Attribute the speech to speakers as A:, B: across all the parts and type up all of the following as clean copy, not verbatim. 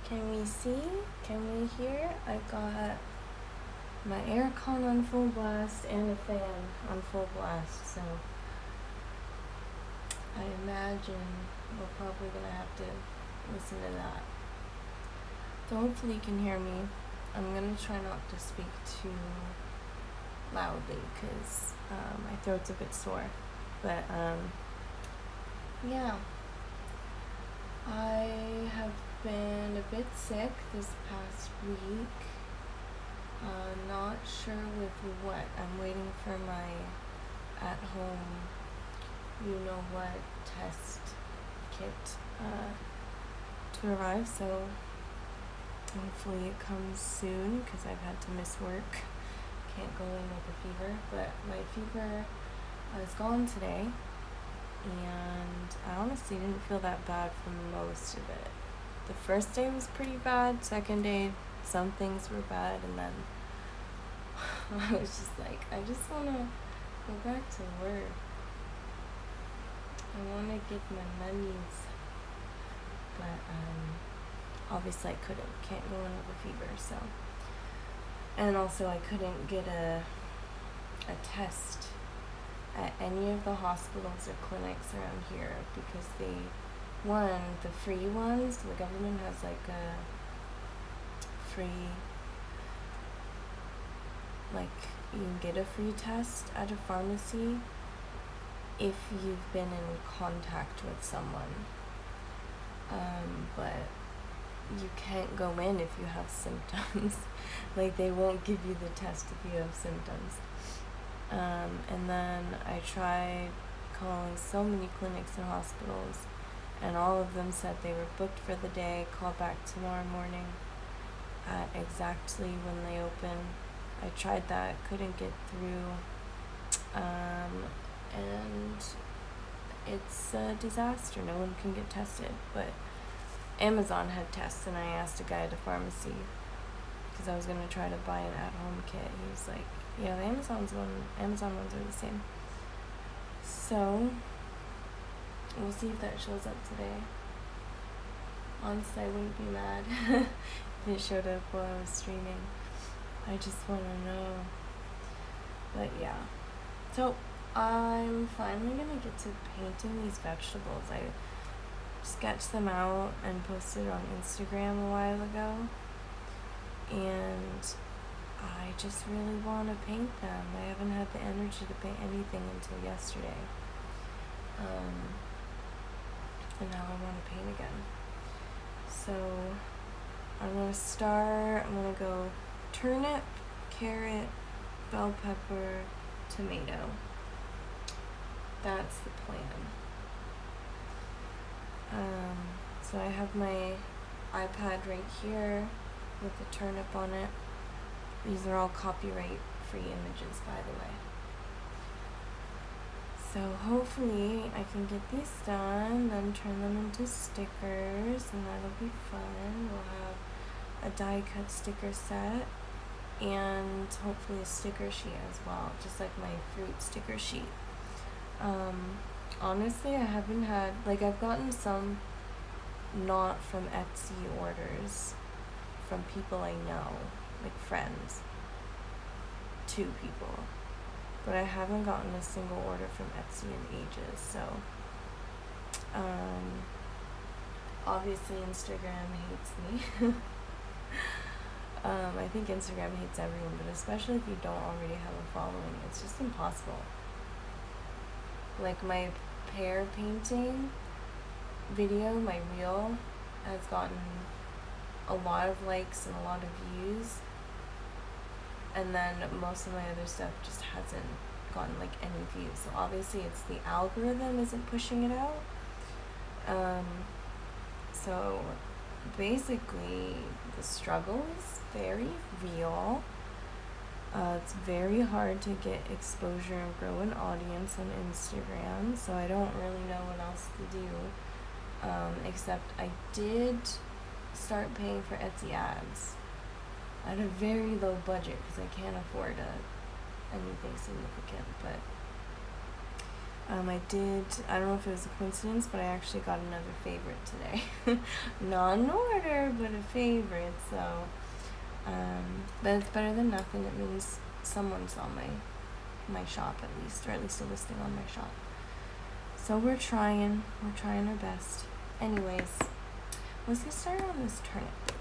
A: Can we see? Can we hear? I got my aircon on full blast and a fan on full blast, so I imagine we're probably gonna have to listen to that. So hopefully you can hear me. I'm gonna try not to speak too loudly because my throat's a bit sore. But yeah, I have been a bit sick this past week. Not sure with what. I'm waiting for my at-home, test kit to arrive, so hopefully it comes soon because I've had to miss work. Can't go in with a fever, but my fever is gone today, and I honestly didn't feel that bad for most of it. The first day was pretty bad, second day some things were bad, and then I was just like, I just want to go back to work. I want to get my monies, but obviously I can't go in with a fever, so. And also I couldn't get a test at any of the hospitals or clinics around here because the free ones, the government has like a free, like you can get a free test at a pharmacy if you've been in contact with someone, but you can't go in if you have symptoms. Like they won't give you the test if you have symptoms. And then I tried calling so many clinics and hospitals, and all of them said they were booked for the day, call back tomorrow morning at exactly when they open. I tried that, couldn't get through, and it's a disaster. No one can get tested, but Amazon had tests, and I asked a guy at a pharmacy because I was going to try to buy an at-home kit. He was like, yeah, the Amazon ones are the same. So we'll see if that shows up today. Honestly, I wouldn't be mad if it showed up while I was streaming. I just want to know. But yeah. So I'm finally going to get to painting these vegetables. I sketched them out and posted on Instagram a while ago. And I just really want to paint them. I haven't had the energy to paint anything until yesterday. And now I want to paint again. So I'm going to go turnip, carrot, bell pepper, tomato. That's the plan. So I have my iPad right here with the turnip on it. These are all copyright-free images, by the way. So hopefully I can get these done, then turn them into stickers, and that'll be fun. We'll have a die-cut sticker set, and hopefully a sticker sheet as well, just like my fruit sticker sheet. Honestly, I haven't had, I've gotten some not from Etsy orders from people I know, like friends, 2 people, but I haven't gotten a single order from Etsy in ages, so obviously Instagram hates me. I think Instagram hates everyone, but especially if you don't already have a following, it's just impossible. Like my pear painting video, my reel, has gotten a lot of likes and a lot of views, and then most of my other stuff just hasn't gotten any views. So obviously it's the algorithm isn't pushing it out. So basically the struggle is very real. It's very hard to get exposure and grow an audience on Instagram, so I don't really know what else to do, except I did start paying for Etsy ads at a very low budget because I can't afford anything significant, but I don't know if it was a coincidence, but I actually got another favorite today. Not an order, but a favorite, so, but it's better than nothing. It means someone saw my shop at least, or at least a listing on my shop. So we're trying our best. Anyways, let's get started on this turnip.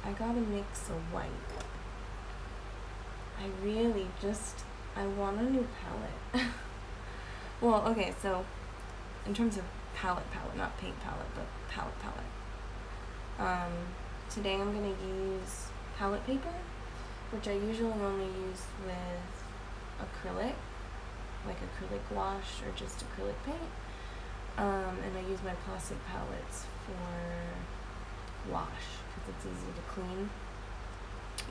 A: I got a mix of white. I want a new palette. Well, okay, so in terms of palette, not paint palette, but palette. Today I'm gonna use palette paper, which I usually only use with acrylic, like acrylic wash or just acrylic paint. And I use my plastic palettes for wash because it's easy to clean.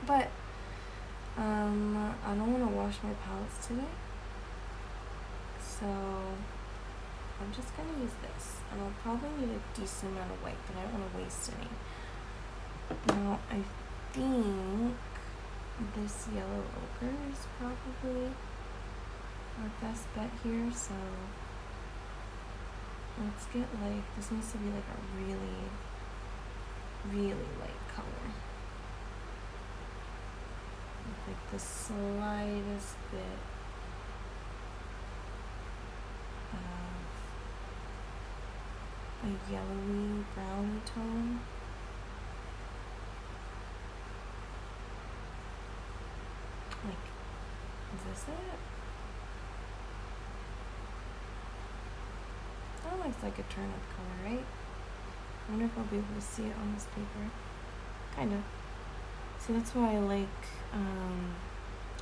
A: But I don't want to wash my palettes today, so I'm just going to use this. And I'll probably need a decent amount of white, but I don't want to waste any. Now, I think this yellow ochre is probably our best bet here, so let's get this needs to be like a really, really light color. Like the slightest bit of a yellowy, browny tone. Like, is this it? That looks like a turnip color, right? I wonder if I'll be able to see it on this paper. Kinda. So that's why I like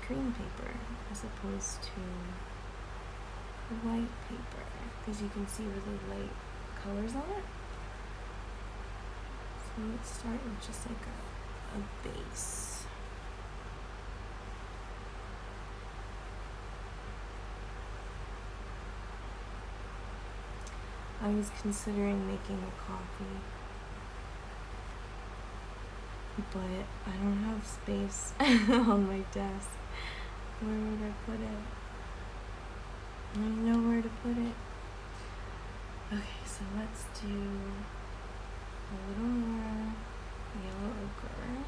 A: cream paper as opposed to white paper, because you can see really light colors on it. So let's start with just like a base. I was considering making a coffee, but I don't have space on my desk. Where would I put it? I don't know where to put it. Okay, so let's do a little more yellow ochre.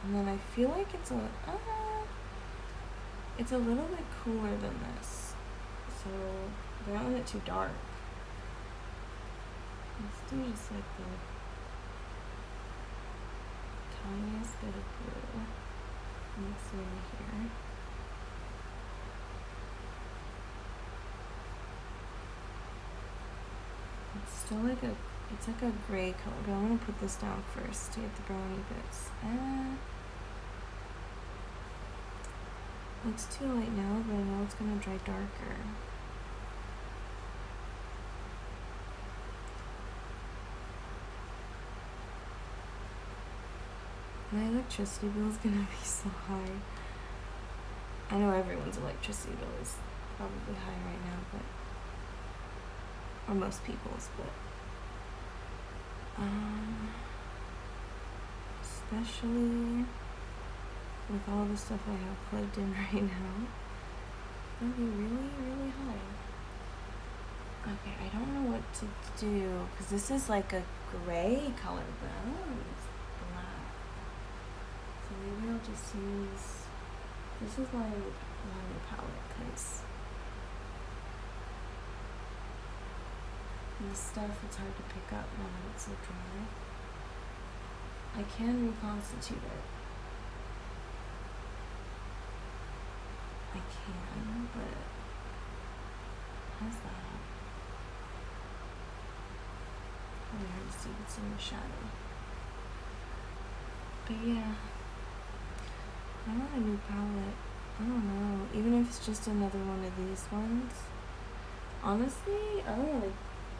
A: And then I feel like it's a little bit cooler than this. So I don't want it too dark. Let's do just like the tiniest bit of blue. Mix it in here. It's like a gray color, but I'm gonna put this down first to get the brownie bits. It's too light now, but I know it's gonna dry darker. My electricity bill is gonna be so high. I know everyone's electricity bill is probably high right now, or most people's, but especially with all the stuff I have plugged in right now, it's gonna be really, really high. Okay, I don't know what to do, because this is like a gray color, but I don't want it's black. So maybe I'll just use, this is my palette, because this stuff, it's hard to pick up now that it's so dry. I can reconstitute it. I can, but how's that? Probably hard to see if it's in the shadow. But yeah, I want a new palette. I don't know, even if it's just another one of these ones. Honestly, I don't want to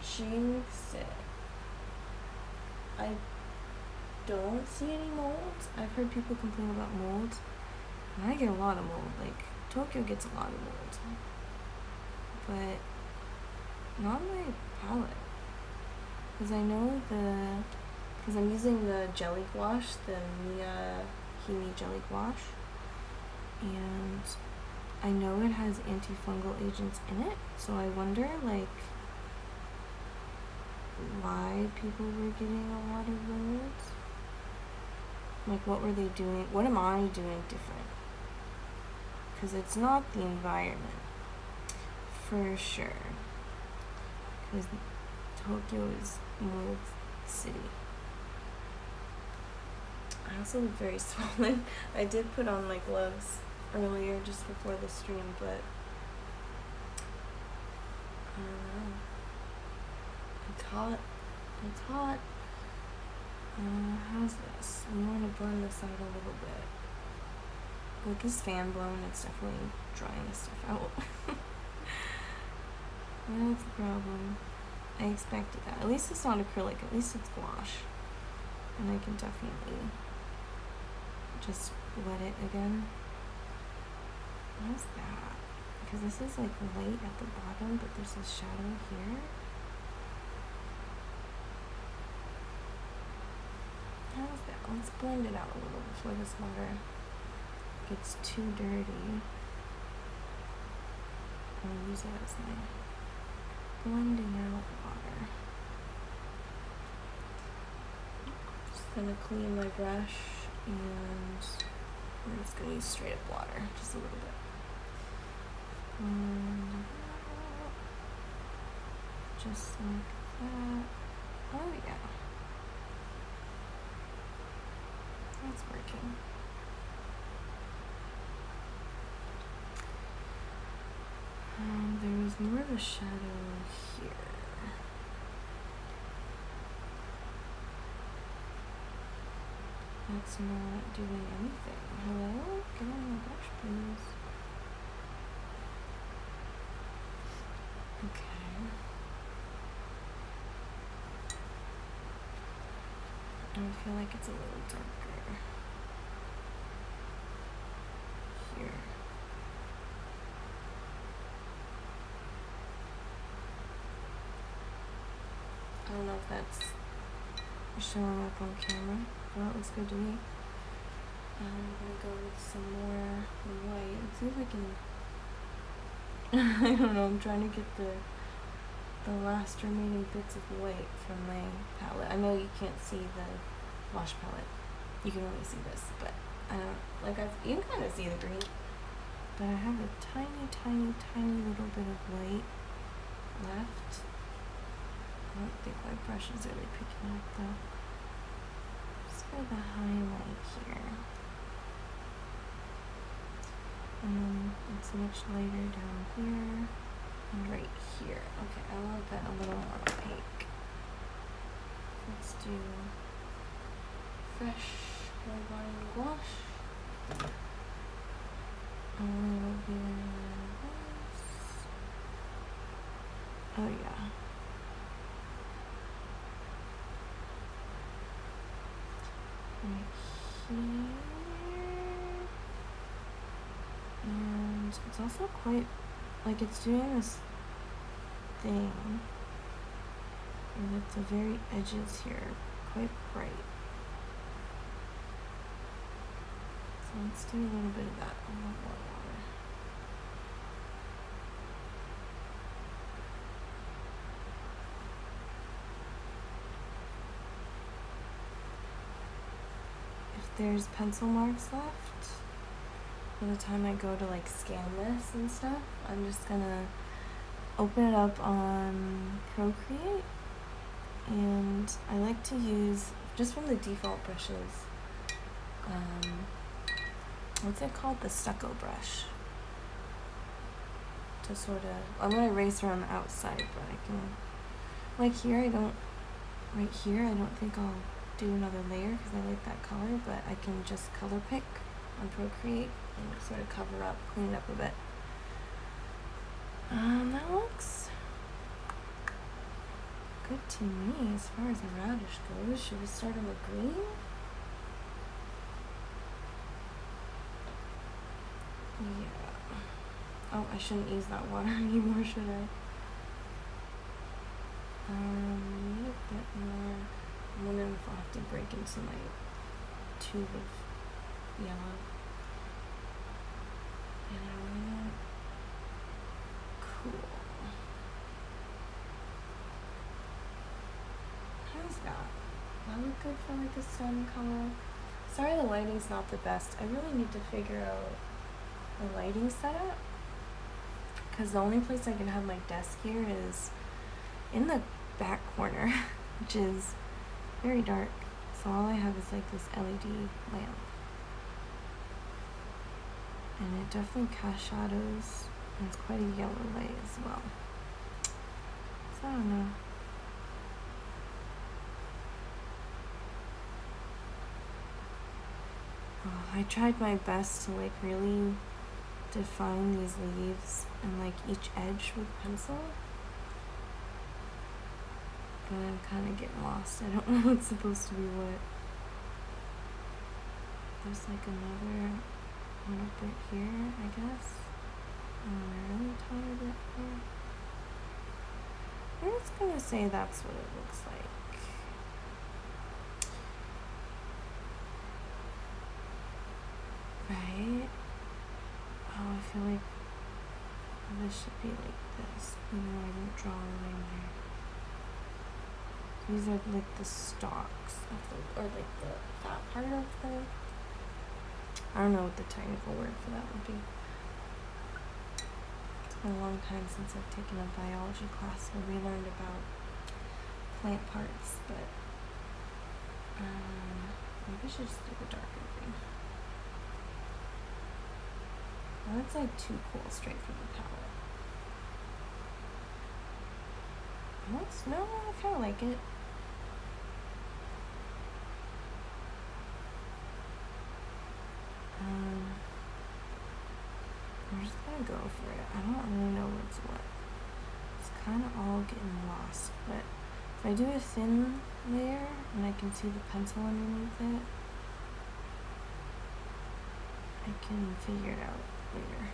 A: jinx it. I don't see any mold. I've heard people complain about mold, and I get a lot of mold. Like, Tokyo gets a lot of mold, but not my palette. Because I know because I'm using the jelly wash, the Mia Himi jelly wash, and I know it has antifungal agents in it, so I wonder, like, why people were getting a lot of molds. Like, what were they doing? What am I doing different? Because it's not the environment, for sure. Because Tokyo is mold city. I also look very swollen. I did put on like gloves earlier just before the stream, but I don't know. It's hot. It's hot. How's this? I want to burn this out a little bit. With this fan blowing, it's definitely drying this stuff out. That's the problem. I expected that. At least it's not acrylic. At least it's gouache. And I can definitely just wet it again. What is that? Because this is like light at the bottom, but there's a shadow here. How's that? Let's blend it out a little before this water gets too dirty. I'll use it as my blending out water. Just gonna clean my brush, and we're just gonna use straight up water, just a little bit. Just like that. Oh yeah. That's working. There was more of a shadow here. That's not doing anything. Hello? Get on my brush, please. Okay. I feel like it's a little darker here. I don't know if that's showing up on camera. Well, it looks good to me. I'm gonna go with some more white. Let's see if I can. I don't know. I'm trying to get the last remaining bits of white from my palette. I know you can't see the wash palette. You can only see this, but I don't like. You can kind of see the green, but I have a tiny, tiny, tiny little bit of white left. I don't think my brush is really picking up though. Just for the highlight here. And then it's much lighter down here and right here. Okay, I want that a little more opaque. Let's do fresh line gouache. A little bit of this. Oh yeah. Right here, and it's also quite, like, it's doing this thing, and the very edges here are quite bright. So let's do a little bit of that, a little more water. There's pencil marks left. By the time I go to like scan this and stuff, I'm just gonna open it up on Procreate, and I like to use, just from the default brushes, what's it called? The stucco brush. To sort of, I'm gonna erase around the outside, but I can, like here, right here, I don't think I'll do another layer because I like that color, but I can just color pick on Procreate and sort of cover up, clean it up a bit. That looks good to me as far as the radish goes. Should we start on the green? Yeah. Oh, I shouldn't use that water anymore, should I? Need a bit more. I'm wondering if I'll have to break into my tube of yellow. And I want cool. How's that? That look good for like a stem color? Sorry the lighting's not the best. I really need to figure out the lighting setup, because the only place I can have my desk here is in the back corner, which is very dark. So all I have is like this LED lamp. And it definitely casts shadows, and it's quite a yellow light as well. So I don't know. Oh, I tried my best to like really define these leaves and like each edge with pencil. But I'm kind of getting lost. I don't know what's supposed to be what. There's like another little bit here, I guess. And a really tiny bit here. I'm just gonna say that's what it looks like. Right? Oh, I feel like this should be like this, even though I didn't draw a line there. These are like the stalks of the, or like the fat part of the, I don't know what the technical word for that would be. It's been a long time since I've taken a biology class where we learned about plant parts, but maybe I should just do the darker green. Well, that's like too cool straight from the palette. No, I kind of like it. I'm just gonna go for it. I don't really know what's what. It's kind of all getting lost, but if I do a thin layer and I can see the pencil underneath it, I can figure it out later.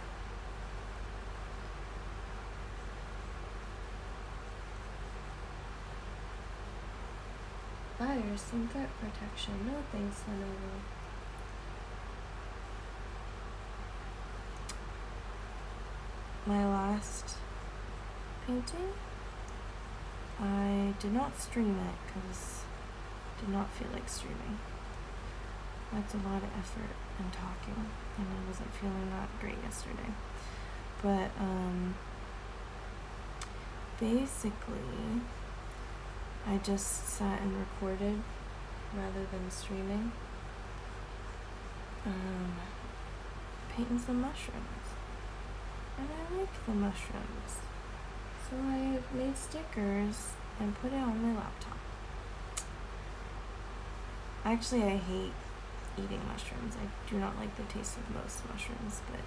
A: There's some threat protection. No thanks, Lenovo. My last painting, I did not stream it because I did not feel like streaming. That's a lot of effort and talking, and I wasn't feeling that great yesterday. But basically, I just sat and recorded rather than streaming. Painting some mushrooms. And I like the mushrooms. So I made stickers and put it on my laptop. Actually, I hate eating mushrooms. I do not like the taste of most mushrooms, but,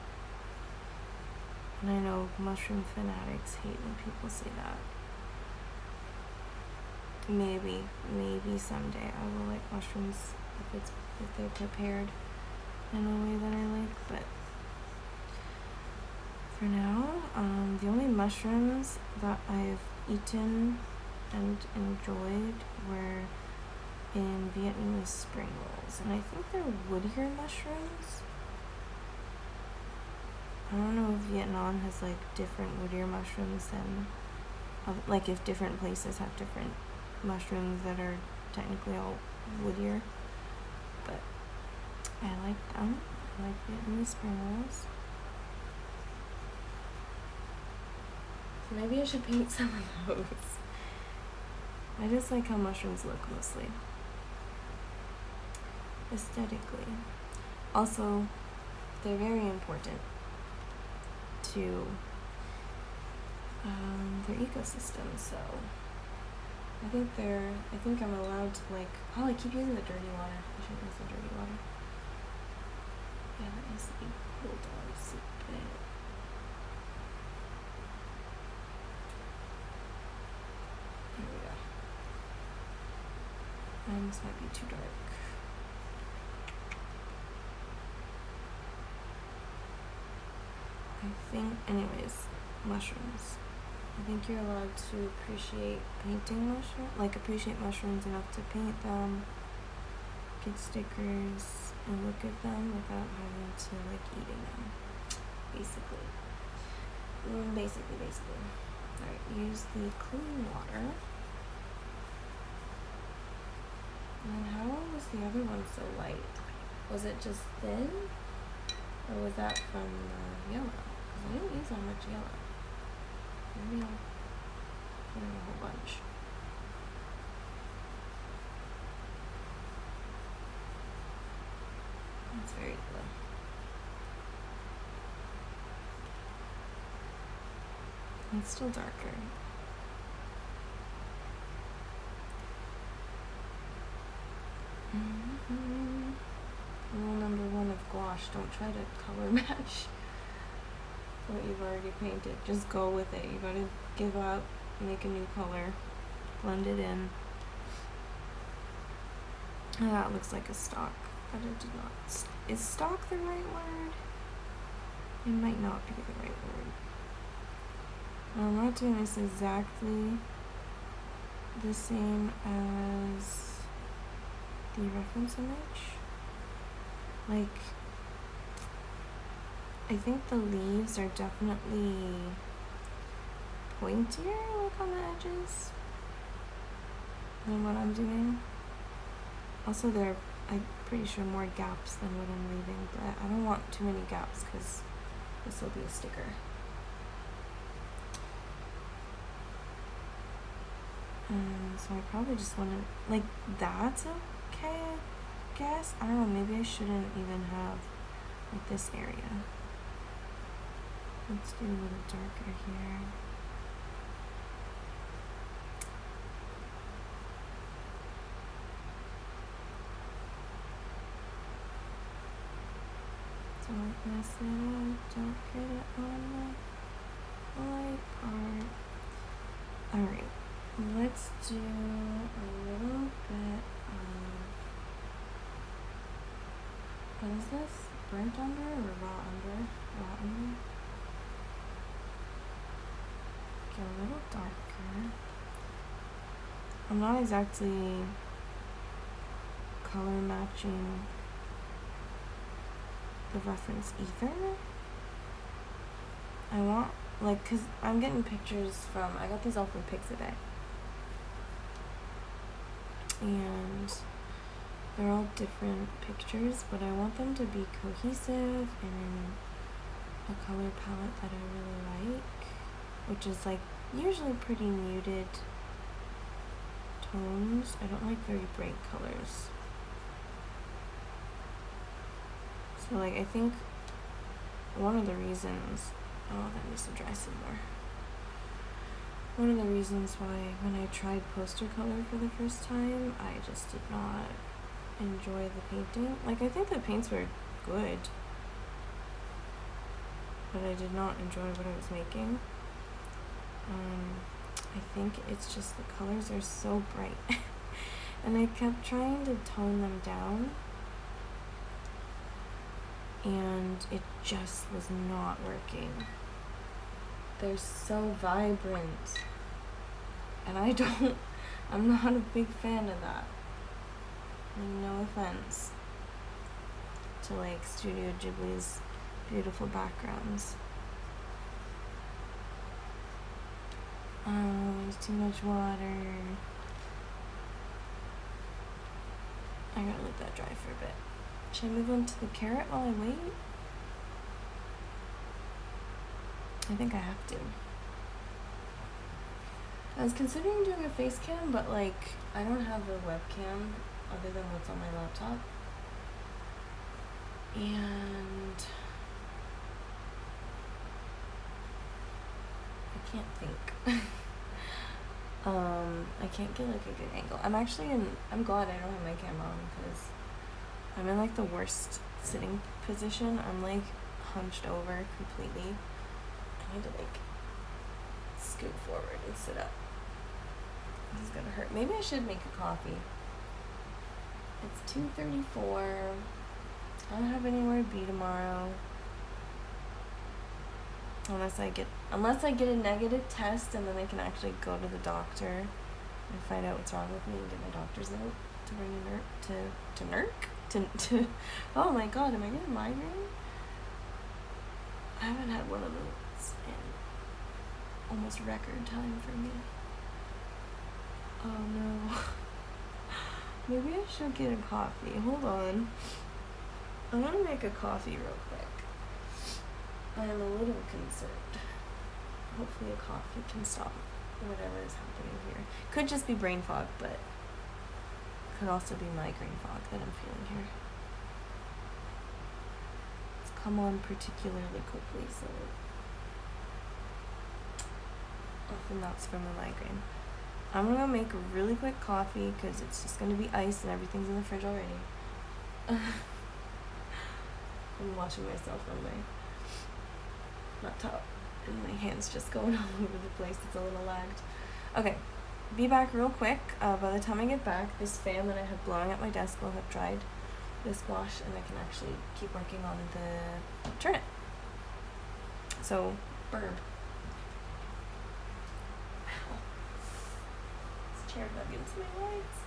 A: and I know mushroom fanatics hate when people say that. Maybe someday I will like mushrooms if they're prepared in a way that I like, but for now, the only mushrooms that I've eaten and enjoyed were in Vietnamese spring rolls, and I think they're woodier mushrooms. I don't know if Vietnam has like different woodier mushrooms than, like if different places have different mushrooms that are technically all woodier, but I like them. I like Vietnamese spring rolls. So maybe I should paint some of those. I just like how mushrooms look mostly. Aesthetically. Also, they're very important to their ecosystem, so I think I'm allowed to like, oh, I keep using the dirty water. I shouldn't use the dirty water. Yeah, that is a bulldog soup bit. There we go. And this might be too dark. I think, anyways, mushrooms. I think you're allowed to appreciate painting mushrooms, like appreciate mushrooms enough to paint them, get stickers, and look at them without having to like eating them, basically. Basically. Alright, use the clean water. And how was the other one so light? Was it just thin? Or was that from the yellow? Because I didn't use that much yellow. Maybe I'll put in a whole bunch. That's very yellow. It's still darker. Rule number 1 of gouache, don't try to color match what you've already painted. Just go with it. You gotta give up, make a new color, blend it in. Oh, that looks like a stock, but it did not. Is stock the right word? It might not be the right word. I'm not doing this exactly the same as the reference image. Like, I think the leaves are definitely pointier, like on the edges, than what I'm doing. Also, there are, I'm pretty sure, more gaps than what I'm leaving, but I don't want too many gaps because this will be a sticker. So I probably just want to, like, that's okay, I guess. I don't know, maybe I shouldn't even have, like, this area. Let's do a little darker here. Don't mess it up, don't get it on the light part. Alright, let's do a little bit of, what is this? Burnt umber or raw umber? Raw umber. Get a little darker. I'm not exactly color matching the reference either. I want, like, cause I'm getting pictures from, I got these all from Pixabay. And they're all different pictures, but I want them to be cohesive and a color palette that I really like, which is like usually pretty muted tones. I don't like very bright colors. So like I think one of the reasons, oh, that needs to dry some more. One of the reasons why when I tried poster color for the first time, I just did not enjoy the painting. Like, I think the paints were good, but I did not enjoy what I was making. I think it's just the colors are so bright. And I kept trying to tone them down, and it just was not working. They're so vibrant, and I'm not a big fan of that. And no offense to like Studio Ghibli's beautiful backgrounds. Oh, there's too much water. I gotta let that dry for a bit. Should I move on to the carrot while I wait? I think I have to. I was considering doing a face cam, but like, I don't have a webcam other than what's on my laptop. And I can't think. I can't get like a good angle. I'm glad I don't have my camera on because I'm in like the worst sitting position. I'm like hunched over completely. I need to like scoot forward and sit up. This is gonna hurt. Maybe I should make a coffee. It's 2:34. I don't have anywhere to be tomorrow. Unless I get a negative test, and then I can actually go to the doctor and find out what's wrong with me and get my doctor's note to bring to oh my god, am I getting a migraine? I haven't had one of those in almost record time for me. Oh no. Maybe I should get a coffee. Hold on. I'm gonna make a coffee real quick. I am a little concerned. Hopefully a coffee can stop whatever is happening here. Could just be brain fog, but could also be migraine fog that I'm feeling here. It's come on particularly quickly, so often that's from a migraine. I'm gonna make a really quick coffee because it's just gonna be ice and everything's in the fridge already. I'm watching myself on my laptop and my hands just going all over the place. It's a little lagged. Okay, be back real quick. By the time I get back, this fan that I have blowing at my desk will have dried the squash and I can actually keep working on the turnip. So, burb. This chair dug into my legs.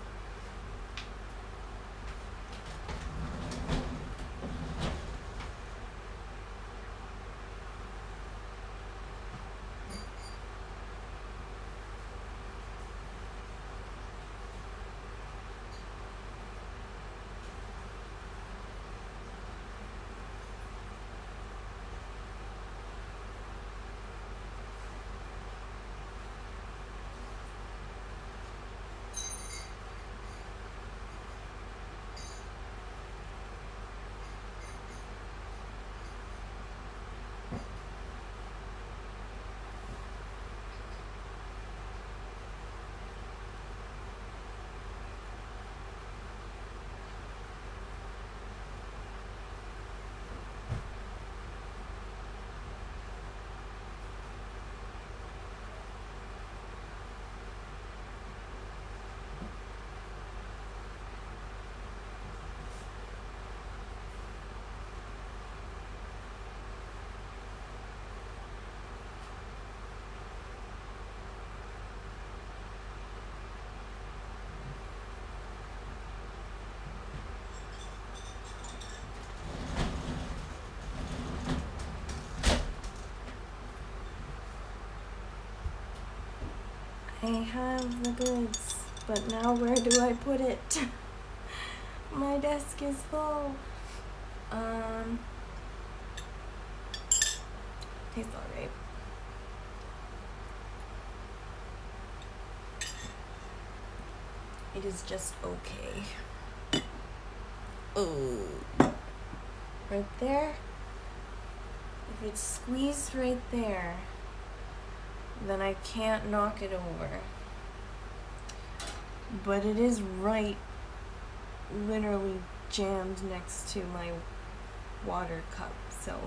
A: I have the goods, but now where do I put it? My desk is full. Tastes alright. It is just okay. Oh, right there. If it's squeezed right there, then I can't knock it over. But it is right, literally jammed next to my water cup, so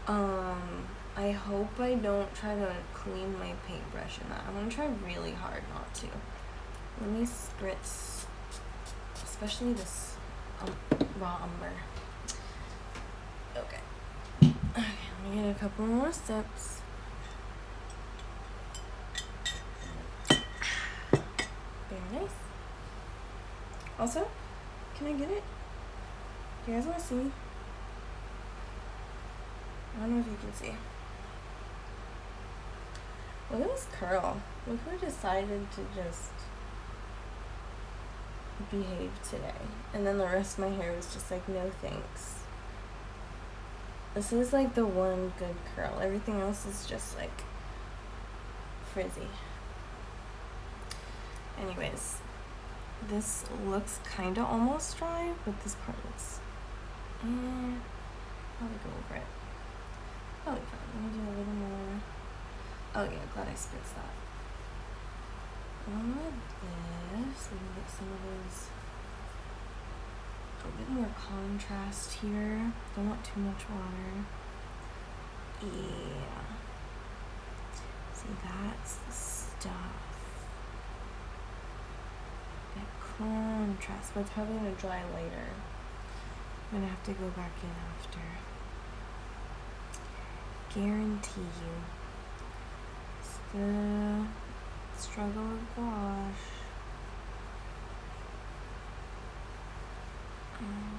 A: I hope I don't try to clean my paintbrush in that. I'm gonna try really hard not to. Let me spritz, especially this raw umber. Okay. Okay, let me get a couple more sips. Very nice. Also, can I get it? Do you guys want to see? I don't know if you can see. Look at this curl. Look who decided to just behave today. And then the rest of my hair was just like, no thanks. This is like the one good curl. Everything else is just like frizzy. Anyways, this looks kind of almost dry, but this part looks, probably go over it. Probably fine. Let me do a little more. Oh yeah, glad I spritzed that. On this, we can get some of those, a bit more contrast here. Don't want too much water. Yeah. See, that's the stuff. Contrast, but it's probably gonna dry later. I'm gonna have to go back in after. Guarantee you. It's the struggle of gouache.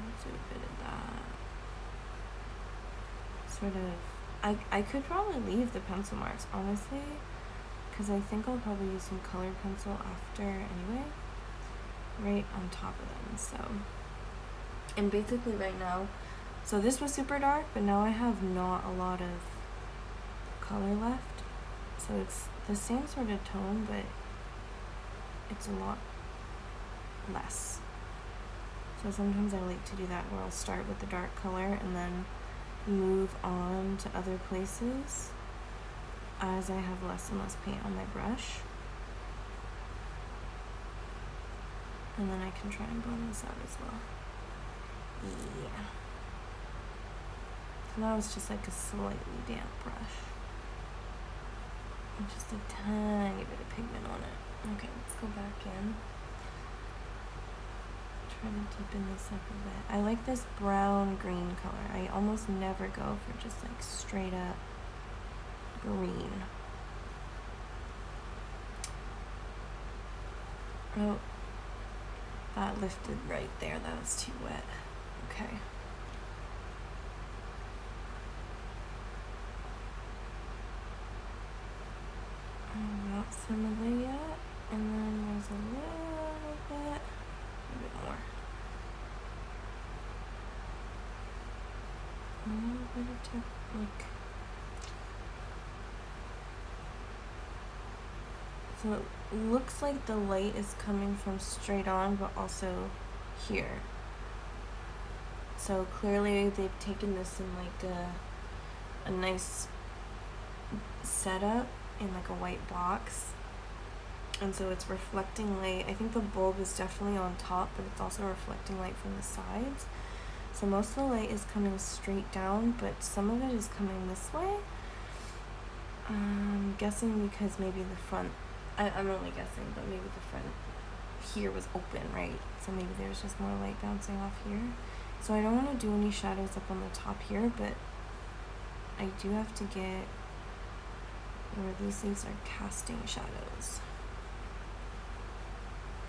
A: Let's do a bit of that. Sort of I could probably leave the pencil marks, honestly, because I think I'll probably use some colored pencil after anyway, right on top of them. So, and basically right now, so this was super dark, but now I have not a lot of color left. So it's the same sort of tone, but it's a lot less. So sometimes I like to do that where I'll start with the dark color and then move on to other places as I have less and less paint on my brush. And then I can try and blend this out as well. Yeah. So now it's just like a slightly damp brush. And just a tiny bit of pigment on it. Okay, let's go back in. Try to deepen this up a bit. I like this brown green color. I almost never go for just like straight up green. Oh, that lifted right there. That was too wet. Okay. Not some of the yet, and then there's a little bit more. A little bit of like. So it looks like the light is coming from straight on, but also here. So clearly they've taken this in like a nice setup in like a white box. And so it's reflecting light. I think the bulb is definitely on top, but it's also reflecting light from the sides. So most of the light is coming straight down, but some of it is coming this way. I'm guessing because maybe the front, I'm only guessing, but maybe the front here was open, right? So maybe there's just more light bouncing off here. So I don't want to do any shadows up on the top here, but I do have to get where these things are casting shadows.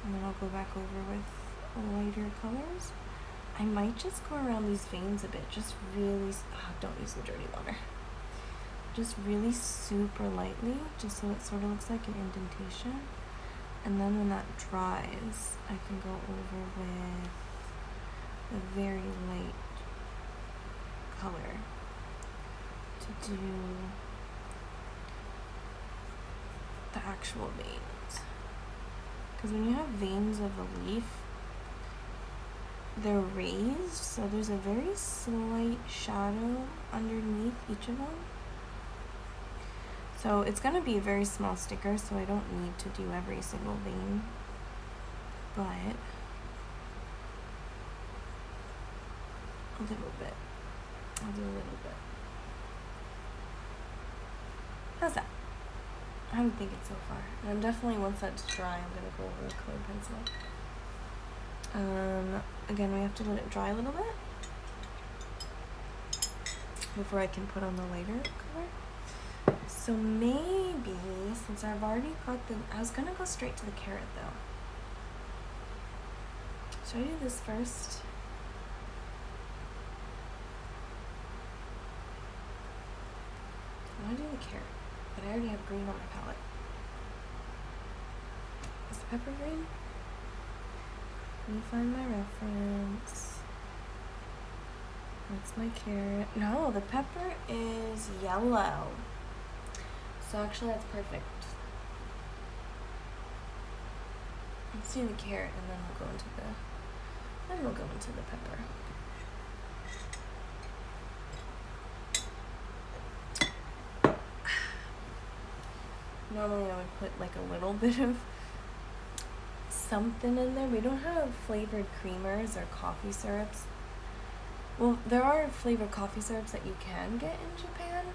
A: And then I'll go back over with lighter colors. I might just go around these veins a bit, just really, don't use the dirty water. Just really super lightly, just so it sort of looks like an indentation. And then when that dries, I can go over with a very light color to do the actual veins. Because when you have veins of the leaf, they're raised, so there's a very slight shadow underneath each of them. So it's going to be a very small sticker, so I don't need to do every single vein, but a little bit. I'll do a little bit. How's that? How do you think it so far? And I'm definitely, once that's dry, I'm going to go over a colored pencil. Again, we have to let it dry a little bit before I can put on the lighter color. So maybe, since I've already got the, I was going to go straight to the carrot though. Should I do this first? I want to do the carrot, but I already have green on my palette. Is the pepper green? Let me find my reference. That's my carrot. No, the pepper is yellow. So actually that's perfect. Let's do the carrot and then we'll go into the pepper. Normally I would put like a little bit of something in there. We don't have flavored creamers or coffee syrups. Well, there are flavored coffee syrups that you can get in Japan.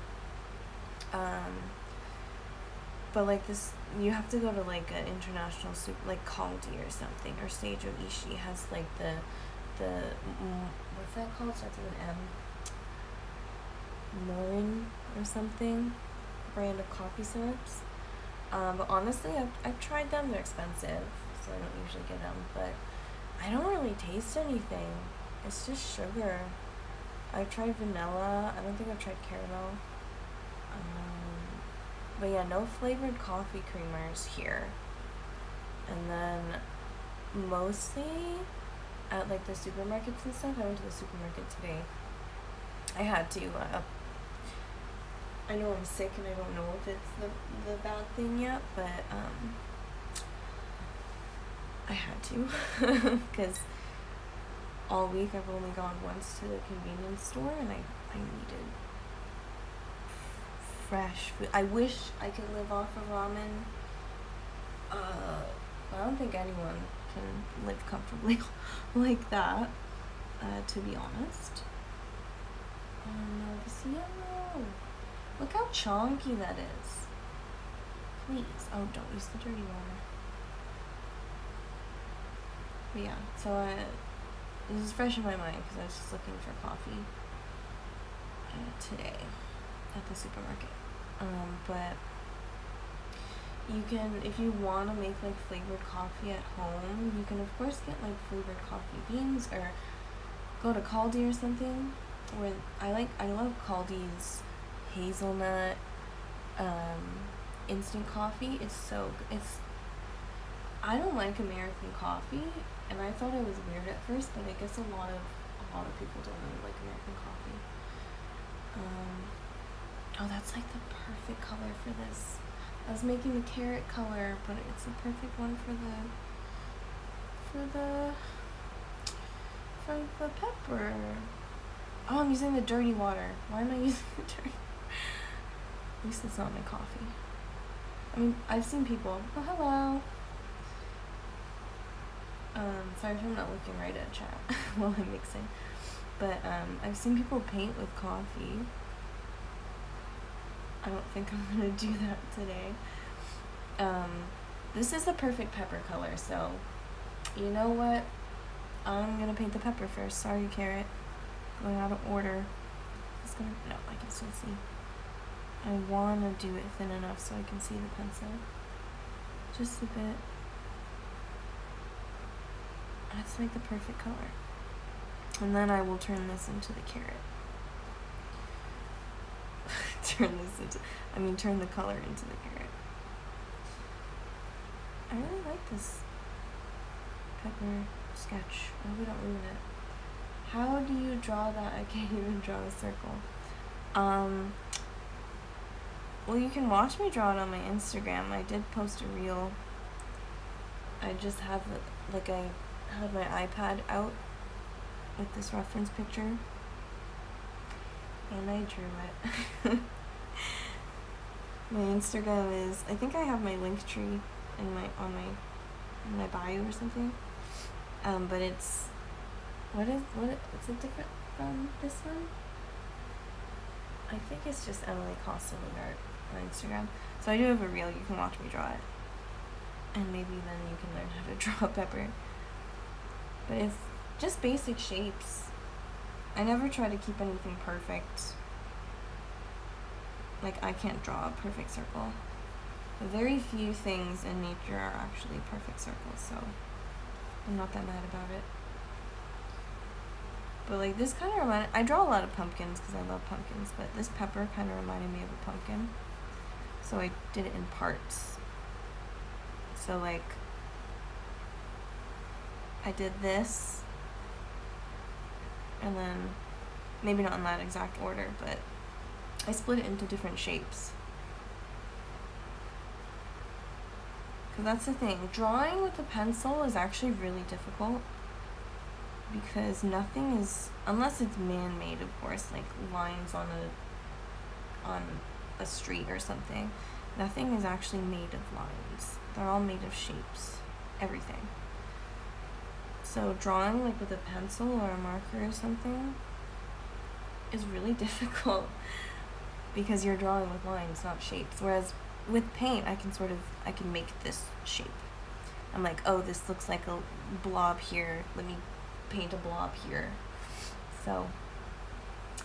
A: But like this, you have to go to like an international soup, like Kaldi or something, or Seijo Ishii has like the what's that called? Starts with an M. Morin or something, brand of coffee syrups. But honestly, I've tried them. They're expensive, so I don't usually get them. But I don't really taste anything. It's just sugar. I've tried vanilla. I don't think I've tried caramel. But yeah, no flavored coffee creamers here. And then mostly at like the supermarkets and stuff. I went to the supermarket today. I had to. I know I'm sick and I don't know if it's the bad thing yet, but I had to because all week I've only gone once to the convenience store and I needed fresh food. I wish I could live off of ramen. I don't think anyone can live comfortably like that, to be honest. Oh no, this yellow. Look how chunky that is. Please. Oh, don't use the dirty water. But yeah, so this is fresh in my mind because I was just looking for coffee today at the supermarket. But you can, if you want to make like flavored coffee at home, you can of course get like flavored coffee beans or go to Caldi or something. Where I love Caldi's hazelnut instant coffee. I don't like American coffee, and I thought it was weird at first, but I guess a lot of people don't really like American coffee. Oh, that's like the perfect color for this. I was making the carrot color, but it's the perfect one for the pepper. Oh, I'm using the dirty water. Why am I using the dirty? At least it's not my coffee. I mean, I've seen people. Oh, hello. Sorry if I'm not looking right at chat while I'm mixing. But I've seen people paint with coffee. I don't think I'm gonna do that today. This is the perfect pepper color, so you know what? I'm gonna paint the pepper first. Sorry, carrot. Going out of order. No, I can still see. I wanna do it thin enough so I can see the pencil. Just a bit. That's like the perfect color. And then I will turn this into the carrot. Turn the color into the carrot. I really like this pepper sketch. I hope we don't ruin it. How do you draw that? I can't even draw a circle. Well, you can watch me draw it on my Instagram. I did post a reel. I just have, I had my iPad out with this reference picture. And I drew it. My Instagram is, I think I have my linktree in my bio or something. But it's, is it different from this one? I think it's just EmilyConstantlyArt on Instagram. So I do have a reel, you can watch me draw it. And maybe then you can learn how to draw a pepper. But it's just basic shapes. I never try to keep anything perfect. Like, I can't draw a perfect circle. Very few things in nature are actually perfect circles, so I'm not that mad about it. But like this kind of I draw a lot of pumpkins because I love pumpkins, but this pepper kind of reminded me of a pumpkin. So I did it in parts. So like, I did this, and then, maybe not in that exact order, but I split it into different shapes. Because that's the thing, drawing with a pencil is actually really difficult. Because nothing is, unless it's man-made, of course, like lines on a street or something, nothing is actually made of lines. They're all made of shapes, everything. So drawing like with a pencil or a marker or something is really difficult because you're drawing with lines, not shapes. Whereas with paint, I can make this shape. I'm like, oh, this looks like a blob here. Let me paint a blob here. So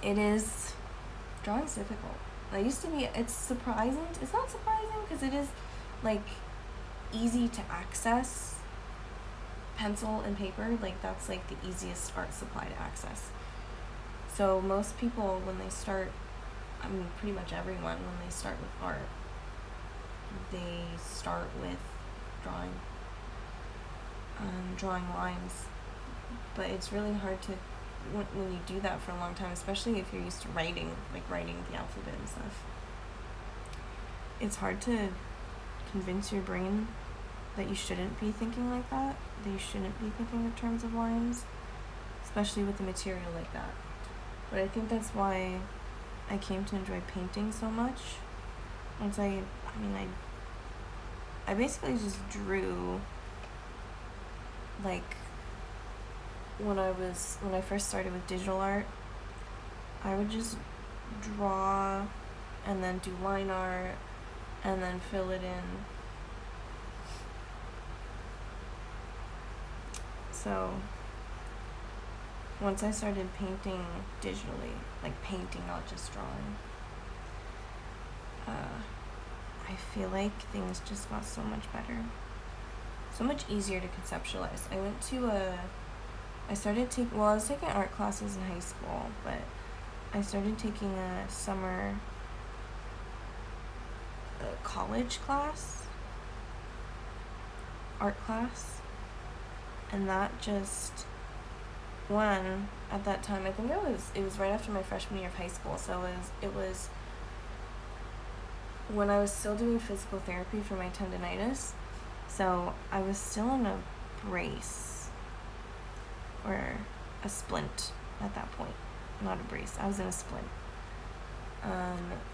A: drawing's difficult. It's surprising. It's not surprising because it is like easy to access. Pencil and paper, like that's like the easiest art supply to access. So most people when they start, I mean pretty much everyone when they start with art, they start with drawing lines. But it's really hard to, when you do that for a long time, especially if you're used to writing the alphabet and stuff, it's hard to convince your brain that you shouldn't be thinking like that you shouldn't be thinking in terms of lines, especially with a material like that. But I think that's why I came to enjoy painting so much. Once I basically just drew, like, when I first started with digital art, I would just draw and then do line art and then fill it in. So once I started painting digitally, like painting, not just drawing, I feel like things just got so much better, so much easier to conceptualize. I was taking art classes in high school, but I started taking a summer college class, art class, and that just, at that time, I think it was right after my freshman year of high school, so it was when I was still doing physical therapy for my tendinitis, so I was still in a brace, or a splint at that point, not a brace, I was in a splint.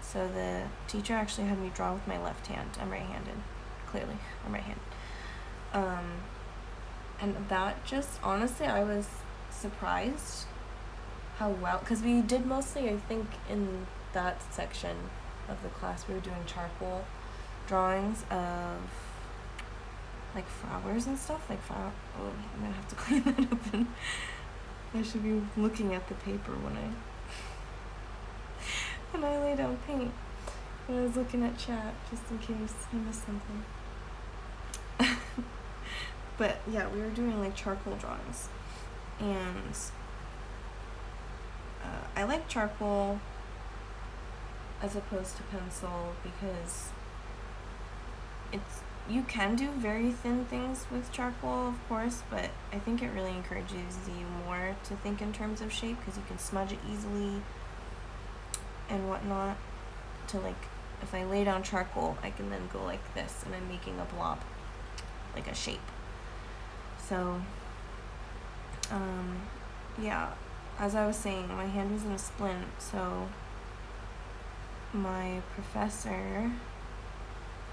A: So the teacher actually had me draw with my left hand. I'm right-handed, clearly, I'm right-handed. And that just, honestly, I was surprised how well, because we did mostly, I think, in that section of the class, we were doing charcoal drawings of, like, flowers and stuff, oh, I'm gonna have to clean that up, and I should be looking at the paper when I lay down paint. But I was looking at chat, just in case I missed something. But yeah, we were doing like charcoal drawings, and I like charcoal as opposed to pencil because you can do very thin things with charcoal, of course, but I think it really encourages you more to think in terms of shape because you can smudge it easily and whatnot. To, like, if I lay down charcoal, I can then go like this and I'm making a blob, like a shape. So, yeah, as I was saying, my hand was in a splint, so my professor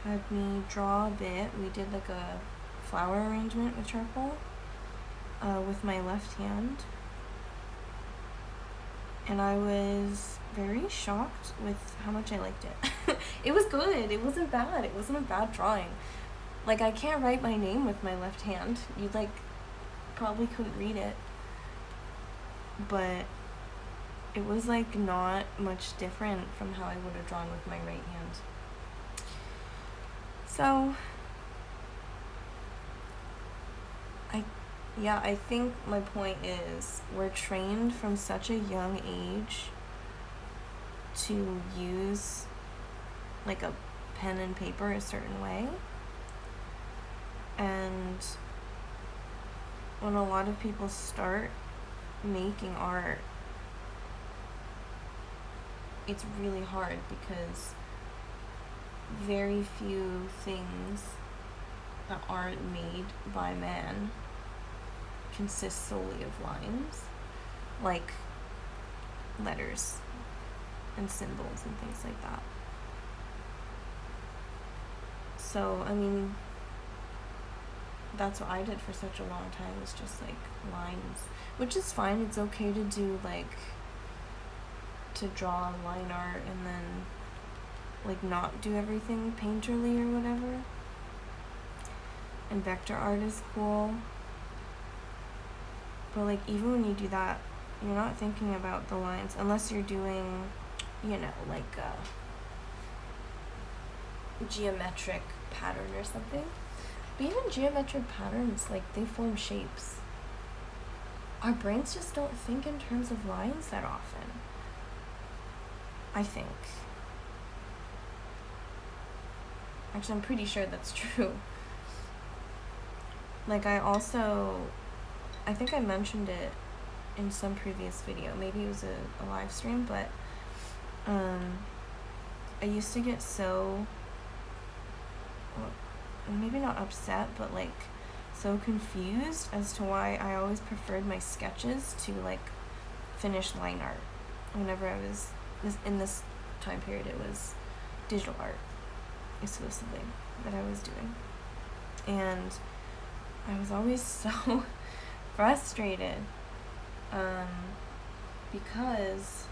A: had me draw a bit. We did like a flower arrangement with charcoal with my left hand, and I was very shocked with how much I liked it. It was good. It wasn't bad. It wasn't a bad drawing. Like, I can't write my name with my left hand. You, like, probably couldn't read it. But it was, like, not much different from how I would have drawn with my right hand. So, I think my point is we're trained from such a young age to use, like, a pen and paper a certain way. And when a lot of people start making art, it's really hard because very few things that aren't made by man consist solely of lines, like letters and symbols and things like that. So, I mean, that's what I did for such a long time, was just like lines, which is fine. It's okay to do, like, to draw line art and then, like, not do everything painterly or whatever. And vector art is cool. But, like, even when you do that, you're not thinking about the lines unless you're doing, you know, like a geometric pattern or something. But even geometric patterns, like, they form shapes. Our brains just don't think in terms of lines that often, I think. Actually, I'm pretty sure that's true. Like, I think I mentioned it in some previous video. Maybe it was a live stream, but I used to get so, well, maybe not upset, but like so confused as to why I always preferred my sketches to like finished line art. Whenever I was in this time period, it was digital art exclusively that I was doing, and I was always so frustrated because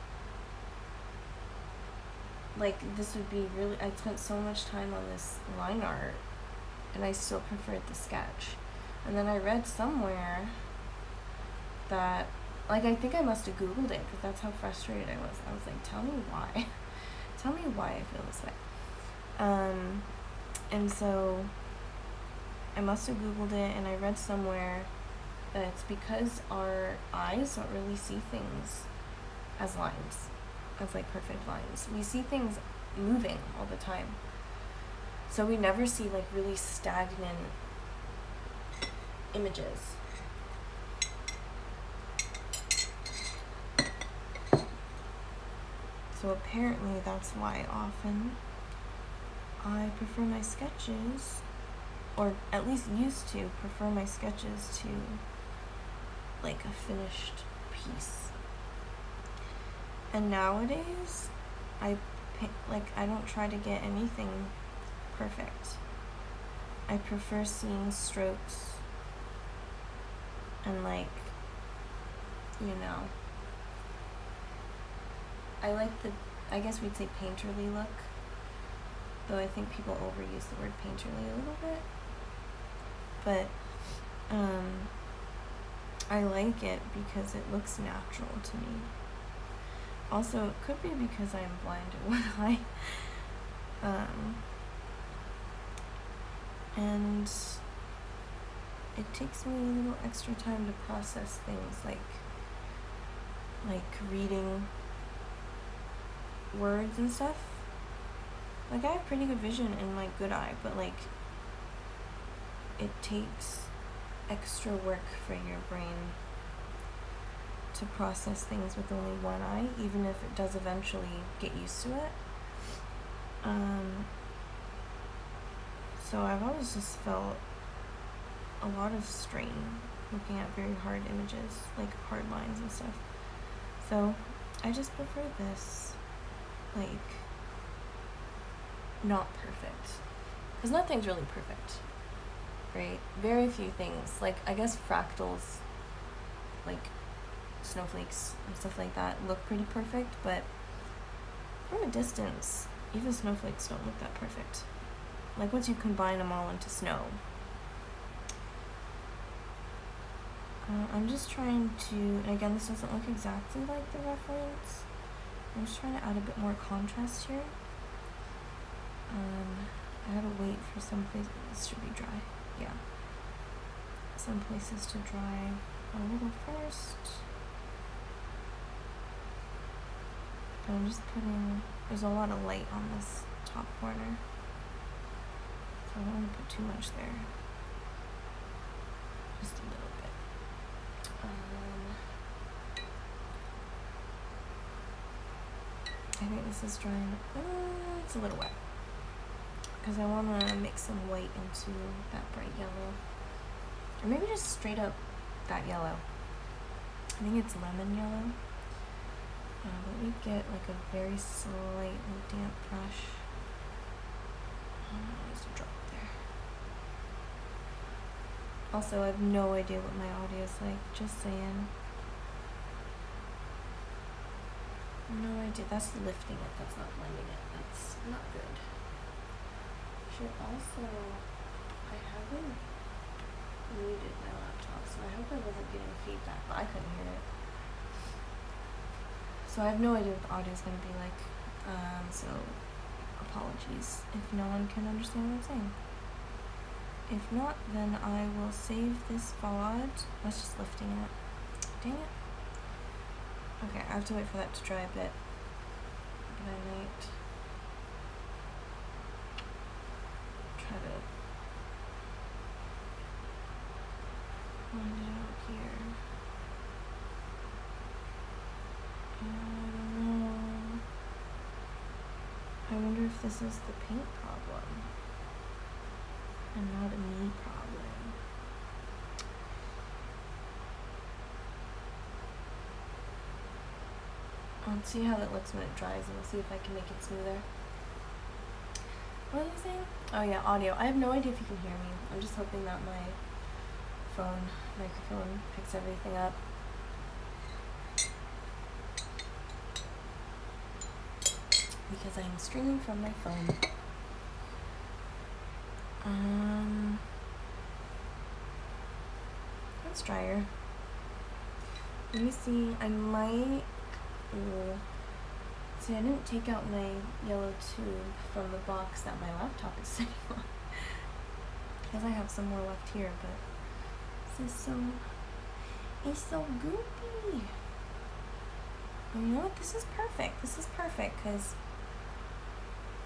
A: like this would be really, I spent so much time on this line art and I still preferred the sketch. And then I read somewhere that, like, I think I must have Googled it because that's how frustrated I was. I was like, tell me why. Tell me why I feel this way. And so I must have Googled it, and I read somewhere that it's because our eyes don't really see things as lines, as like perfect lines. We see things moving all the time. So we never see like really stagnant images. So apparently that's why often I prefer my sketches, or at least used to prefer my sketches to like a finished piece. And nowadays, I don't try to get anything perfect. I prefer seeing strokes and like, you know, I like I guess we'd say painterly look, though I think people overuse the word painterly a little bit, but I like it because it looks natural to me. Also, it could be because I'm blind in one eye, and it takes me a little extra time to process things like reading words and stuff. Like, I have pretty good vision in my good eye, but like it takes extra work for your brain to process things with only one eye, even if it does eventually get used to it. So I've always just felt a lot of strain looking at very hard images, like hard lines and stuff. So I just prefer this, like, not perfect. Because nothing's really perfect, right? Very few things. Like, I guess fractals, like snowflakes and stuff like that, look pretty perfect, but from a distance, even snowflakes don't look that perfect. Like, once you combine them all into snow. I'm just trying to, and again, this doesn't look exactly like the reference. I'm just trying to add a bit more contrast here. I gotta wait for some places, this should be dry, yeah. Some places to dry a little first. I'm just putting, there's a lot of light on this top corner, so I don't want to put too much there. Just a little bit. I think this is drying. It's a little wet because I want to mix some white into that bright yellow, or maybe just straight up that yellow. I think it's lemon yellow. But we get like a very slightly damp brush. Just a drop there. Also, I have no idea what my audio is like, just saying. No idea. That's lifting it, that's not blending it. That's not good. Should also, I haven't muted my laptop, so I hope I wasn't getting feedback, but I couldn't hear it. So I have no idea what the audio is going to be like, so apologies if no one can understand what I'm saying. If not, then I will save this VOD. That's just lifting it. Dang it. Okay, I have to wait for that to dry a bit, but I might I wonder if this is the paint problem and not a me problem. Let's see how it looks when it dries, and we'll see if I can make it smoother. What was I saying? Oh yeah, audio. I have no idea if you can hear me. I'm just hoping that my phone microphone picks everything up. Because I am streaming from my phone. That's drier. Let me see. I might. Ooh. See, I didn't take out my yellow tube from the box that my laptop is sitting on. Because I have some more left here, but this is so. It's so goopy. And you know what? This is perfect. This is perfect because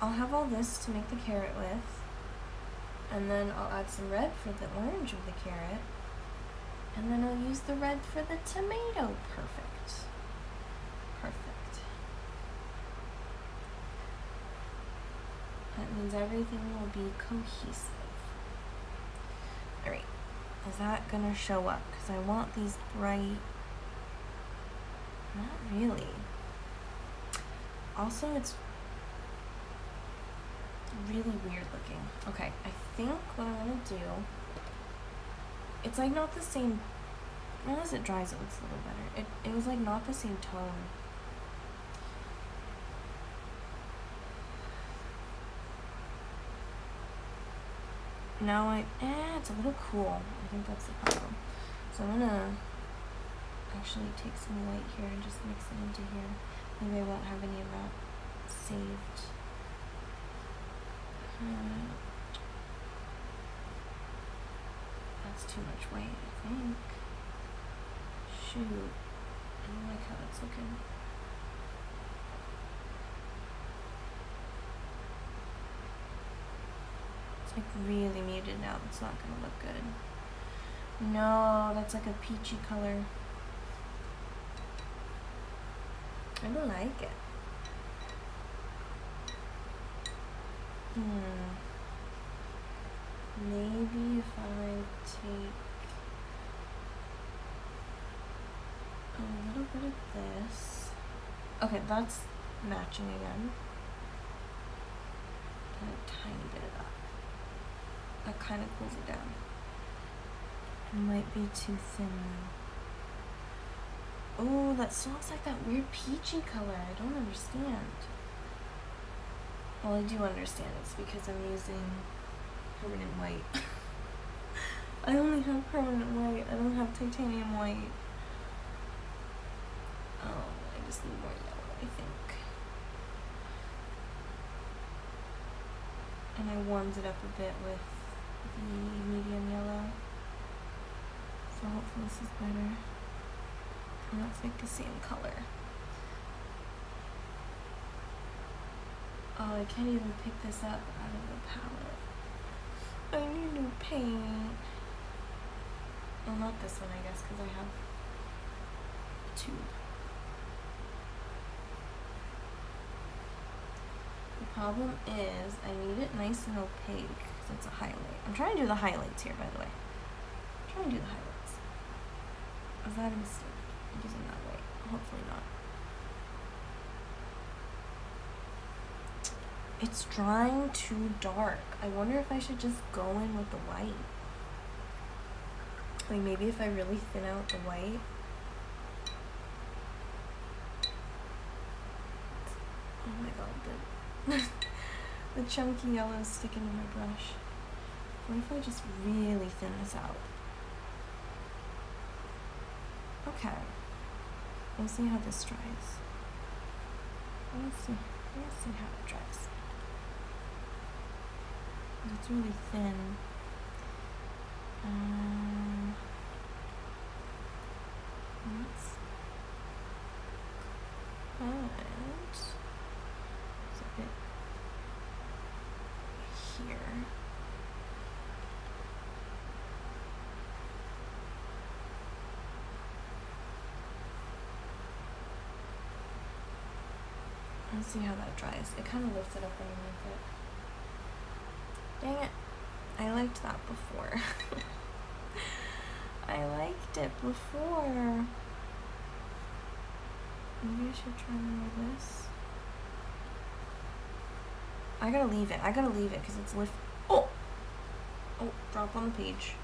A: I'll have all this to make the carrot with. And then I'll add some red for the orange of the carrot. And then I'll use the red for the tomato. Perfect. Perfect. That means everything will be cohesive. Alright. Is that gonna show up? Because I want these bright. Not really. Also, it's really weird looking. Okay, I think what I'm gonna do, it's like not the same, well, as it dries it looks a little better. It was like not the same tone. Now it's a little cool. I think that's the problem. So I'm gonna actually take some white here and just mix it into here. Maybe I won't have any of that saved. That's too much white, I think. Shoot. I don't like how that's looking. It's like really muted now. It's not gonna look good. No, that's like a peachy color. I don't like it. Maybe if I take a little bit of this. Okay, that's matching again. And a tiny bit of that. That kind of cools it down. It might be too thin though. Oh, that still looks like that weird peachy color. I don't understand. Well, I do understand. It's because I'm using permanent white. I only have permanent white. I don't have titanium white. Oh, I just need more yellow, I think. And I warmed it up a bit with the medium yellow. So hopefully this is better. And that's like the same color. Oh, I can't even pick this up out of the palette. I need new paint. Well, not this one, I guess, because I have a tube. The problem is I need it nice and opaque because it's a highlight. I'm trying to do the highlights here, by the way. I'm trying to do the highlights. Is that a mistake? Using that white? Hopefully not. It's drying too dark. I wonder if I should just go in with the white. Like maybe if I really thin out the white. Oh my god, the chunky yellow is sticking to my brush. What if I just really thin this out? Okay. We'll see how this dries. Let's see how it dries. It's really thin. Let's put it's a bit here. Let's see how that dries. It kind of lifts it up underneath it. Dang it. I liked that before. I liked it before. Maybe I should try more of this. I gotta leave it because it's Oh! Oh, drop on the page.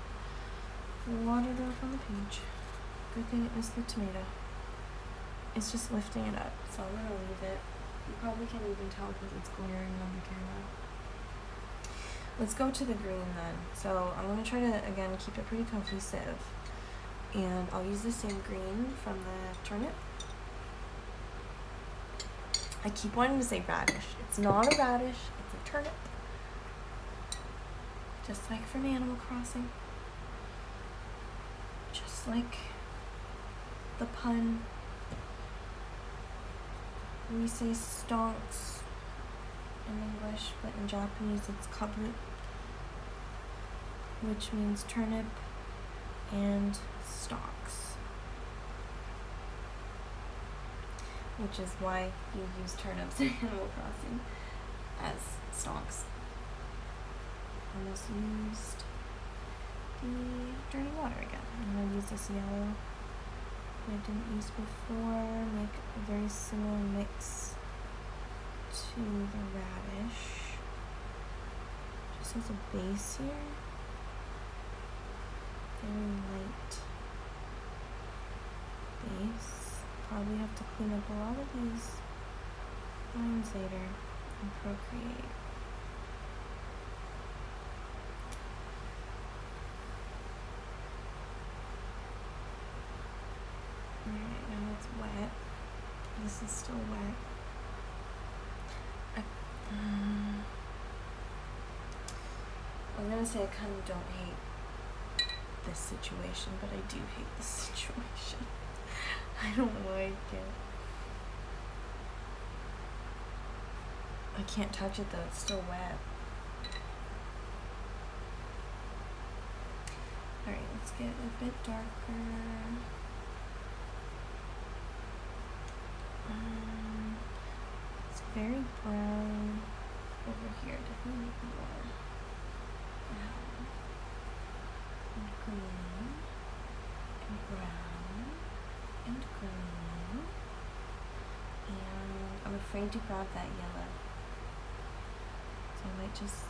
A: Water drop on the page. Good thing it missed the tomato. It's just lifting it up, so I'm gonna leave it. You probably can't even tell because it's glaring on the camera. Let's go to the green then. So I'm gonna try to, again, keep it pretty cohesive. And I'll use the same green from the turnip. I keep wanting to say radish. It's not a radish, it's a turnip. Just like from Animal Crossing. Just like the pun. We say stonks in English, but in Japanese it's kabu, which means turnip and stalks. Which is why you use turnips in Animal Crossing as stalks. Almost used the dirty water again. I'm going to use this yellow that I didn't use before. Make a very similar mix to the radish. Just as a base here. Very light base. Probably have to clean up a lot of these lines later and Procreate. Alright, now it's wet. This is still wet. I was gonna say I kind of don't hate this situation, but I do hate this situation. I don't like it. I can't touch it though, it's still wet. Alright, let's get a bit darker. It's very brown over here. Definitely need more brown and green and brown and green. And I'm afraid to grab that yellow, so I might just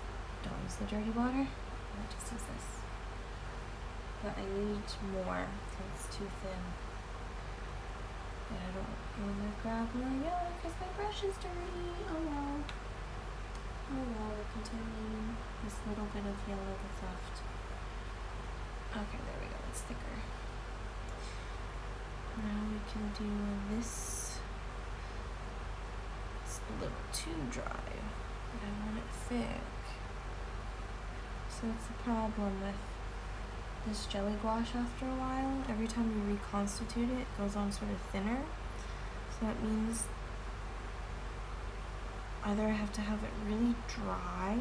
A: don't use the dirty water. I might just use this. But I need more because it's too thin. And I don't want to grab more yellow because my brush is dirty. Oh well. Oh well, we're continuing this little bit of yellow that's left. Okay, there we go. It's thicker. Now we can do this. It's a little too dry, but I want it thick. So that's the problem with this jelly gouache after a while. Every time you reconstitute it, it goes on sort of thinner. So that means either I have to have it really dry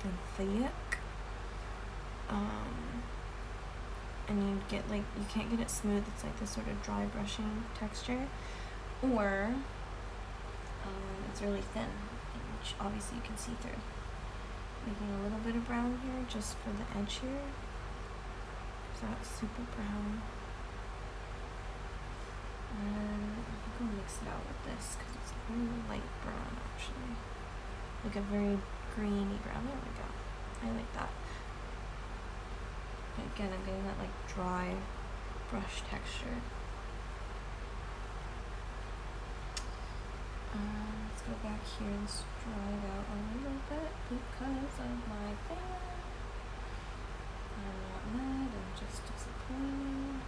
A: and thick, and you get like, you can't get it smooth, it's like this sort of dry brushing texture, or it's really thin, which obviously you can see through. Making a little bit of brown here just for the edge here. That's super brown. And I think I'll mix it out with this because it's a really light brown actually. Like a very greeny brown. There we go. I like that. But again, I'm getting that like dry brush texture. Let's go back here and dry it out a little bit because of my fan. I'm not mad, I'm just disappointed.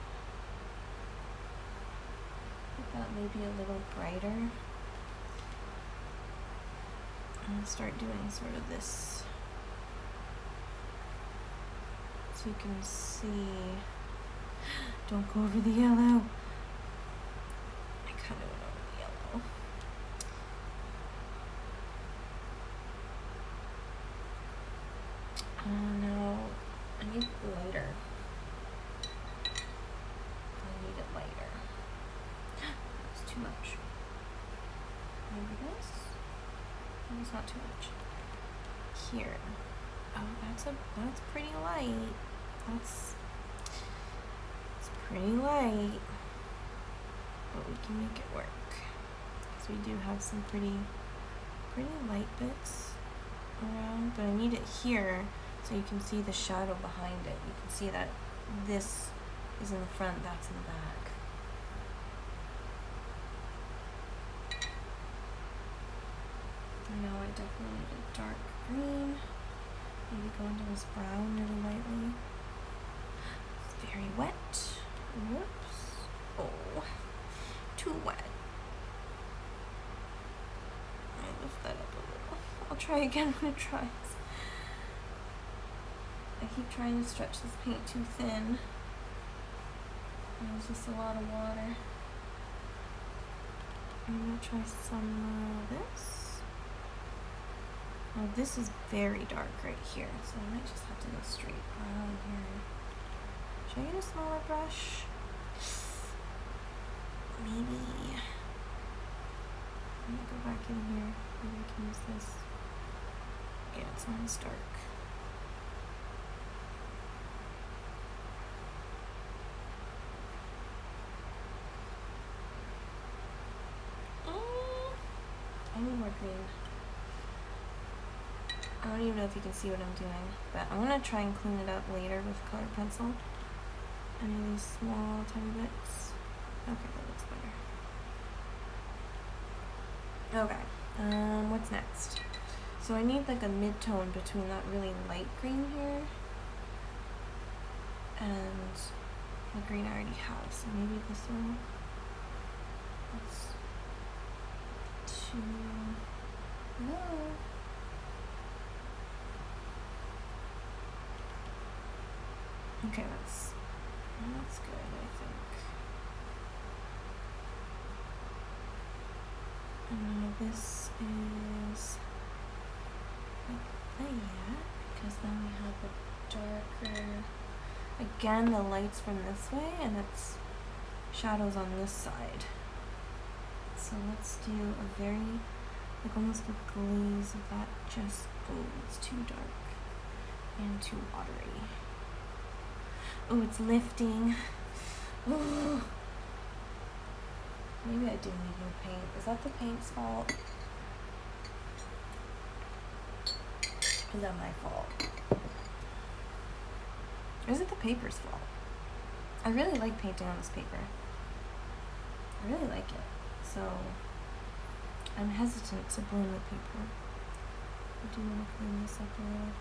A: I thought maybe a little brighter. I'm gonna start doing sort of this so you can see. Don't go over the yellow. I kind of went over the yellow. No, I need it lighter. I need it lighter. That's too much. I It's not too much. Here. Oh, that's pretty light. It's pretty light. But we can make it work. Because we do have some pretty light bits around. But I need it here so you can see the shadow behind it. You can see that this is in the front, that's in the back. I know I definitely need a dark green. Maybe go into this brown really lightly. It's very wet. Whoops. Oh, too wet. I'll lift that up a little. I'll try again when it dries. I keep trying to stretch this paint too thin. There's just a lot of water. I'm gonna try some of this. Oh, this is very dark right here, so I might just have to go straight brown here. Should I get a smaller brush? Maybe. Let me go back in here. Maybe I can use this. Yeah, it's almost dark. I need more green. I don't even know if you can see what I'm doing, but I'm gonna try and clean it up later with a colored pencil. Any of these small, tiny bits. Okay, that looks better. Okay, what's next? So I need like a mid-tone between that really light green here and the green I already have. So maybe this one. That's too low. Okay, that's good, I think. And now this is like that, because then we have a darker, again, the light's from this way, and it's shadows on this side. So let's do a very, like almost a glaze of that, just, oh, it's too dark and too watery. Oh, it's lifting. Oh. Maybe I do need more paint. Is that the paint's fault? Is that my fault? Or is it the paper's fault? I really like painting on this paper. I really like it. So I'm hesitant to blame the paper. I do want to clean this up a little.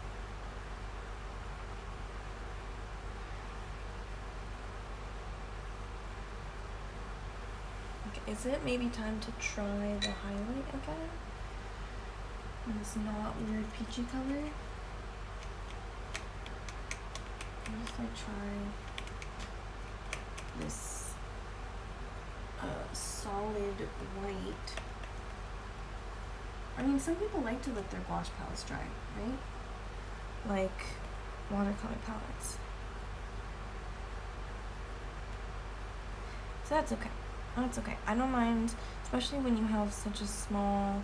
A: Okay, is it maybe time to try the highlight again? In this not weird peachy color? What if I try this solid white? I mean, some people like to let their gouache palettes dry, right? Like watercolor palettes. So that's okay. That's okay. I don't mind, especially when you have such a small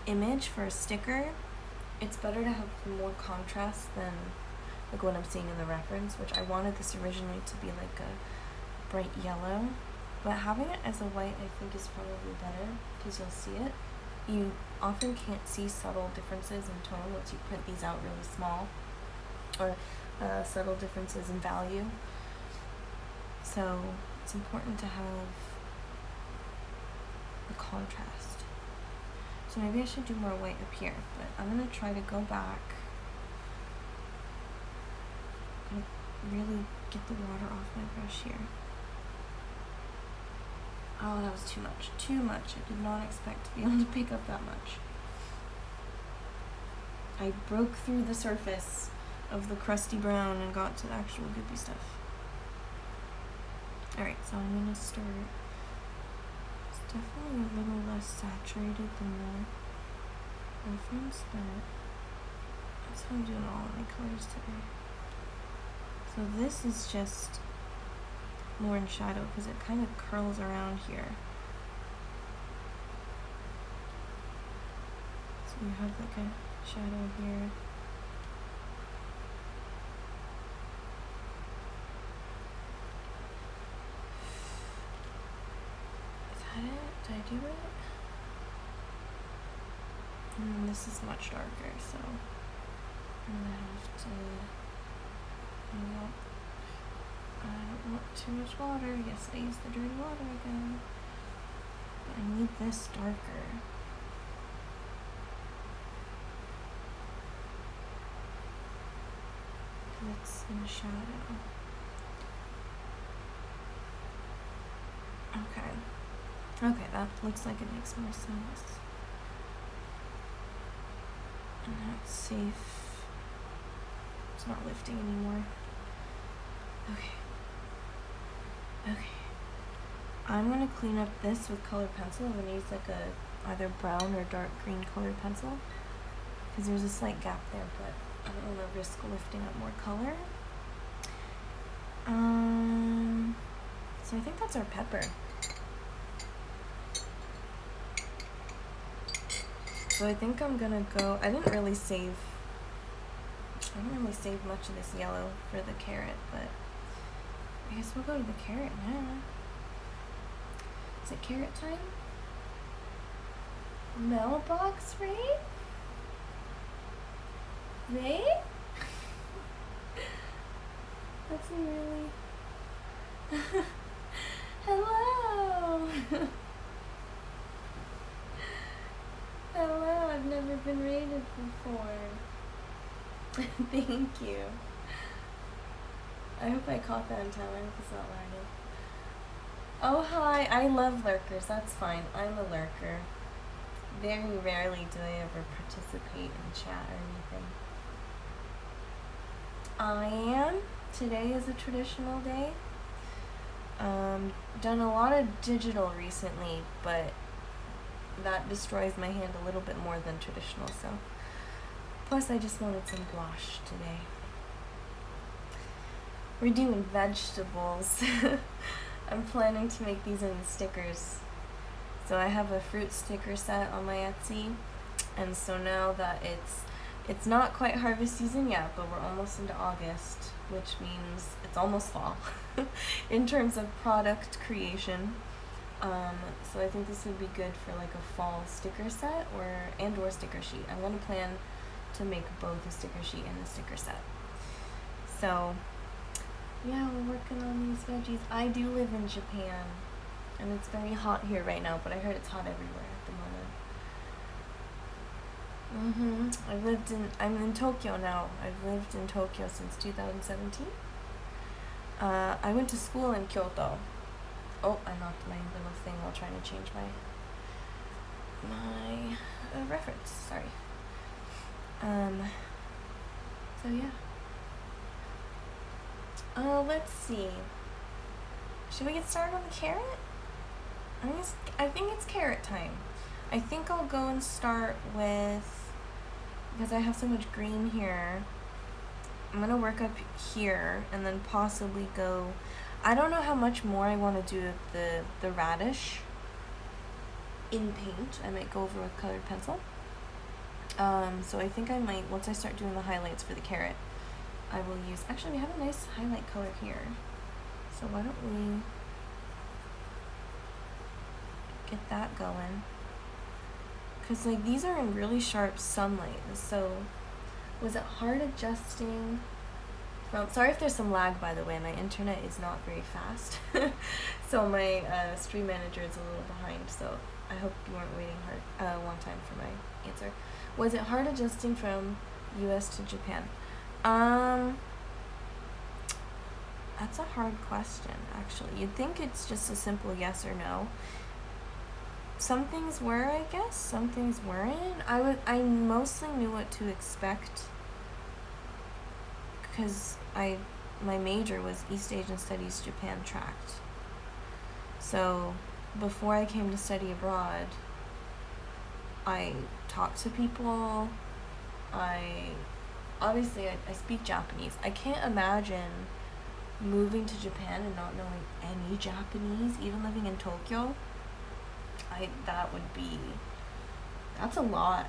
A: image for a sticker. It's better to have more contrast than like what I'm seeing in the reference, which I wanted this originally to be like a bright yellow, but having it as a white I think is probably better because you'll see it. You often can't see subtle differences in tone once you print these out really small, or subtle differences in value. So it's important to have the contrast. So maybe I should do more white up here, but I'm gonna try to go back and really get the water off my brush here. Oh, that was too much. Too much. I did not expect to be able to pick up that much. I broke through the surface of the crusty brown and got to the actual goopy stuff. Alright, so I'm gonna start. It's definitely a little less saturated than the reference, but that's how I'm doing all of my colors today. So this is just more in shadow because it kind of curls around here. You have like a shadow here. Is that it? Did I do it? This is much darker, so I'm gonna have to, nope. I don't want too much water. Yes, I used the dirty water again. But I need this darker. It's in a shadow. Okay. Okay, that looks like it makes more sense. And that's safe. It's not lifting anymore. Okay. Okay. I'm gonna clean up this with colored pencil. I'm gonna use like a either brown or dark green colored pencil because there's a slight gap there, but I don't want to risk lifting up more color. So I think that's our pepper. So I think I'm gonna go. I didn't really save much of this yellow for the carrot, but I guess we'll go to the carrot now. Is it carrot time? Mailbox raid? Raid? That's really... Hello! Hello, I've never been raided before. Thank you. I hope I caught that in time. I hope it's not lagging. Oh, hi. I love lurkers. That's fine. I'm a lurker. Very rarely do I ever participate in chat or anything. I am. Today is a traditional day. Done a lot of digital recently, but that destroys my hand a little bit more than traditional, so. Plus, I just wanted some gouache today. We're doing vegetables. I'm planning to make these into stickers. So I have a fruit sticker set on my Etsy, and so now that it's not quite harvest season yet, but we're almost into August, which means it's almost fall in terms of product creation. So I think this would be good for like a fall sticker set or sticker sheet. I'm gonna plan to make both a sticker sheet and a sticker set. So yeah, we're working on these veggies. I do live in Japan, and it's very hot here right now, but I heard it's hot everywhere at the moment. I'm in Tokyo now. I've lived in Tokyo since 2017. I went to school in Kyoto. Oh, I knocked my little thing while trying to change my reference. Sorry. So yeah. Let's see. Should we get started on the carrot? I think it's carrot time. I think I'll go and start with, because I have so much green here, I'm gonna work up here and then possibly go, I don't know how much more I want to do with the radish in paint. I might go over with colored pencil. So I think I might, once I start doing the highlights for the carrot, I will use, actually we have a nice highlight color here. So why don't we get that going? Because like these are in really sharp sunlight, so was it hard adjusting from, sorry if there's some lag by the way, my internet is not very fast. So my stream manager is a little behind, so I hope you weren't waiting a long time for my answer. Was it hard adjusting from US to Japan? That's a hard question, actually. You'd think it's just a simple yes or no. Some things were, I guess. Some things weren't. I mostly knew what to expect because my major was East Asian Studies Japan tract. So before I came to study abroad, I talked to people. I speak Japanese. I can't imagine moving to Japan and not knowing any Japanese, even living in Tokyo. That would be That's a lot.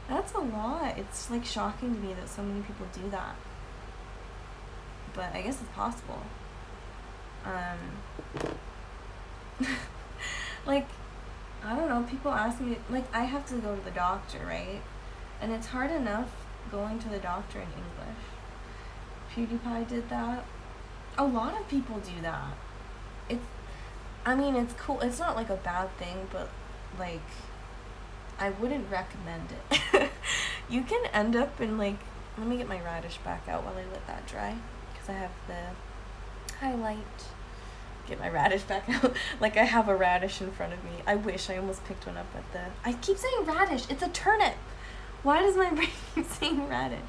A: That's a lot. It's like shocking to me that so many people do that. But I guess it's possible. Like, I don't know, people ask me, like, I have to go to the doctor, right? And it's hard enough going to the doctor in English. PewDiePie did that. A lot of people do that. It's cool. It's not like a bad thing, but like, I wouldn't recommend it. You can end up in like, let me get my radish back out while I let that dry, because I have the highlight. Get my radish back out. Like, I have a radish in front of me. I wish I almost picked one up at the, I keep saying radish. It's a turnip. Why does my brain keep saying radish?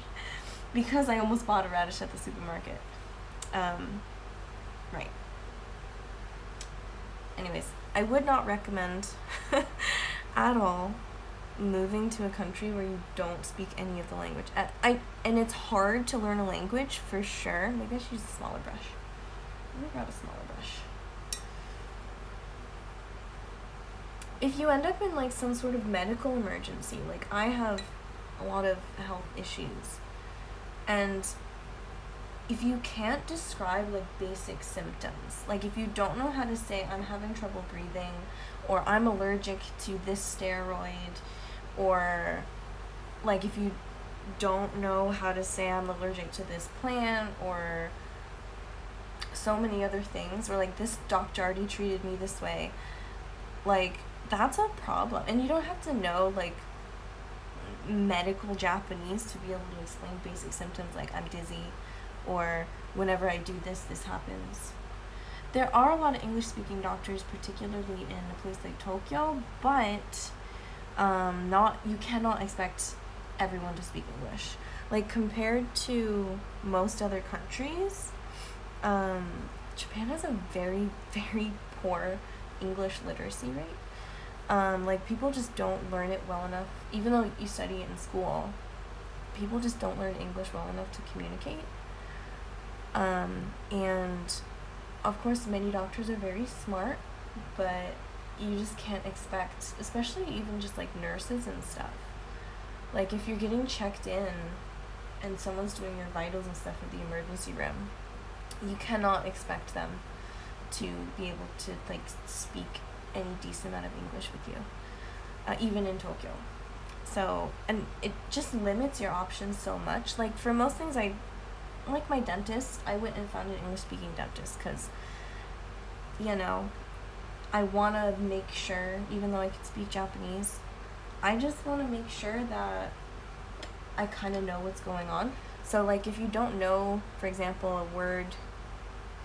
A: Because I almost bought a radish at the supermarket. Right. Anyways, I would not recommend at all moving to a country where you don't speak any of the language. And it's hard to learn a language for sure. Maybe I should use a smaller brush. Let me grab a smaller brush. If you end up in like some sort of medical emergency, like I have a lot of health issues, and if you can't describe like basic symptoms, like if you don't know how to say I'm having trouble breathing, or I'm allergic to this steroid, or like if you don't know how to say I'm allergic to this plant, or so many other things, or like this doctor already treated me this way, like that's a problem. And you don't have to know like medical Japanese to be able to explain basic symptoms like I'm dizzy, or whenever I do this, this happens. There are a lot of English speaking doctors, particularly in a place like Tokyo, but you cannot expect everyone to speak English. Like compared to most other countries, Japan has a very, very poor English literacy rate. Like people just don't learn it well enough, even though you study it in school. People just don't learn English well enough to communicate. And of course many doctors are very smart, but you just can't expect, especially even just like nurses and stuff. Like if you're getting checked in and someone's doing your vitals and stuff in the emergency room, you cannot expect them to be able to like speak any decent amount of English with you, even in Tokyo. So, and it just limits your options so much. Like for most things, like my dentist, I went and found an English speaking dentist because, you know, I want to make sure, even though I can speak Japanese, I just want to make sure that I kind of know what's going on. So like if you don't know, for example, a word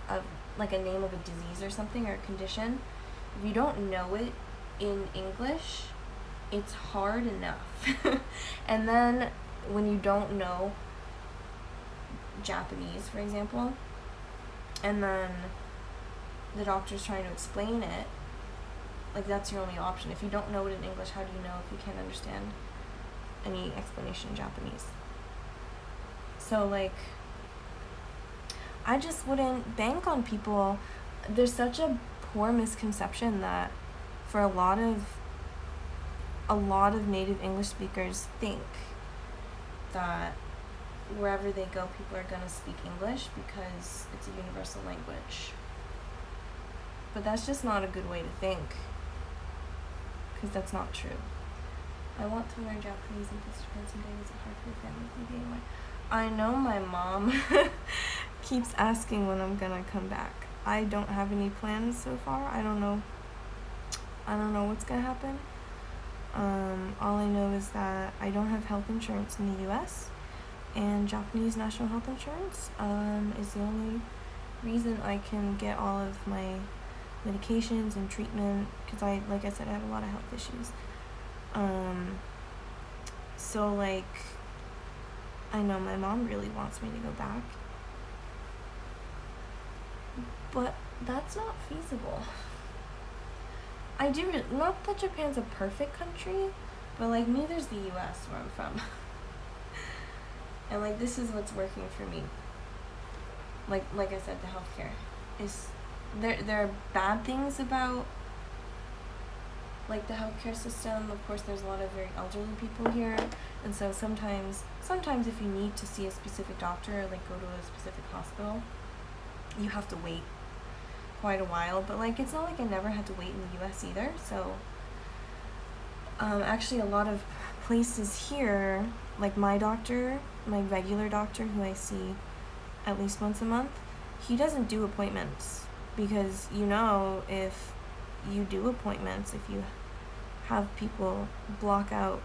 A: of like a name of a disease or something, or a condition, if you don't know it in English, it's hard enough. And then when you don't know Japanese, for example, and then the doctor's trying to explain it, like that's your only option. If you don't know it in English, how do you know if you can't understand any explanation in Japanese? So like, I just wouldn't bank on people. There's such a poor misconception that for a lot of native English speakers think that wherever they go, people are gonna speak English because it's a universal language. But that's just not a good way to think, because that's not true. I want to learn Japanese and visit Japan someday. Is it hard for your family to be anyway? I know my mom keeps asking when I'm gonna come back. I don't have any plans so far. I don't know what's gonna happen. All I know is that I don't have health insurance in the US, and Japanese national health insurance is the only reason I can get all of my medications and treatment, because like I said, I have a lot of health issues. So like, I know my mom really wants me to go back, but that's not feasible. I do, not that Japan's a perfect country, but like neither's the US where I'm from. And like this is what's working for me. Like I said, the healthcare is there are bad things about like the healthcare system, of course there's a lot of very elderly people here, and so sometimes if you need to see a specific doctor or like go to a specific hospital, you have to wait quite a while. But like it's not like I never had to wait in the US either. So actually a lot of places here, like my doctor, my regular doctor who I see at least once a month, he doesn't do appointments, because if you do appointments, if you have people block out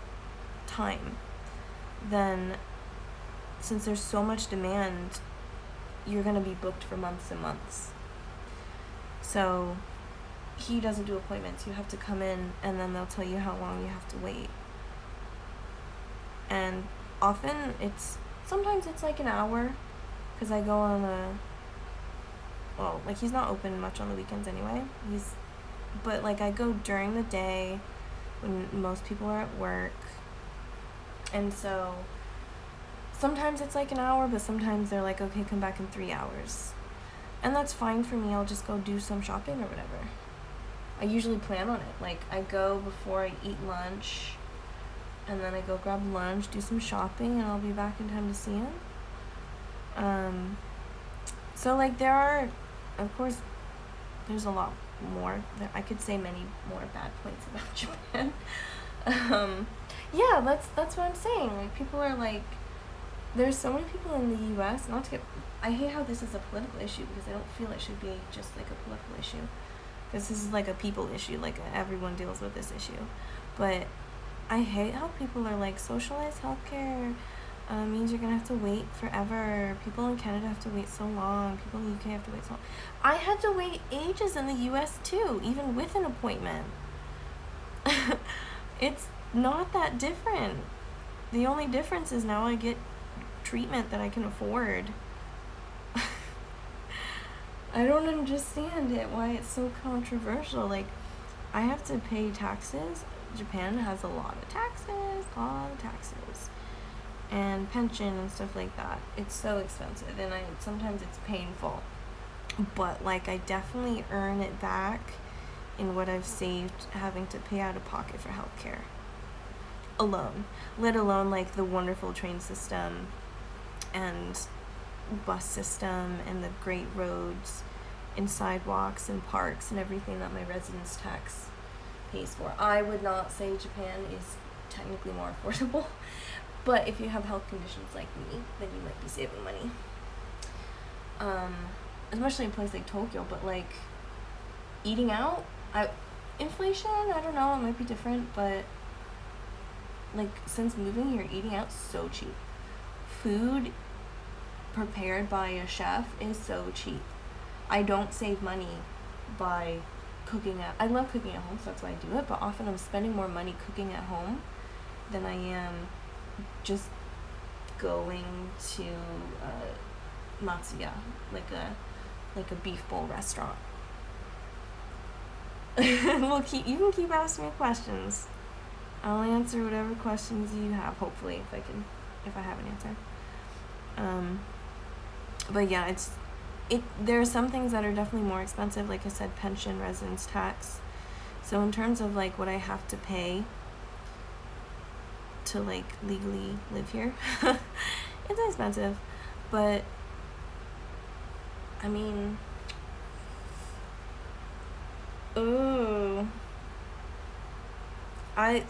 A: time, then since there's so much demand, you're going to be booked for months and months. So he doesn't do appointments. You have to come in and then they'll tell you how long you have to wait. And sometimes it's like an hour, because I go on he's not open much on the weekends anyway. But like I go during the day when most people are at work. And so sometimes it's like an hour, but sometimes they're like, okay, come back in 3 hours. And that's fine for me. I'll just go do some shopping or whatever. I usually plan on it. Like I go before I eat lunch, and then I go grab lunch, do some shopping, and I'll be back in time to see him. So like there are, of course, there's a lot more. I could say many more bad points about Japan. Yeah, that's what I'm saying. Like people are like, there's so many people in the US, I hate how this is a political issue, because I don't feel it should be just like a political issue. Because this is like a people issue, like everyone deals with this issue. But I hate how people are like, socialized healthcare means you're gonna have to wait forever. People in Canada have to wait so long. People in the UK have to wait so long. I had to wait ages in the US too, even with an appointment. It's not that different. The only difference is now I get treatment that I can afford. I don't understand it, why it's so controversial. Like, I have to pay taxes. Japan has a lot of taxes, and pension and stuff like that. It's so expensive, and sometimes it's painful. But like, I definitely earn it back in what I've saved having to pay out of pocket for healthcare alone, let alone like the wonderful train system and bus system and the great roads and sidewalks and parks and everything that my residence tax pays for. I would not say Japan is technically more affordable, but if you have health conditions like me, then you might be saving money. Especially in a place like Tokyo. But like eating out, inflation, I don't know, it might be different, but like since moving here, eating out so cheap. Food prepared by a chef is so cheap. I don't save money by cooking I love cooking at home, so that's why I do it, but often I'm spending more money cooking at home than I am just going to Matsuya, like a beef bowl restaurant. You can keep asking me questions. I'll answer whatever questions you have, hopefully, if I have an answer. But yeah, there are some things that are definitely more expensive, like I said, pension, residence tax. So in terms of like what I have to pay to like legally live here, it's expensive. But I mean,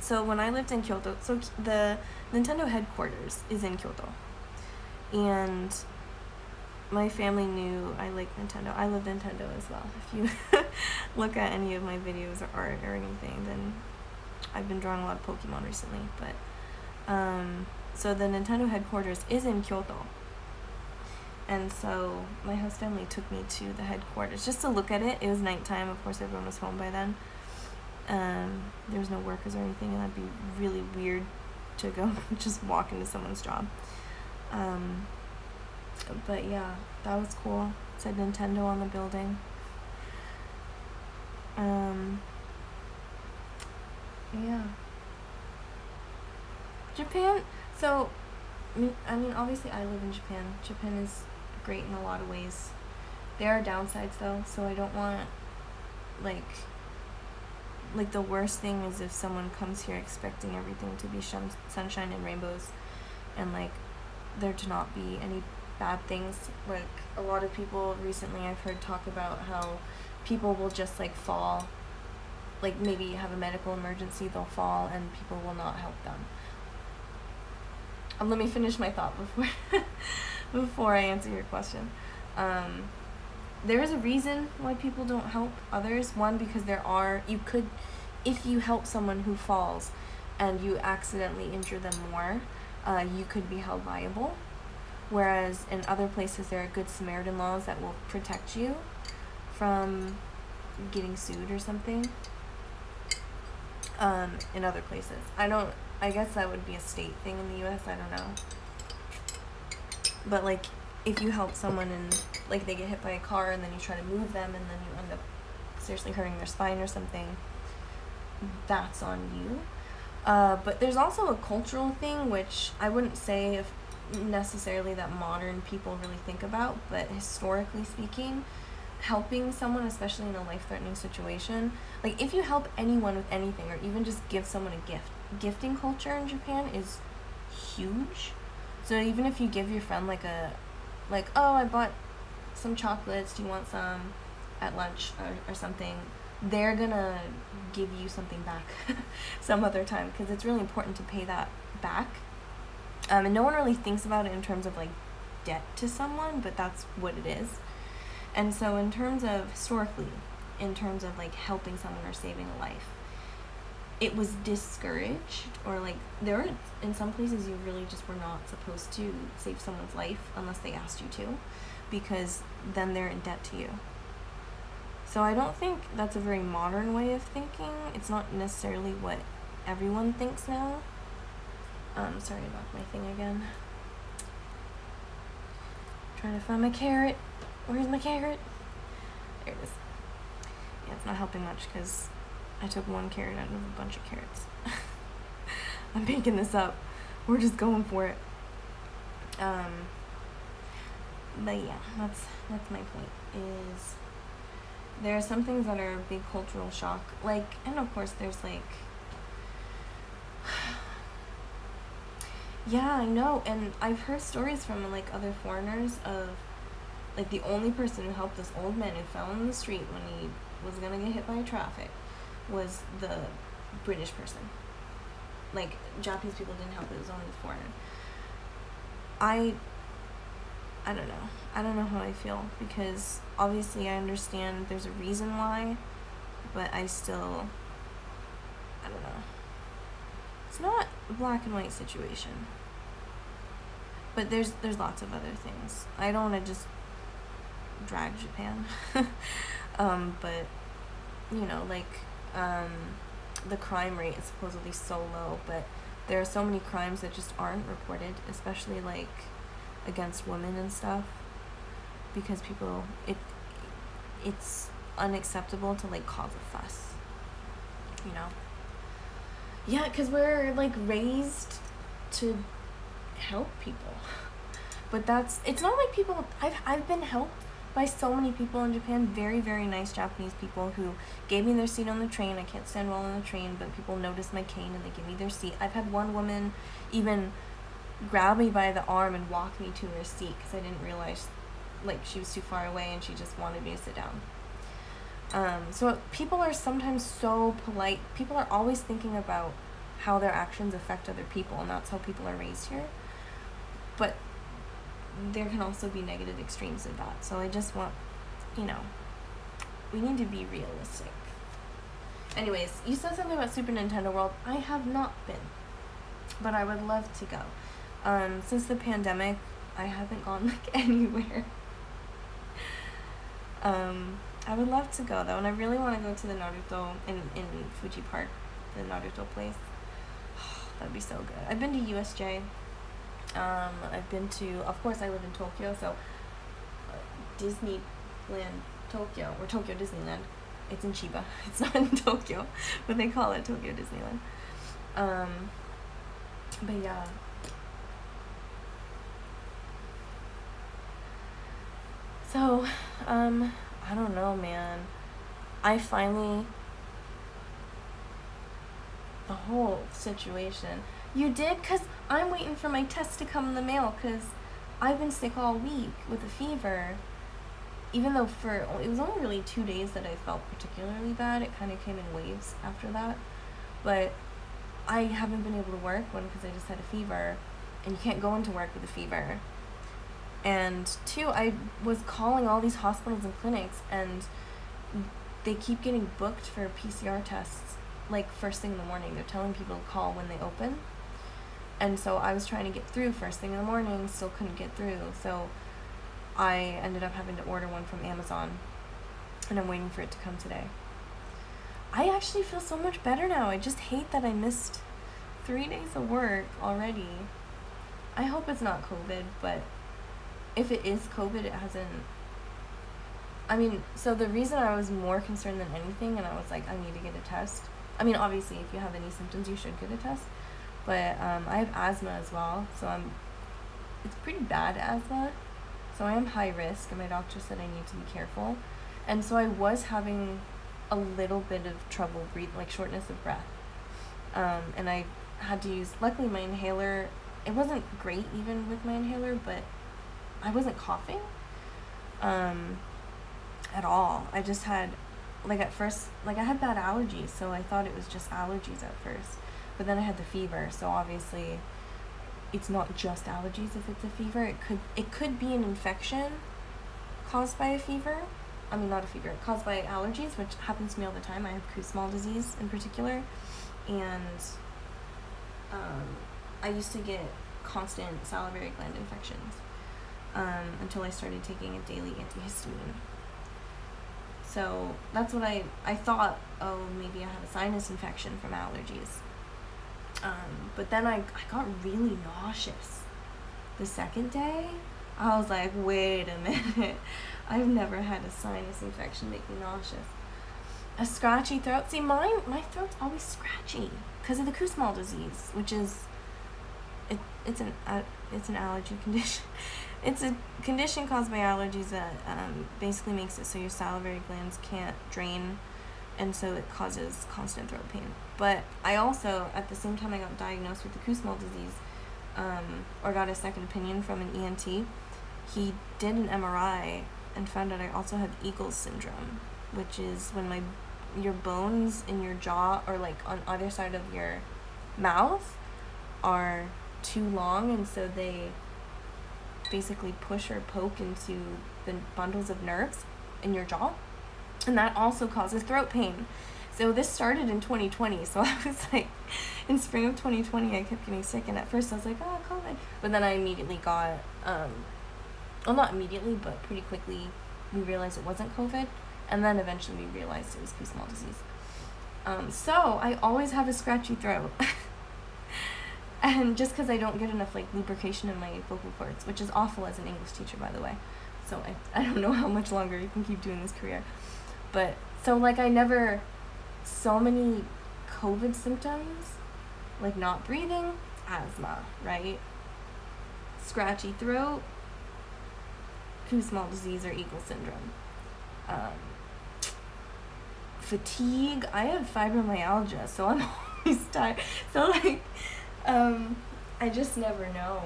A: so when I lived in Kyoto, so the Nintendo headquarters is in Kyoto, and my family knew I like Nintendo. I love Nintendo as well. If you look at any of my videos or art or anything, then I've been drawing a lot of Pokemon recently. But so the Nintendo headquarters is in Kyoto, and so my host family took me to the headquarters just to look at it. It was nighttime, of course everyone was home by then. There was no workers or anything, and that'd be really weird to go just walk into someone's job. But yeah, that was cool. It said Nintendo on the building. Yeah. Japan, so, I mean, obviously I live in Japan. Japan is great in a lot of ways. There are downsides though, so I don't want, like, like, the worst thing is if someone comes here expecting everything to be sunshine and rainbows, and, like, there to not be any bad things. Like, a lot of people recently I've heard talk about how people will just, like, fall, like, maybe have a medical emergency, they'll fall, and people will not help them. Let me finish my thought before I answer your question. There is a reason why people don't help others. One, because if you help someone who falls and you accidentally injure them more, you could be held liable. Whereas in other places there are Good Samaritan laws that will protect you from getting sued or something. In other places. I guess that would be a state thing in the US, I don't know. But, like, if you help someone and, like, they get hit by a car and then you try to move them and then you end up seriously hurting their spine or something, that's on you. But there's also a cultural thing, which I wouldn't say if necessarily that modern people really think about, but historically speaking, helping someone, especially in a life-threatening situation, like, if you help anyone with anything, or even just give someone a gift, gifting culture in Japan is huge. So even if you give your friend oh, I bought some chocolates, do you want some at lunch or something, they're gonna give you something back some other time, because it's really important to pay that back. And no one really thinks about it in terms of, like, debt to someone, but that's what it is. And so in terms of historically, in terms of, like, helping someone or saving a life, it was discouraged, or, like, there were, in some places you really just were not supposed to save someone's life unless they asked you to, because then they're in debt to you. So I don't think that's a very modern way of thinking. It's not necessarily what everyone thinks now. Sorry about my thing again. Trying to find my carrot. Where's my carrot? There it is. Yeah, it's not helping much because I took one carrot out of a bunch of carrots. I'm making this up. We're just going for it. But yeah, that's my point, is there are some things that are a big cultural shock. Like, and of course there's, like, yeah, I know, and I've heard stories from, like, other foreigners of, like, the only person who helped this old man who fell in the street when he was gonna get hit by traffic was the British person. Like, Japanese people didn't help, it was only the foreigner. I don't know. I don't know how I feel, because obviously I understand there's a reason why, but I don't know. It's not a black and white situation. But there's lots of other things. I don't want to just drag Japan. But, you know, like, the crime rate is supposedly so low, but there are so many crimes that just aren't reported, especially, like, against women and stuff, because people, it's unacceptable to, like, cause a fuss, you know? Yeah, because we're, like, raised to help people. But it's not like people, I've been helped by so many people in Japan, very, very nice Japanese people who gave me their seat on the train. I can't stand well on the train, but people notice my cane and they give me their seat. I've had one woman even grab me by the arm and walk me to her seat because I didn't realize, like, she was too far away and she just wanted me to sit down. So people are sometimes so polite. People are always thinking about how their actions affect other people, and that's how people are raised here. But there can also be negative extremes of that. So I just want, you know, we need to be realistic. Anyways, you said something about Super Nintendo World. I have not been, but I would love to go. Since the pandemic, I haven't gone, like, anywhere. I would love to go, though, and I really want to go to the Naruto in Fuji Park, the Naruto place. That'd be so good. I've been to USJ. I've been to, of course, I live in Tokyo, so Disneyland Tokyo, or Tokyo Disneyland. It's in Chiba. It's not in Tokyo, but they call it Tokyo Disneyland. But yeah. So, I don't know, man. I finally the whole situation. You did? Because I'm waiting for my test to come in the mail, because I've been sick all week with a fever. Even though it was only really 2 days that I felt particularly bad. It kind of came in waves after that. But I haven't been able to work, one, because I just had a fever, and you can't go into work with a fever. And two, I was calling all these hospitals and clinics, and they keep getting booked for PCR tests, like, first thing in the morning. They're telling people to call when they open. And so I was trying to get through first thing in the morning, still couldn't get through. So I ended up having to order one from Amazon, and I'm waiting for it to come today. I actually feel so much better now. I just hate that I missed 3 days of work already. I hope it's not COVID, but if it is COVID, it hasn't... I mean, so the reason I was more concerned than anything, and I was like, I need to get a test. I mean, obviously, if you have any symptoms, you should get a test. But I have asthma as well, so it's pretty bad asthma. So I am high risk, and my doctor said I need to be careful. And so I was having a little bit of trouble breathing, like shortness of breath. And I had to use, luckily my inhaler, it wasn't great even with my inhaler, but I wasn't coughing at all. I just had, like at first, like I had bad allergies, so I thought it was just allergies at first. But then I had the fever, so obviously it's not just allergies if it's a fever. It could be an infection caused by a fever. I mean, not a fever, caused by allergies, which happens to me all the time. I have Kussmaul disease in particular, and I used to get constant salivary gland infections until I started taking a daily antihistamine. So that's what I thought, oh, maybe I have a sinus infection from allergies. But then I got really nauseous the second day. I was like, wait a minute. I've never had a sinus infection make me nauseous. A scratchy throat. See, my throat's always scratchy because of the Kussmaul disease, which is it's an allergy condition. It's a condition caused by allergies that basically makes it so your salivary glands can't drain, and so it causes constant throat pain. But I also, at the same time I got diagnosed with the Kussmaul disease, or got a second opinion from an ENT, he did an MRI and found out I also have Eagles syndrome, which is when your bones in your jaw, or like on either side of your mouth, are too long, and so they basically push or poke into the bundles of nerves in your jaw, and that also causes throat pain. So this started in 2020, so I was like, in spring of 2020 I kept getting sick, and at first I was like, oh, COVID, but then I immediately got well, not immediately, but pretty quickly we realized it wasn't COVID, and then eventually we realized it was Kussmaul disease. So I always have a scratchy throat. And just because I don't get enough, like, lubrication in my vocal cords, which is awful as an English teacher, by the way. So I don't know how much longer you can keep doing this career. But, so, like, so many COVID symptoms, like not breathing, asthma, right? Scratchy throat, Kussmaul disease or Eagle syndrome. Fatigue, I have fibromyalgia, so I'm always tired. So, like... I just never know.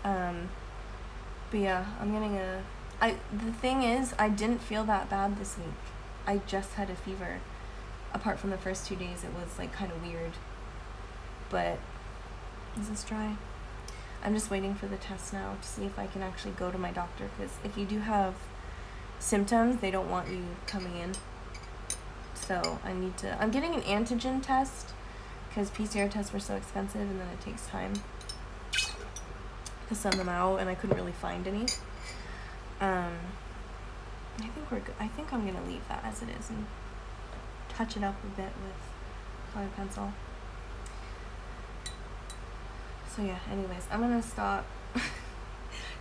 A: But yeah, the thing is, I didn't feel that bad this week. I just had a fever. Apart from the first 2 days, it was like kind of weird. But, is this dry? I'm just waiting for the test now to see if I can actually go to my doctor, because if you do have symptoms, they don't want you coming in. So I'm getting an antigen test, because PCR tests were so expensive, and then it takes time to send them out, and I couldn't really find any. I think we're good. I think I'm gonna leave that as it is and touch it up a bit with colored pencil. So yeah, anyways, I'm gonna stop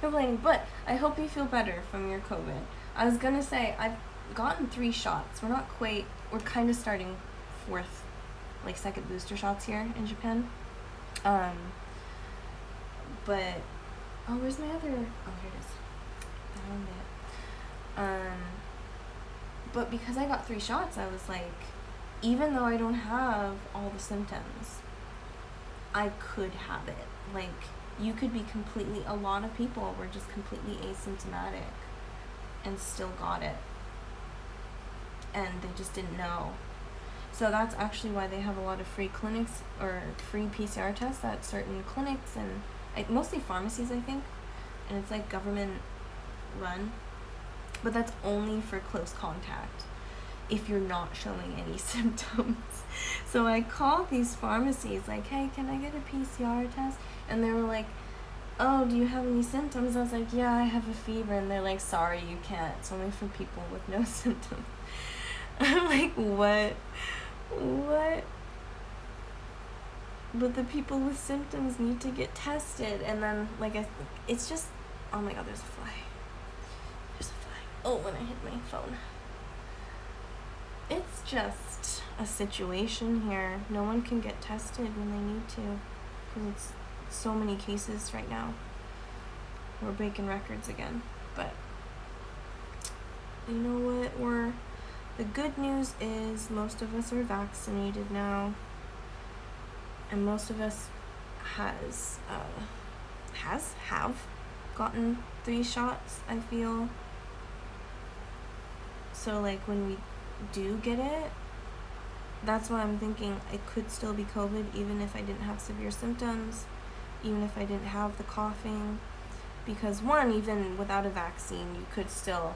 A: complaining, but I hope you feel better from your COVID. I was gonna say, I've gotten 3 shots. We're kind of starting 4th, like second booster shots here in Japan. But, oh, where's my other, oh, here it is. I found it. But because I got 3 shots, I was like, even though I don't have all the symptoms, I could have it. Like, you could be a lot of people were just completely asymptomatic and still got it. And they just didn't know. So that's actually why they have a lot of free clinics or free PCR tests at certain clinics and mostly pharmacies, I think. And it's like government run. But that's only for close contact if you're not showing any symptoms. So I called these pharmacies like, hey, can I get a PCR test? And they were like, oh, do you have any symptoms? I was like, yeah, I have a fever. And they're like, sorry, you can't. It's only for people with no symptoms. I'm like, what? But the people with symptoms need to get tested. And then, like, it's just, oh my god, there's a fly. There's a fly. Oh, when I hit my phone. It's just a situation here. No one can get tested when they need to. Because it's so many cases right now. We're breaking records again. But you know what? The good news is most of us are vaccinated now. And most of us have gotten 3 shots, I feel. So like when we do get it, that's why I'm thinking it could still be COVID even if I didn't have severe symptoms, even if I didn't have the coughing, because one, even without a vaccine, you could still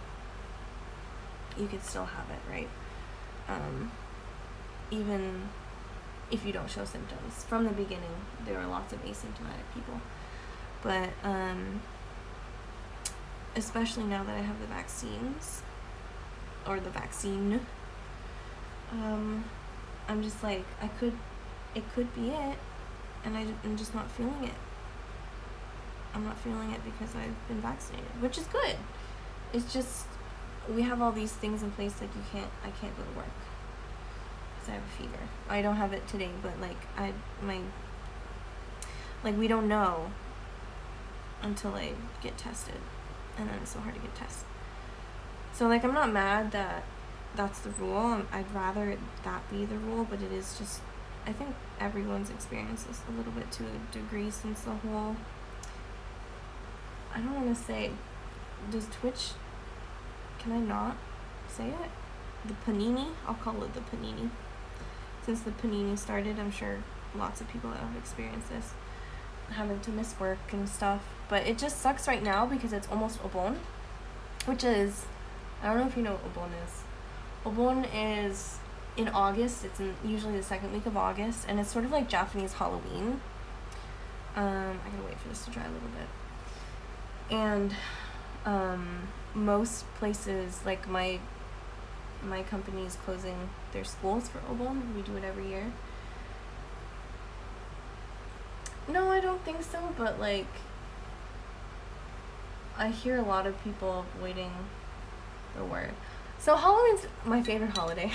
A: have it, right? Even if you don't show symptoms. From the beginning, there were lots of asymptomatic people, but especially now that I have the vaccines, or the vaccine, I'm just like, it could be it, and I'm just not feeling it. I'm not feeling it because I've been vaccinated, which is good. It's just, we have all these things in place, like I can't go to work because I have a fever. I don't have it today, but we don't know until I get tested, and then it's so hard to get tested. So like, I'm not mad that that's the rule. I'd rather that be the rule, but it is just, I think everyone's experienced this a little bit to a degree since the whole, I don't want to say, does Twitch, can I not say it? The panini? I'll call it the panini. Since the panini started, I'm sure lots of people that have experienced this, having to miss work and stuff. But it just sucks right now because it's almost Obon, which is, I don't know if you know what Obon is. Obon is in August. It's usually the second week of August, and it's sort of like Japanese Halloween. I gotta wait for this to dry a little bit. And most places, like my company is closing their schools for Obon. We do it every year. No, I don't think so, but like, I hear a lot of people avoiding the word. So Halloween's my favorite holiday.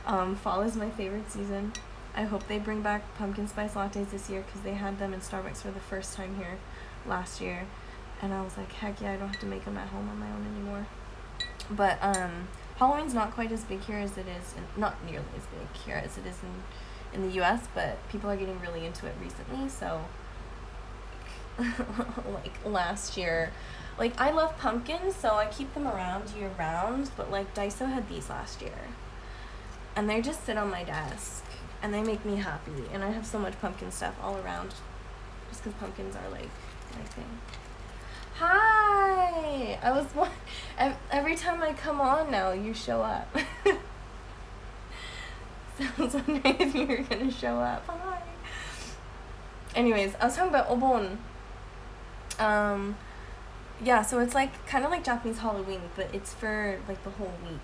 A: Fall is my favorite season. I hope they bring back pumpkin spice lattes this year because they had them in Starbucks for the first time here last year. And I was like, heck yeah, I don't have to make them at home on my own anymore. But Halloween's not quite as big here as it is, not nearly as big here as it is in the US, but people are getting really into it recently. So like last year, like I love pumpkins, so I keep them around year round, but like Daiso had these last year. And they just sit on my desk and they make me happy, and I have so much pumpkin stuff all around just because pumpkins are like my thing. Hi! Every time I come on now, you show up. So I was wondering if you were gonna show up. Hi! Anyways, I was talking about Obon. Yeah, so it's like kind of like Japanese Halloween, but it's for like the whole week.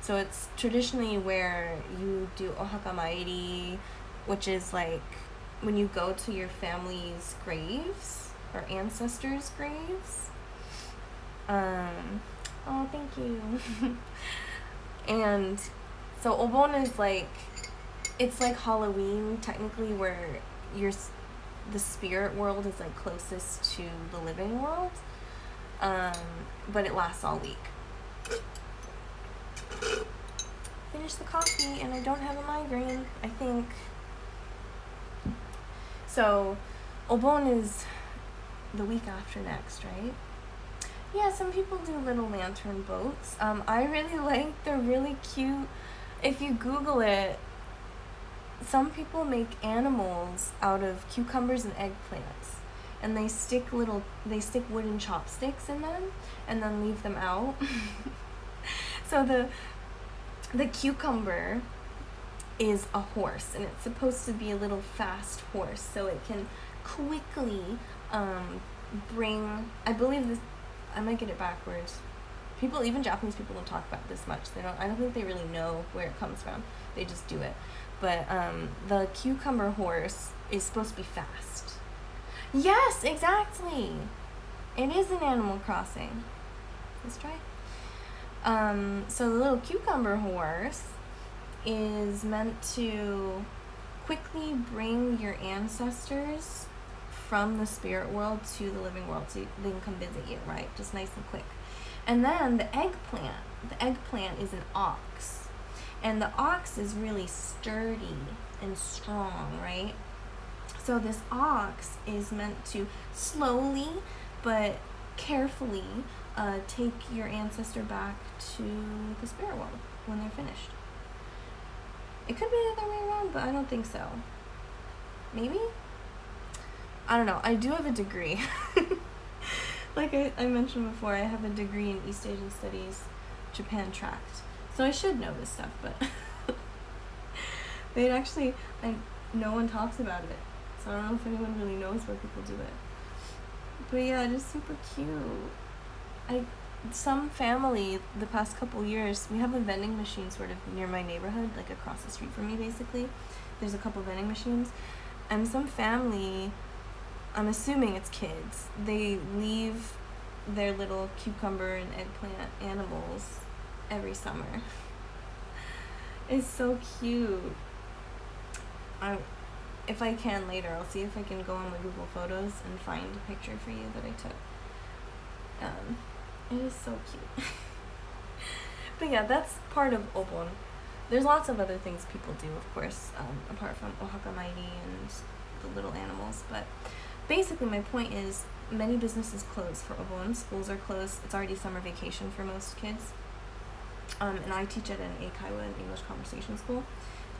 A: So it's traditionally where you do ohaka mairi, which is like when you go to your family's graves or ancestors' graves. Oh, thank you. And so Obon is like, it's like Halloween technically, where the spirit world is like closest to the living world. But it lasts all week. finish the coffee and I don't have a migraine, I think. So, Obon is the week after next, right? Yeah, some people do little lantern boats. I really like, they're really cute. If you Google it, some people make animals out of cucumbers and eggplants. And they stick wooden chopsticks in them and then leave them out. So the cucumber is a horse, and it's supposed to be a little fast horse, so it can quickly bring, I believe this, I might get it backwards. Even Japanese people don't talk about this much. I don't think they really know where it comes from. They just do it. But the cucumber horse is supposed to be fast. Yes, exactly. It is an Animal Crossing. Let's try. So the little cucumber horse is meant to quickly bring your ancestors from the spirit world to the living world so they can come visit you, right? Just nice and quick. And then the eggplant is an ox. And the ox is really sturdy and strong, right? So this ox is meant to slowly but carefully take your ancestor back to the spirit world when they're finished. It could be the other way around, but I don't think so. Maybe? I don't know. I do have a degree. Like I mentioned before, I have a degree in East Asian Studies, Japan tract. So I should know this stuff, but no one talks about it. So I don't know if anyone really knows where people do it. But yeah, just super cute. Some family, the past couple years, we have a vending machine sort of near my neighborhood, like across the street from me basically. There's a couple vending machines. And some family, I'm assuming it's kids, they leave their little cucumber and eggplant animals every summer. It's so cute. If I can later, I'll see if I can go on my Google Photos and find a picture for you that I took. It is so cute. But yeah, that's part of Obon. There's lots of other things people do, of course, apart from Ohakamai and the little animals. But basically my point is, many businesses close for Obon. Schools are closed. It's already summer vacation for most kids. And I teach at an Eikaiwa, an English conversation school,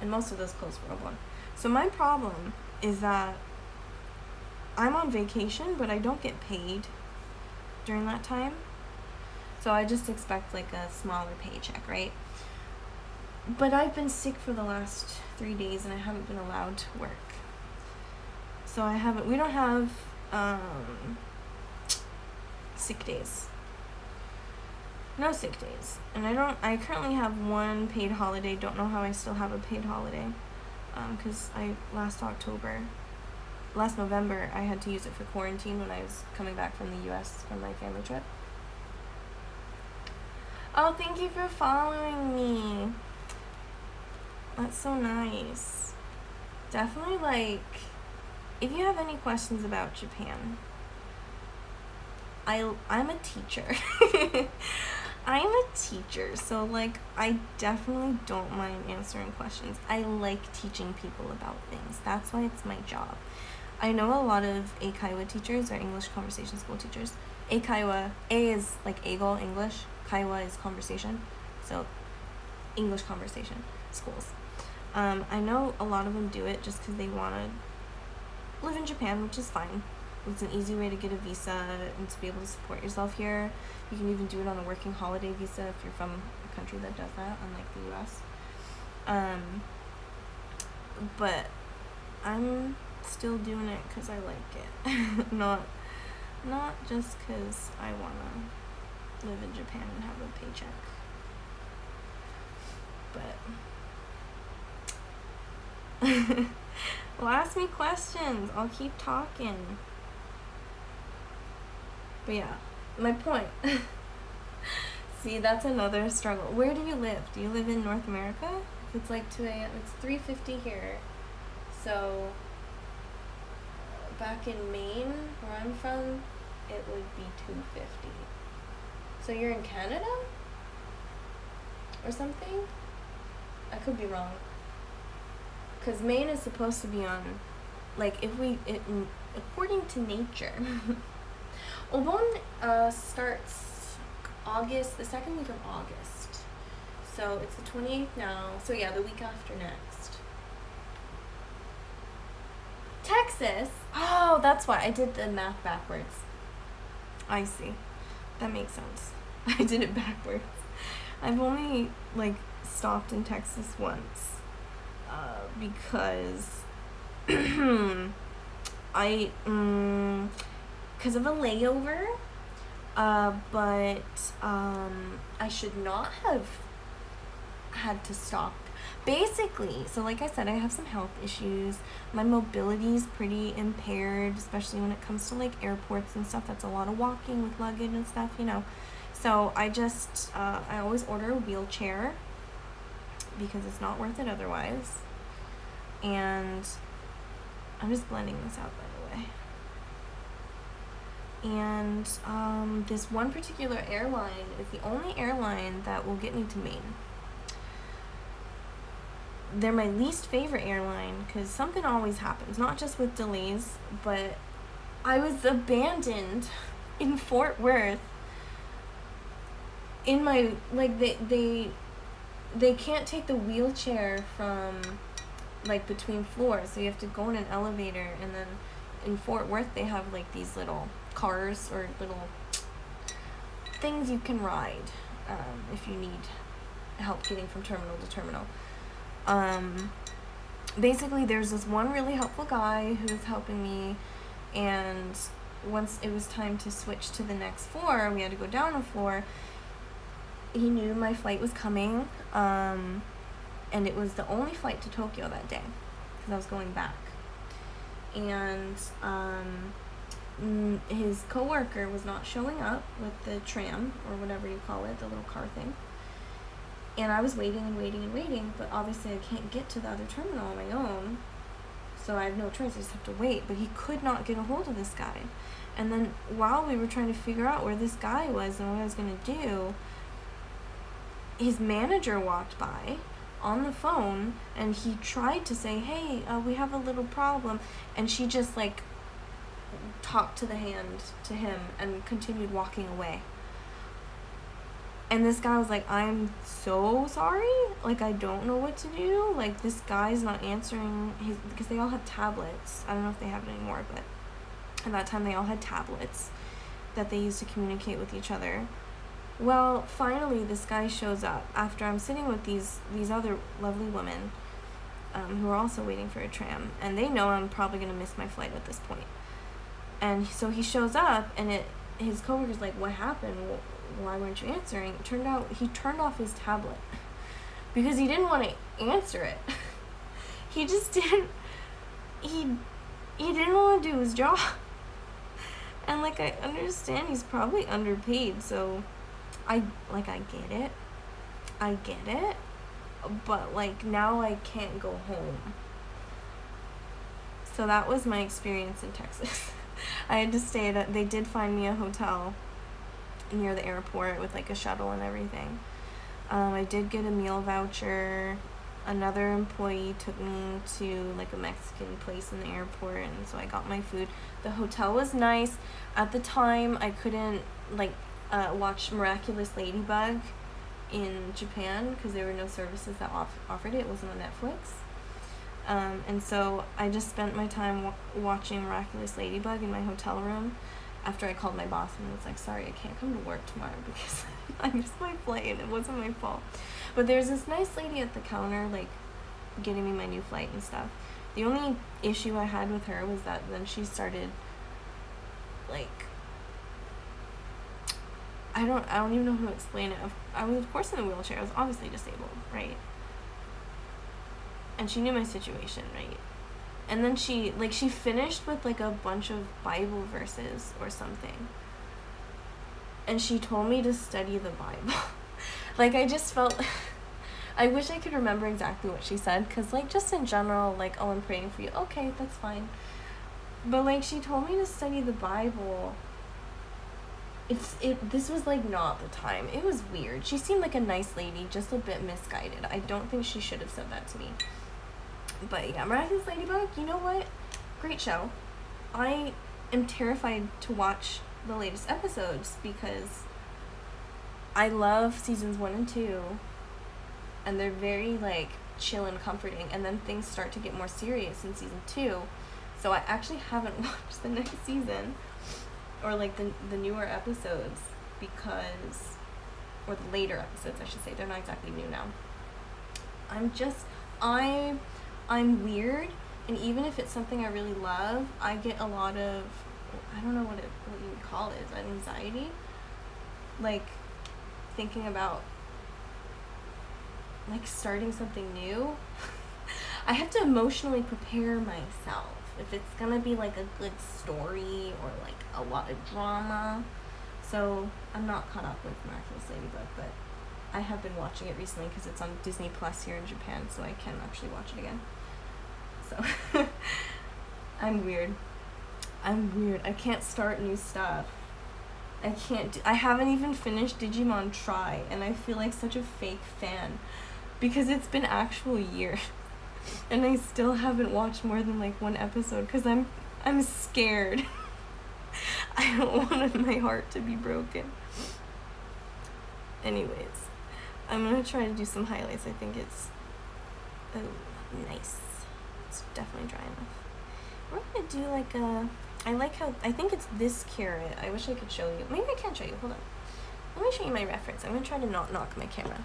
A: and most of those close for Obon. So my problem is that I'm on vacation, but I don't get paid during that time. So I just expect like a smaller paycheck, right? But I've been sick for the last 3 days and I haven't been allowed to work. So we don't have sick days. No sick days. And I currently have one paid holiday. Don't know how I still have a paid holiday. Because last November, I had to use it for quarantine when I was coming back from the US from my family trip. Oh, thank you for following me. That's so nice. Definitely, like, if you have any questions about Japan, I'm a teacher. I'm a teacher, so, like, I definitely don't mind answering questions. I like teaching people about things. That's why it's my job. I know a lot of Eikaiwa teachers or English conversation school teachers. Eikaiwa, A is like Eigo, English. Kaiwa is conversation. So, English conversation schools. I know a lot of them do it just because they want to live in Japan, which is fine. It's an easy way to get a visa and to be able to support yourself here. You can even do it on a working holiday visa if you're from a country that does that, unlike the US. But I'm still doing it because I like it. not just because I want to live in Japan and have a paycheck. But well, ask me questions. I'll keep talking. But yeah, my point. See, that's another struggle. Where do you live? Do you live in North America? If it's like 2 a.m., it's 3:50 here. So back in Maine, where I'm from, it would be 2:50. So you're in Canada? Or something? I could be wrong. Because Maine is supposed to be on, like, according to nature. Obon starts August, the second week of August. So it's the 28th now. So yeah, the week after next. Texas. Oh, that's why I did the math backwards. I see. That makes sense. I did it backwards. I've only, like, stopped in Texas once. Because because of a layover, but I should not have had to stop. Basically, so like I said, I have some health issues. My mobility is pretty impaired, especially when it comes to like airports and stuff. That's a lot of walking with luggage and stuff, you know. So I just, I always order a wheelchair because it's not worth it otherwise. And I'm just blending this out, by the way. And this one particular airline is the only airline that will get me to Maine. They're my least favorite airline because something always happens, not just with delays, but I was abandoned in Fort Worth in my, like, they can't take the wheelchair from, like, between floors, so you have to go in an elevator. And then in Fort Worth they have like these little cars or little things you can ride if you need help getting from terminal to terminal. Basically there's this one really helpful guy who was helping me, and once it was time to switch to the next floor, we had to go down a floor. He knew my flight was coming, and it was the only flight to Tokyo that day because I was going back. And his coworker was not showing up with the tram or whatever you call it, the little car thing. And I was waiting and waiting and waiting, but obviously I can't get to the other terminal on my own, so I have no choice, I just have to wait. But he could not get a hold of this guy. And then while we were trying to figure out where this guy was and what I was going to do, his manager walked by on the phone, and he tried to say, hey, we have a little problem, and she just like talked to the hand to him and continued walking away. And this guy was like, I'm so sorry, like, I don't know what to do, like, this guy's not answering his, because they all had tablets. I don't know if they have it anymore, but at that time they all had tablets that they used to communicate with each other. Well, finally this guy shows up after I'm sitting with these other lovely women who are also waiting for a tram, and they know I'm probably going to miss my flight at this point. And so he shows up, and his coworker's like, what happened? Why weren't you answering? It turned out he turned off his tablet because he didn't want to answer it. He just didn't, he didn't want to do his job. And like, I understand he's probably underpaid, so I get it, but like, now I can't go home. So that was my experience in Texas. I had to stay at they did find me a hotel near the airport with like a shuttle and everything. I did get a meal voucher. Another employee took me to like a Mexican place in the airport, and so I got my food. The hotel was nice. At the time, I couldn't like watch Miraculous Ladybug in Japan because there were no services that offered it. It wasn't on Netflix. And so I just spent my time watching Miraculous Ladybug in my hotel room after I called my boss and was like, sorry, I can't come to work tomorrow because I missed my flight and it wasn't my fault. But there's this nice lady at the counter, like, getting me my new flight and stuff. The only issue I had with her was that then she started, like, I don't even know how to explain it. I was, of course, in a wheelchair. I was obviously disabled, right? And she knew my situation, right? And then she finished with like a bunch of Bible verses or something. And she told me to study the Bible. Like, I just felt, I wish I could remember exactly what she said, because like, just in general, like, oh, I'm praying for you. Okay, that's fine. But like, she told me to study the Bible. This was like not the time. It was weird. She seemed like a nice lady, just a bit misguided. I don't think she should have said that to me. But yeah, Miraculous Ladybug, you know what? Great show. I am terrified to watch the latest episodes because I love seasons 1 and 2, and they're very like chill and comforting, and then things start to get more serious in season 2. So I actually haven't watched the next season, or like the newer episodes, because, or the later episodes I should say, they're not exactly new now. I'm weird, and even if it's something I really love, I get a lot of, I don't know what you would call it, anxiety, like thinking about like starting something new. I have to emotionally prepare myself if it's gonna be like a good story or like a lot of drama. So I'm not caught up with Miraculous Ladybug, but I have been watching it recently because it's on Disney Plus here in Japan, so I can actually watch it again. So I'm weird. I can't start new stuff. I haven't even finished Digimon Try, and I feel like such a fake fan because it's been actual years and I still haven't watched more than like one episode because I'm scared. I don't want my heart to be broken. Anyways, I'm gonna try to do some highlights. I think it's nice. It's definitely dry enough. We're gonna do like I think it's this carrot. I wish I could show you. Maybe I can show you. Hold on. Let me show you my reference. I'm gonna try to not knock my camera.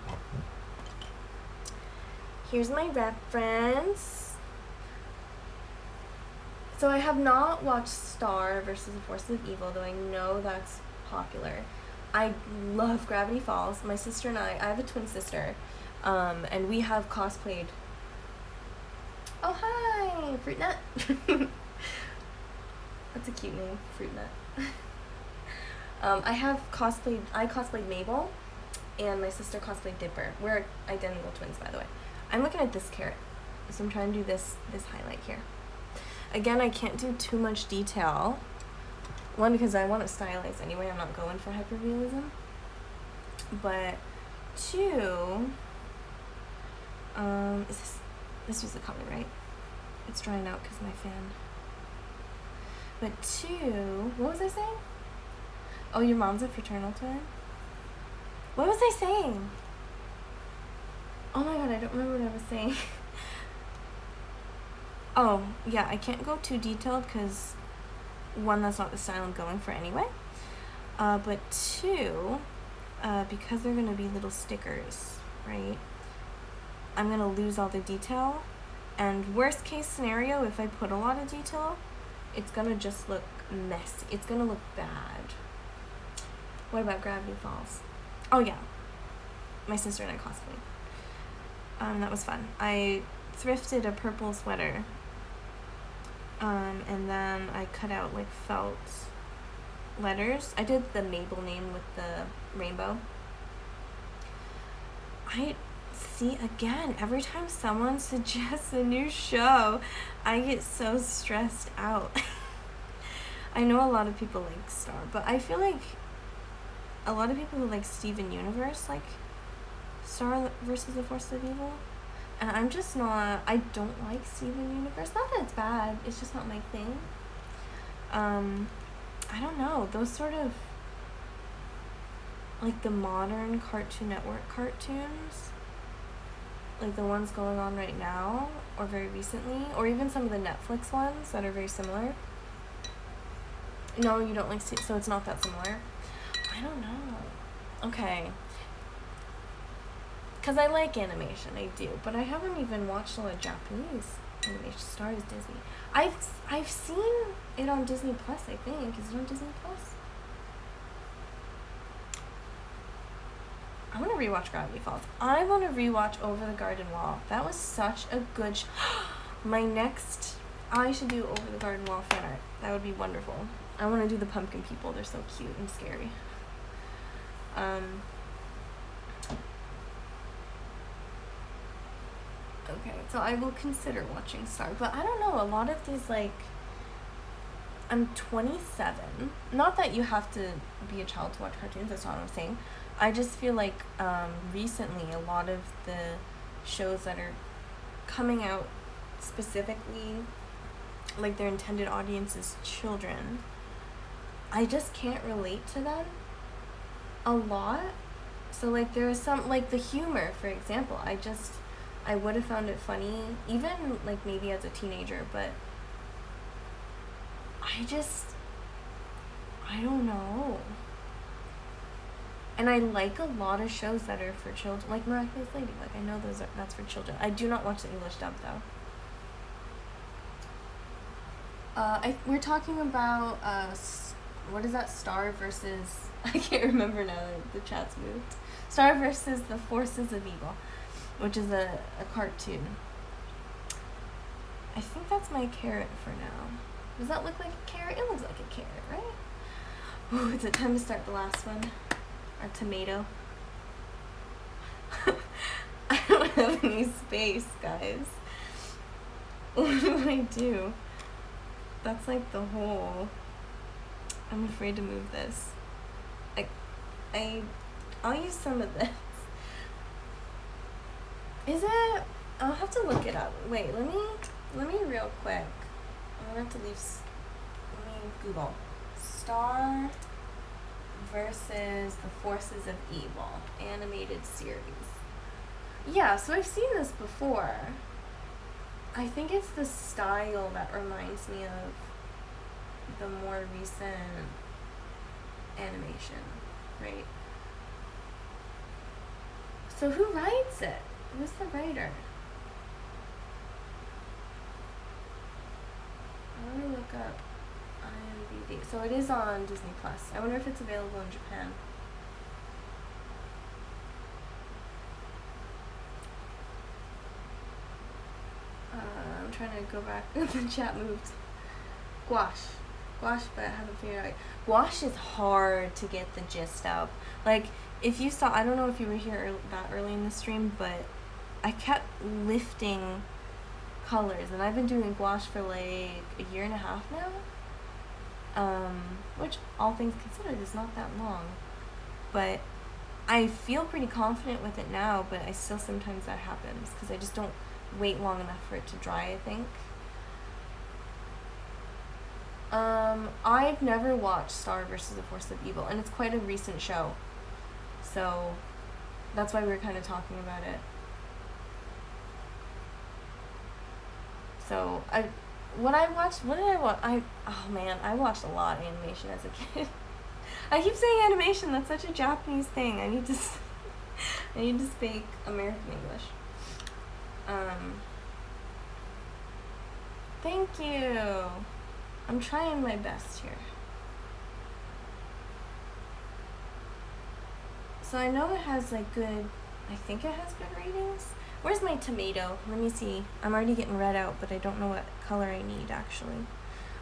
A: Here's my reference. So I have not watched Star versus the Forces of Evil, though I know that's popular. I love Gravity Falls. My sister and I have a twin sister, and we have cosplayed. Oh, hi, Fruit Nut. That's a cute name, Fruit Nut. I cosplayed Mabel, and my sister cosplayed Dipper. We're identical twins, by the way. I'm looking at this carrot, so I'm trying to do this highlight here. Again, I can't do too much detail. One, because I want it stylized anyway. I'm not going for hyperrealism. But two, this was the color, right? It's drying out because of my fan. But two, what was I saying? Oh, your mom's a fraternal twin? What was I saying? Oh my god, I don't remember what I was saying. Oh, yeah, I can't go too detailed because, one, that's not the style I'm going for anyway. But two, because they're going to be little stickers, right? I'm going to lose all the detail. And worst case scenario, if I put a lot of detail, it's going to just look messy. It's going to look bad. What about Gravity Falls? Oh, yeah. My sister and I cosplayed. That was fun. I thrifted a purple sweater. And then I cut out like felt letters. I did the Mabel name with the rainbow. I see, again, every time someone suggests a new show, I get so stressed out. I know a lot of people like Star, but I feel like a lot of people who like Steven Universe like Star versus the Force of Evil. And I'm just not, I don't like Steven Universe. Not that it's bad, it's just not my thing. I don't know, those sort of, like the modern Cartoon Network cartoons, like the ones going on right now, or very recently, or even some of the Netflix ones that are very similar. No, you don't like, so it's not that similar? I don't know. Okay. Because I like animation, I do, but I haven't even watched a lot of Japanese animation. Star is Disney. I've seen it on Disney Plus, I think. Is it on Disney Plus? I want to rewatch Gravity Falls. I want to rewatch Over the Garden Wall. That was such a good I should do Over the Garden Wall fan art. That would be wonderful. I want to do the pumpkin people. They're so cute and scary. Okay, so I will consider watching Star, but I don't know, a lot of these, like, I'm 27. Not that you have to be a child to watch cartoons, that's not what I'm saying. I just feel like recently a lot of the shows that are coming out specifically, like their intended audience is children, I just can't relate to them a lot. So like there is some, like the humor, for example, I would have found it funny, even like maybe as a teenager, but I don't know. And I like a lot of shows that are for children, like Miraculous Ladybug. I know that's for children. I do not watch the English dub though. We're talking about what is that? Star versus I can't remember now that the chat's moved. Star versus the Forces of Evil, which is a cartoon. I think that's my carrot for now. Does that look like a carrot? It looks like a carrot, right? Ooh, is it time to start the last one? Our tomato. I don't have any space, guys. What do I do? That's like the whole... I'm afraid to move this. I'll use some of this. Is it? I'll have to look it up. Wait, let me real quick. I'm gonna have to let me Google. Star versus the Forces of Evil animated series. Yeah, so I've seen this before. I think it's the style that reminds me of the more recent animation, right? So who writes it? Who's the writer? I'm gonna look up IMDb. So it is on Disney Plus. I wonder if it's available in Japan. I'm trying to go back. The chat moved. Gouache, but I haven't figured out. Gouache is hard to get the gist of. Like, if you saw, I don't know if you were here that early in the stream, but I kept lifting colors, and I've been doing gouache for like a year and a half now, which all things considered is not that long, but I feel pretty confident with it now, but I still sometimes that happens because I just don't wait long enough for it to dry, I think. I've never watched Star versus the Force of Evil, and it's quite a recent show, so that's why we were kind of talking about it. So I watched I watched a lot of animation as a kid. I keep saying animation, that's such a Japanese thing. I need to speak American English. Thank you. I'm trying my best here. So I know it has like good, I think it has good ratings. Where's my tomato? Let me see. I'm already getting red out, but I don't know what color I need actually.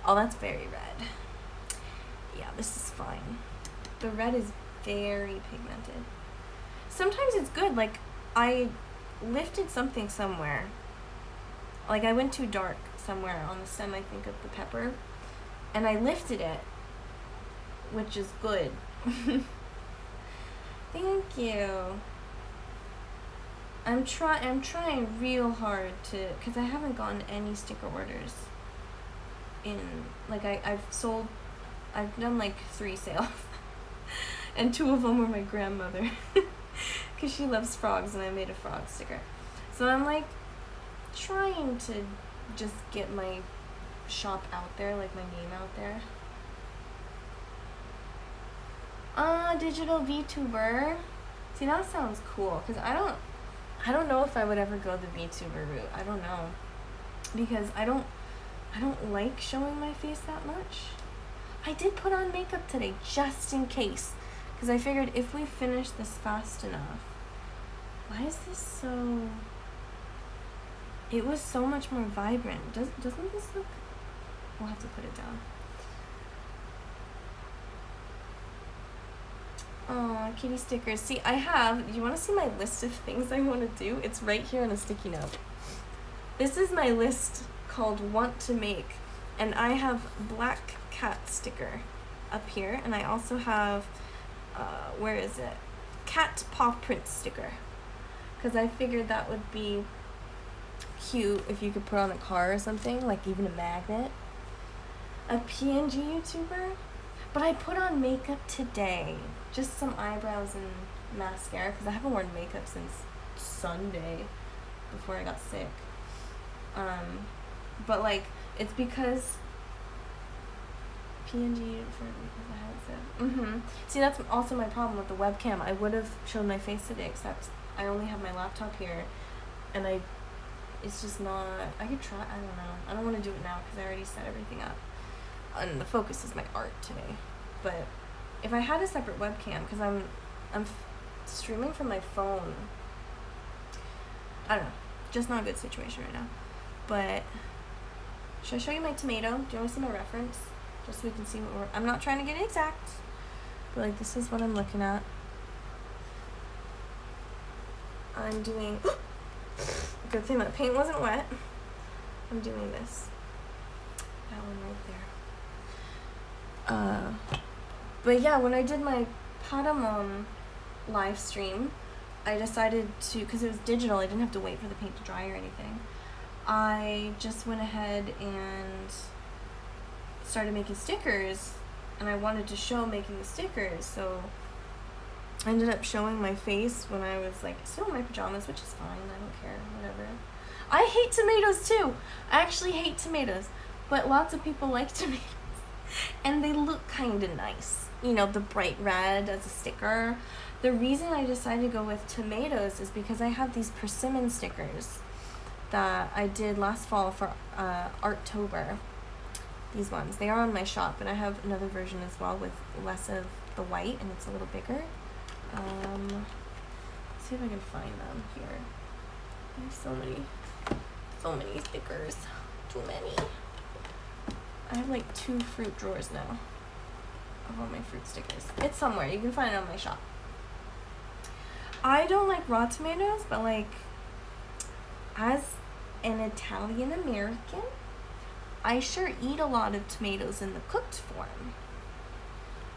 A: Oh, that's very red. Yeah, this is fine. The red is very pigmented. Sometimes it's good, like I lifted something somewhere. Like I went too dark somewhere on the stem, I think, of the pepper. And I lifted it, which is good. Thank you. I'm trying real hard to, because I haven't gotten any sticker orders in, like I've done like 3 sales. And 2 of them were my grandmother. Because she loves frogs and I made a frog sticker. So I'm like trying to just get my shop out there, like my name out there. Digital VTuber. See, that sounds cool, because I don't know if I would ever go the VTuber route. I don't know, because I don't like showing my face that much. I did put on makeup today just in case, because I figured if we finish this fast enough. Why is this so... It was so much more vibrant. Doesn't this look... We'll have to put it down. Oh, kitty stickers. See, I have... You want to see my list of things I want to do? It's right here on a sticky note. This is my list called Want to Make. And I have black cat sticker up here, and I also have, where is it? Cat paw print sticker. Because I figured that would be cute if you could put on a car or something, like even a magnet. A PNG YouTuber. But I put on makeup today. Just some eyebrows and mascara, because I haven't worn makeup since Sunday before I got sick. But like, it's because PNG for because I haven't said. See, that's also my problem with the webcam. I would have shown my face today, except I only have my laptop here, and it's just not. I could try. I don't know. I don't want to do it now because I already set everything up, and the focus is my art today. But if I had a separate webcam, because I'm streaming from my phone. I don't know. Just not a good situation right now. But should I show you my tomato? Do you want to see my reference? Just so we can see what I'm not trying to get exact, but like this is what I'm looking at. I'm doing, good thing that paint wasn't wet. I'm doing this. That one right there. But yeah, when I did my Patamon live stream, I decided to, because it was digital, I didn't have to wait for the paint to dry or anything. I just went ahead and started making stickers, and I wanted to show making the stickers, so I ended up showing my face when I was like still in my pajamas, which is fine, I don't care, whatever. I hate tomatoes too. I actually hate tomatoes, but lots of people like tomatoes, and they look kind of nice. You know, the bright red as a sticker. The reason I decided to go with tomatoes is because I have these persimmon stickers that I did last fall for Arttober. These ones. They are on my shop, and I have another version as well with less of the white, and it's a little bigger. Let's see if I can find them here. There's so many stickers. Too many. I have like 2 fruit drawers now of all my fruit stickers. It's somewhere. You can find it on my shop. I don't like raw tomatoes, but like, as an Italian American, I sure eat a lot of tomatoes in the cooked form.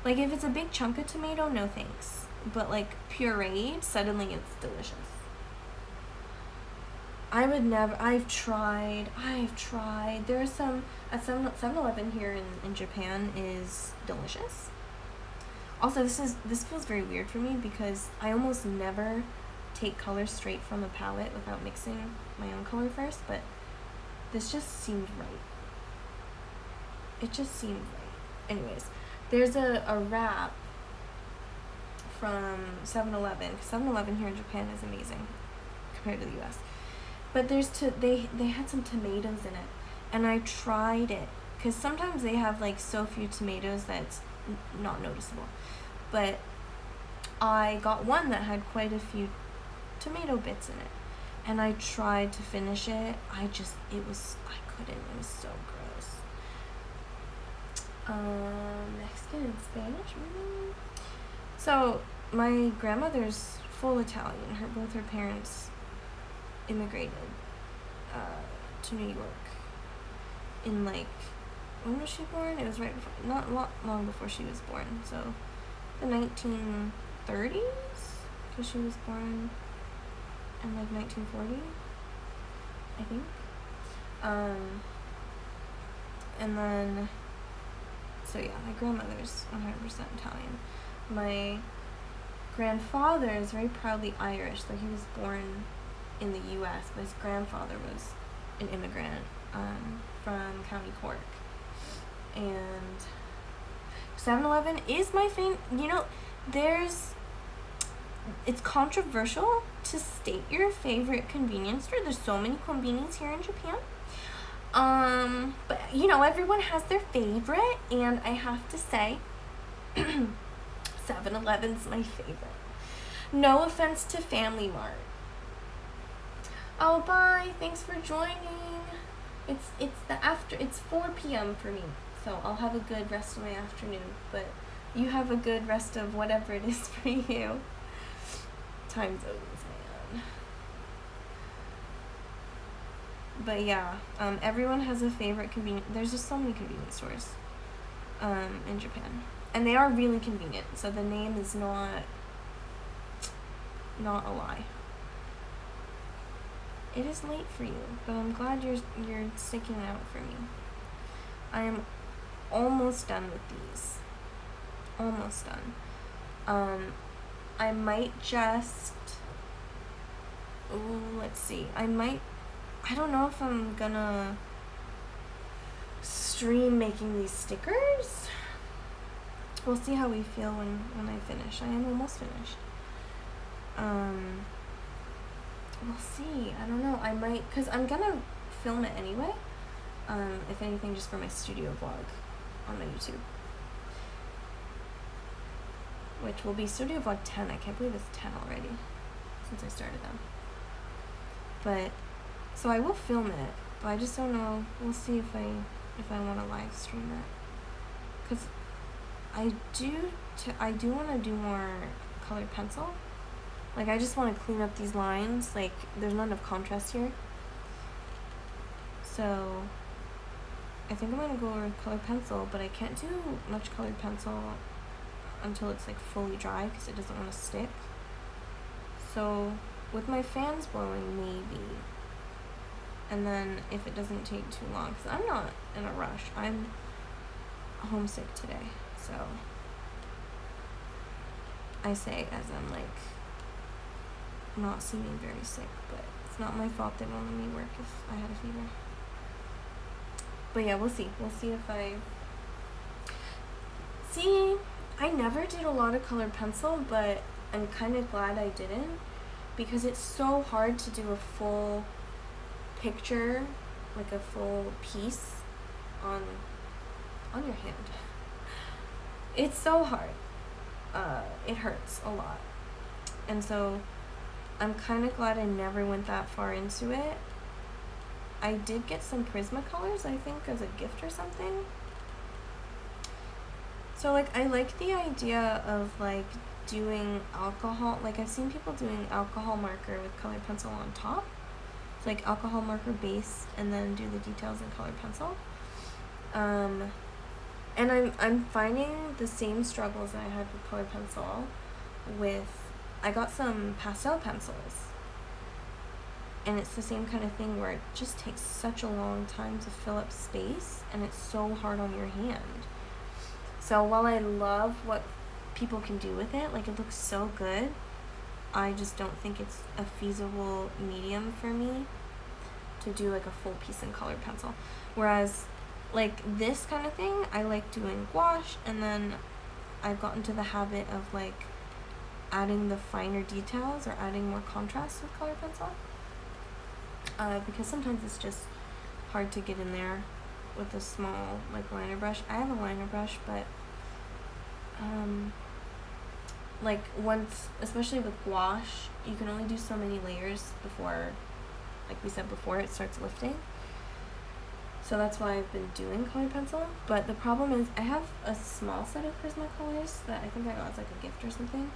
A: Like, if it's a big chunk of tomato, no thanks. But like pureed, suddenly it's delicious. I would never, I've tried. There are some, at 7-Eleven here in Japan is delicious. Also, this feels very weird for me because I almost never take color straight from a palette without mixing my own color first, but this just seemed right. It just seemed right. Anyways, there's a wrap from 7-Eleven, because 7-Eleven here in Japan is amazing compared to the US. But they had some tomatoes in it, and I tried it, because sometimes they have like so few tomatoes that it's not noticeable. But I got one that had quite a few tomato bits in it, and I tried to finish it. I couldn't. It was so gross. Mexican and Spanish. So my grandmother's full Italian. Both her parents immigrated to New York in like, when was she born? It was right before, not long before she was born. So the 1930s, because she was born in like 1940, I think. And then, so yeah, my grandmother's 100% Italian. My grandfather is very proudly Irish, though he was born in the U.S., but his grandfather was an immigrant from County Cork. And 7-Eleven is my favorite. You know, it's controversial to state your favorite convenience store. There's so many convenience here in Japan. But you know, everyone has their favorite, and I have to say 7-Eleven's my favorite. No offense to Family Mart. Oh, bye. Thanks for joining. It's 4 p.m. for me, so I'll have a good rest of my afternoon, but you have a good rest of whatever it is for you. Time zones, man. But yeah, everyone has a favorite convenience. There's just so many convenience stores. in Japan. And they are really convenient, so the name is not a lie. It is late for you, but I'm glad you're sticking it out for me. I am almost done with these. Almost done. I might just... let's see. I don't know if I'm gonna stream making these stickers. We'll see how we feel when I finish. I am almost finished. We'll see. I don't know. I might, because I'm gonna film it anyway. If anything, just for my studio vlog on my YouTube. Which will be studio vlog 10. I can't believe it's 10 already since I started them. But, so I will film it, but I just don't know. We'll see if I want to live stream it. Because I do want to do more colored pencil. Like, I just want to clean up these lines. Like, there's not enough contrast here. So, I think I'm going to go over colored pencil, but I can't do much colored pencil until it's, like, fully dry, because it doesn't want to stick. So, with my fans blowing, maybe. And then, if it doesn't take too long, because I'm not in a rush. I'm homesick today, so. I say as I'm, like, not seeming very sick, but it's not my fault they won't let me work if I had a fever. But yeah, we'll see. We'll see if I... See, I never did a lot of colored pencil, but I'm kind of glad I didn't, because it's so hard to do a full picture, like a full piece on your hand. It's so hard. It hurts a lot. And so I'm kind of glad I never went that far into it. I did get some Prismacolors, I think, as a gift or something. So, like, I like the idea of, like, doing alcohol. Like, I've seen people doing alcohol marker with colored pencil on top. It's like alcohol marker base and then do the details in colored pencil. And I'm finding the same struggles that I had with colored pencil with... I got some pastel pencils, and it's the same kind of thing where it just takes such a long time to fill up space, and it's so hard on your hand. So while I love what people can do with it, like, it looks so good, I just don't think it's a feasible medium for me to do, like, a full piece in colored pencil. Whereas, like, this kind of thing, I like doing gouache, and then I've gotten to the habit of, like, adding the finer details or adding more contrast with colored pencil, because sometimes it's just hard to get in there with a small, like, liner brush. I have a liner brush, but like, once, especially with gouache, you can only do so many layers before, like we said before, it starts lifting. So that's why I've been doing colored pencil. But the problem is I have a small set of Prismacolors that I think I got as, like, a gift or something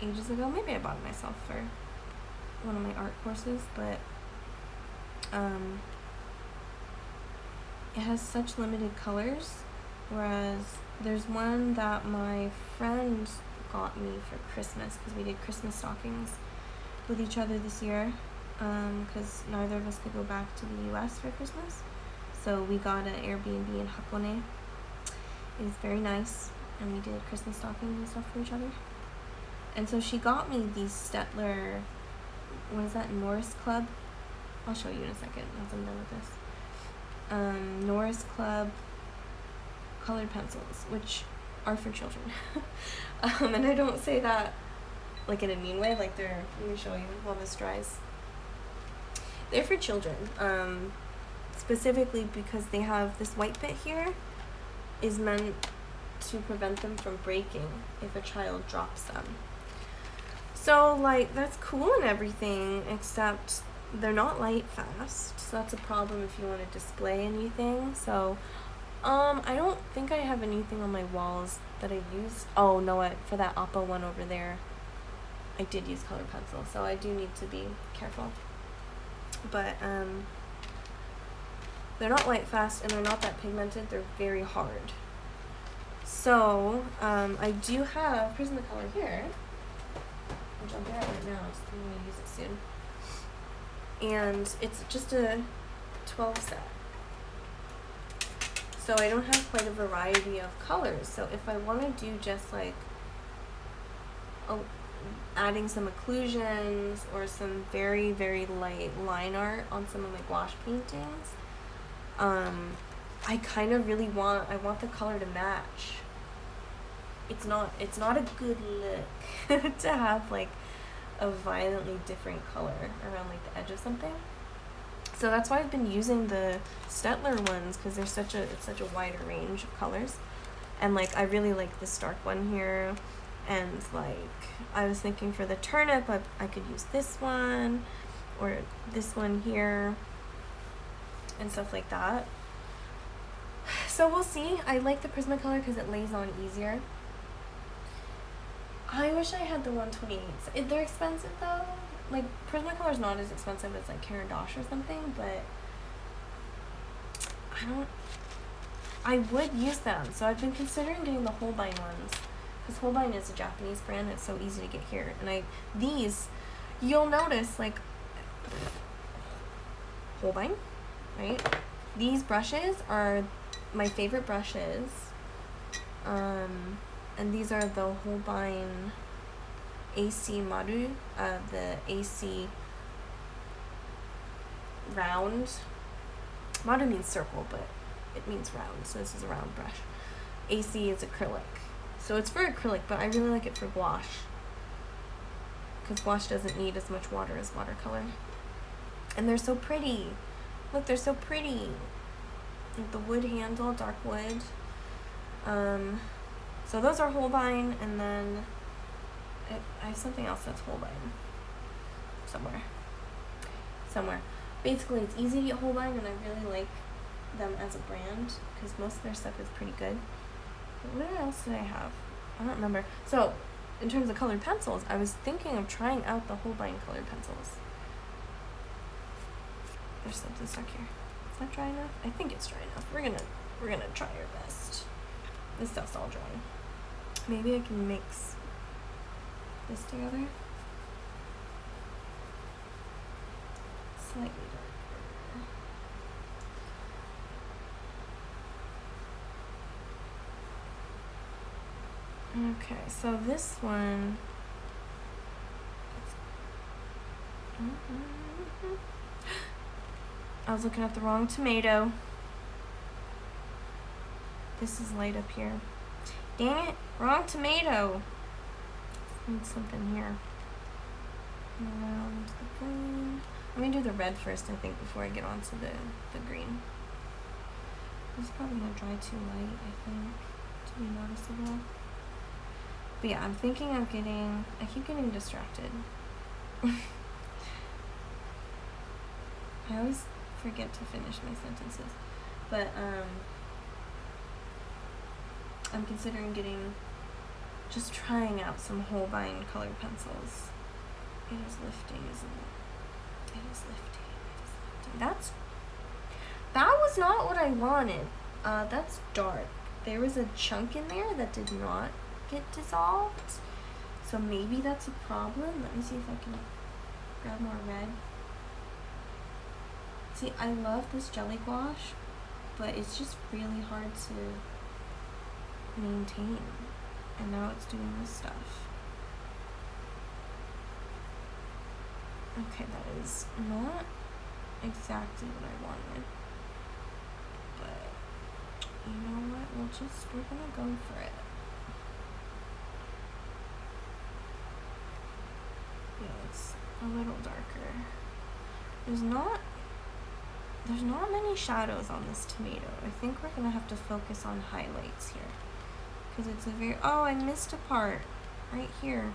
A: ages ago. Maybe I bought it myself for one of my art courses, but it has such limited colors, whereas there's one that my friend got me for Christmas, because we did Christmas stockings with each other this year, because neither of us could go back to the US for Christmas, so we got an Airbnb in Hakone. It was very nice, and we did Christmas stockings and stuff for each other. And so she got me these Stettler, what is that, Norris Club? I'll show you in a second once I'm done with this. Norris Club colored pencils, which are for children. And I don't say that, like, in a mean way, like, they're, let me show you while this dries. They're for children, specifically because they have this white bit here is meant to prevent them from breaking if a child drops them. So, like, that's cool and everything, except they're not light fast, so that's a problem if you want to display anything. So, I don't think I have anything on my walls that I used. Oh, no, for that Appa one over there, I did use colored pencil, so I do need to be careful. But, they're not light fast, and they're not that pigmented. They're very hard. So, I do have Prismacolor here, which I'll get right now, just I'm gonna use it soon. And it's just a 12 set. So I don't have quite a variety of colors. So if I want to do just like adding some occlusions or some very, very light line art on some of my gouache paintings, I kind of really want the color to match. It's not a good look to have like a violently different color around like the edge of something. So that's why I've been using the Stettler ones, because it's such a wider range of colors. And like I really like this dark one here, and like I was thinking for the turnip I could use this one or this one here and stuff like that. So we'll see. I like the Prismacolor because it lays on easier. I wish I had the 128s. They're expensive though. Like Prismacolor is not as expensive as like Caran d'Ache or something, but I would use them. So I've been considering getting the Holbein ones, because Holbein is a Japanese brand. It's so easy to get here. And these, you'll notice like Holbein, right? These brushes are my favorite brushes. And these are the Holbein AC Maru, the AC round. Maru means circle, but it means round, so this is a round brush. AC is acrylic. So it's for acrylic, but I really like it for gouache, because gouache doesn't need as much water as watercolor. And they're so pretty. Look, they're so pretty. Like the wood handle, dark wood. So those are Holbein, and then I have something else that's Holbein. Somewhere. Basically, it's easy to get Holbein, and I really like them as a brand, because most of their stuff is pretty good. But what else did I have? I don't remember. So, in terms of colored pencils, I was thinking of trying out the Holbein colored pencils. There's something stuck here. Is that dry enough? I think it's dry enough. We're gonna try our best. This stuff's all dry. Maybe I can mix this together. Slightly darker. Okay, so this one. I was looking at the wrong tomato. This is light up here. Dang it, wrong tomato. Need something here. Around the green. Let me do the red first, I think, before I get on to the green. This is probably gonna dry too light, I think, to be noticeable. But yeah, I'm thinking of I keep getting distracted. I always forget to finish my sentences. But, I'm considering just trying out some Holbein colored pencils. It is lifting, isn't it? It is lifting. That was not what I wanted. That's dark. There was a chunk in there that did not get dissolved. So maybe that's a problem. Let me see if I can grab more red. See, I love this jelly gouache, but it's just really hard to maintain. And now it's doing this stuff. Okay, that is not exactly what I wanted. But you know what? We're gonna go for it. Yeah, it's a little darker. There's not many shadows on this tomato. I think we're gonna have to focus on highlights here. Because it's oh, I missed a part right here.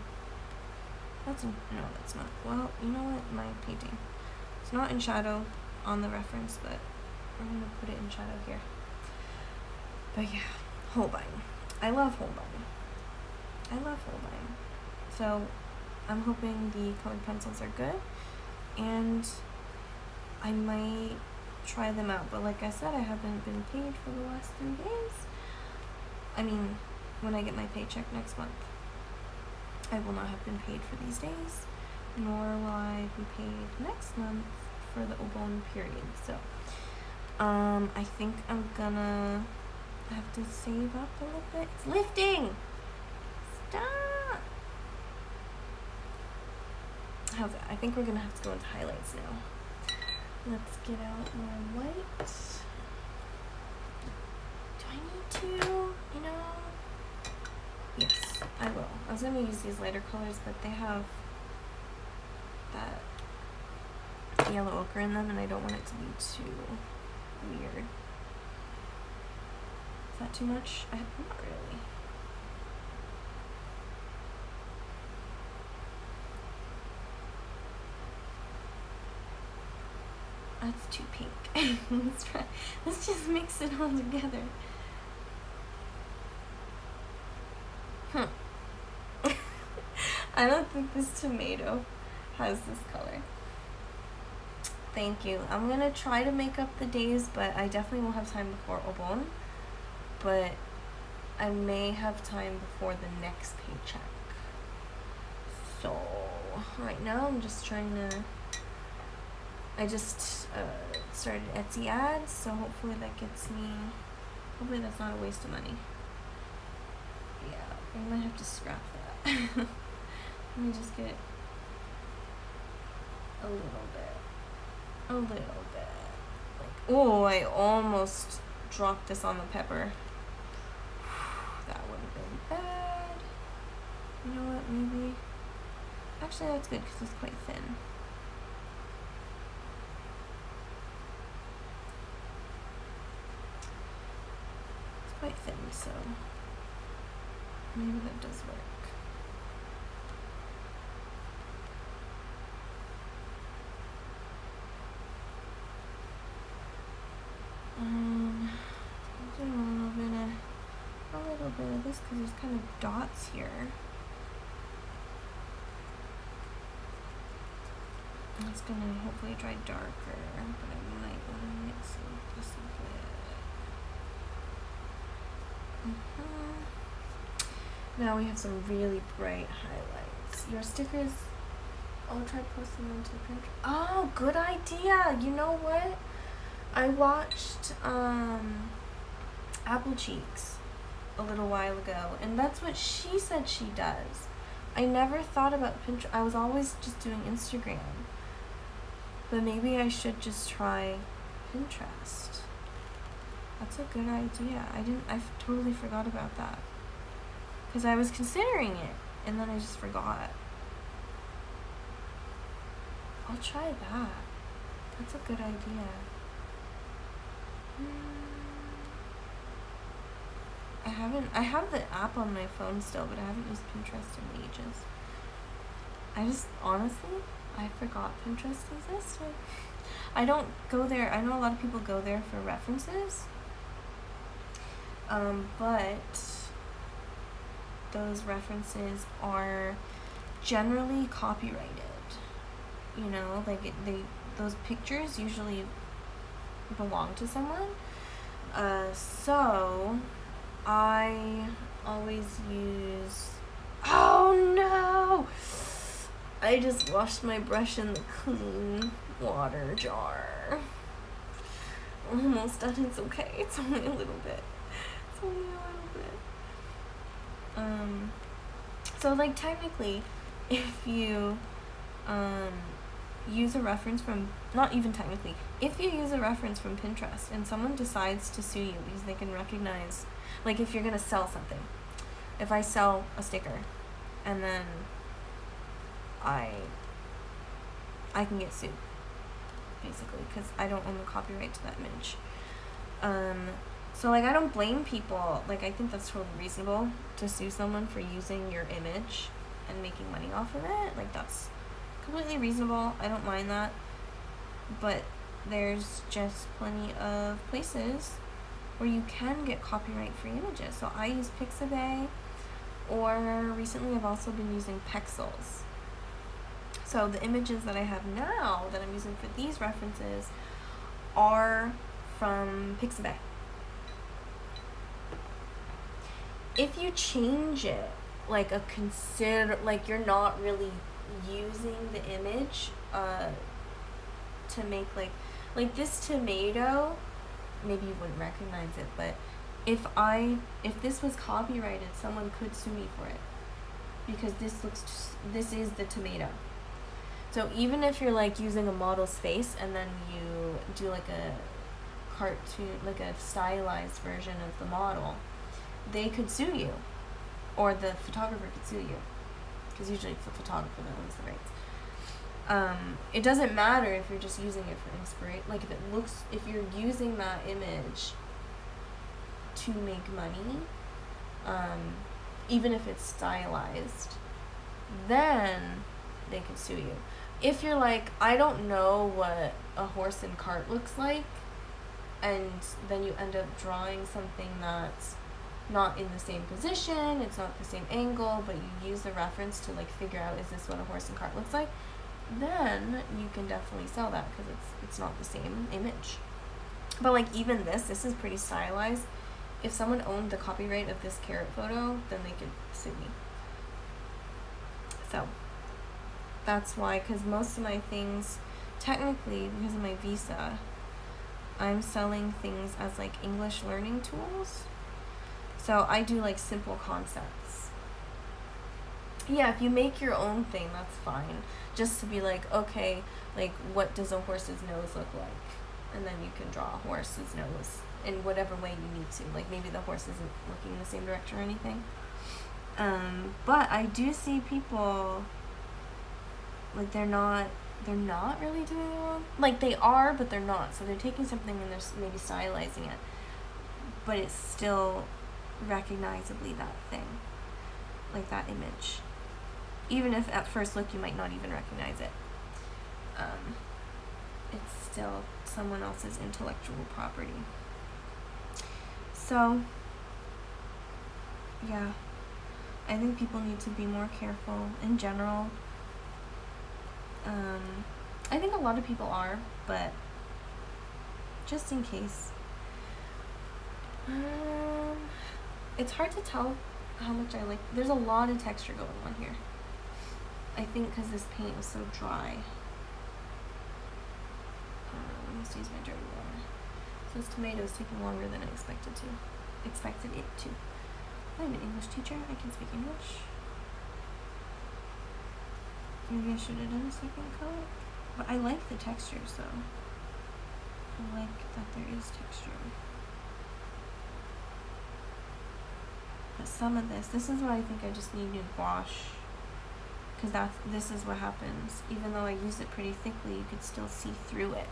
A: No, that's not. Well, you know what? My painting. It's not in shadow on the reference, but we're gonna put it in shadow here. But yeah, Holbein. I love Holbein. So I'm hoping the colored pencils are good, and I might try them out. But like I said, I haven't been paid for the last 3 days. when I get my paycheck next month, I will not have been paid for these days, nor will I be paid next month for the Obon period. So, I think I'm gonna have to save up a little bit. It's lifting! Stop! How's it? I think we're gonna have to go into highlights now. Let's get out more white. Do I need to? You know? Yes, I will. I was gonna use these lighter colors, but they have that yellow ochre in them, and I don't want it to be too weird. Is that too much? Not really. That's too pink. Let's just mix it all together. I don't think this tomato has this color. Thank you. I'm gonna try to make up the days, but I definitely won't have time before Obon. But I may have time before the next paycheck. So right now I'm just trying to. I just started Etsy ads, so hopefully that gets me. Hopefully that's not a waste of money. Yeah, I might have to scrap that. Let me just get a little bit. A little bit. Like, oh, I almost dropped this on the pepper. That would have been bad. You know what, maybe. Actually, that's good because it's quite thin. It's quite thin, so maybe that does work. I'll do a little bit of this because there's kind of dots here. It's gonna hopefully dry darker, but I might want to mix it just a bit. Now we have some really bright highlights. Your stickers, I'll try posting them to Pinterest. Oh, good idea. You know what? I watched Apple Cheeks a little while ago, and that's what she said she does. I never thought about Pinterest. I was always just doing Instagram. But maybe I should just try Pinterest. That's a good idea. I totally forgot about that. Because I was considering it, and then I just forgot. I'll try that. That's a good idea. I have the app on my phone still, but I haven't used Pinterest in ages. I forgot Pinterest existed. I don't go there. I know a lot of people go there for references. But those references are generally copyrighted. You know, like those pictures usually belong to someone. So I always use. Oh no! I just washed my brush in the clean water jar. Almost done. It's okay. It's only a little bit. It's only a little bit. So like technically, if you use a reference from, not even technically, if you use a reference from Pinterest and someone decides to sue you because they can recognize, like if you're gonna sell something, if I sell a sticker and then I can get sued, basically, because I don't own the copyright to that image. So like I don't blame people. Like I think that's totally reasonable to sue someone for using your image and making money off of it. Like that's completely reasonable. I don't mind that. But there's just plenty of places where you can get copyright-free images. So I use Pixabay, or recently I've also been using Pexels. So the images that I have now that I'm using for these references are from Pixabay. if you change it, like like you're not really using the image to make like this tomato, maybe you wouldn't recognize it, but if this was copyrighted, someone could sue me for it, because this is the tomato. So even if you're like using a model's face and then you do like a cartoon, like a stylized version of the model, they could sue you, or the photographer could sue you, because usually it's the photographer that owns the rights. It doesn't matter if you're just using it for inspiration. Like if you're using that image to make money, even if it's stylized, then they can sue you. If you're like, I don't know what a horse and cart looks like, and then you end up drawing something that's not in the same position, it's not the same angle, but you use the reference to like figure out, is this what a horse and cart looks like? Then you can definitely sell that, because it's not the same image. But like even this is pretty stylized. If someone owned the copyright of this carrot photo, then they could sue me. So that's why, because most of my things, technically, because of my visa, I'm selling things as like English learning tools. So I do like simple concepts. Yeah, if you make your own thing, that's fine. Just to be like, okay, like what does a horse's nose look like? And then you can draw a horse's nose in whatever way you need to. Like maybe the horse isn't looking in the same direction or anything. But I do see people, like they're not really doing it wrong. Like they are, but they're not. So they're taking something and they're maybe stylizing it, but it's still recognizably that thing, like that image. Even if at first look you might not even recognize it, it's still someone else's intellectual property. So yeah, I think people need to be more careful in general. I think a lot of people are, but just in case. It's hard to tell how much I like. There's a lot of texture going on here. I think because this paint was so dry. Let me just use my dirty water. So this tomato is taking longer than I expected it to. I'm an English teacher. I can speak English. Maybe I should have done a second color. But I like the texture, so I like that there is texture. But some of this is what I think I just need new gouache. Because this is what happens. Even though I use it pretty thickly, you could still see through it.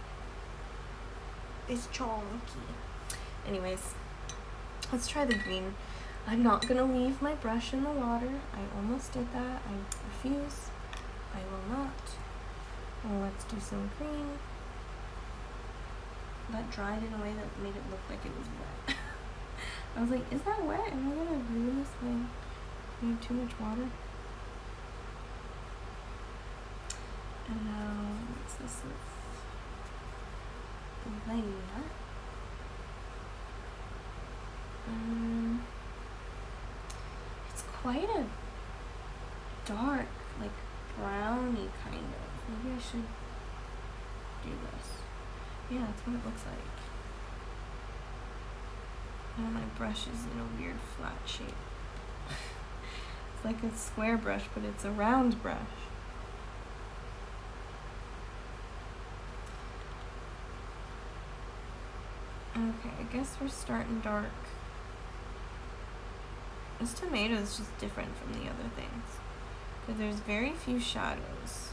A: It's chunky. Anyways, let's try the green. I'm not going to leave my brush in the water. I almost did that. I refuse. I will not. Well, let's do some green. That dried in a way that made it look like it was wet. I was like, is that wet? Am I gonna ruin this thing? I have too much water. And now mix this with that. It's quite a dark, like browny kind of. Maybe I should do this. Yeah, that's what it looks like. And my brush is in a weird flat shape. It's like a square brush, but it's a round brush. Okay, I guess we're starting dark. This tomato is just different from the other things, because there's very few shadows.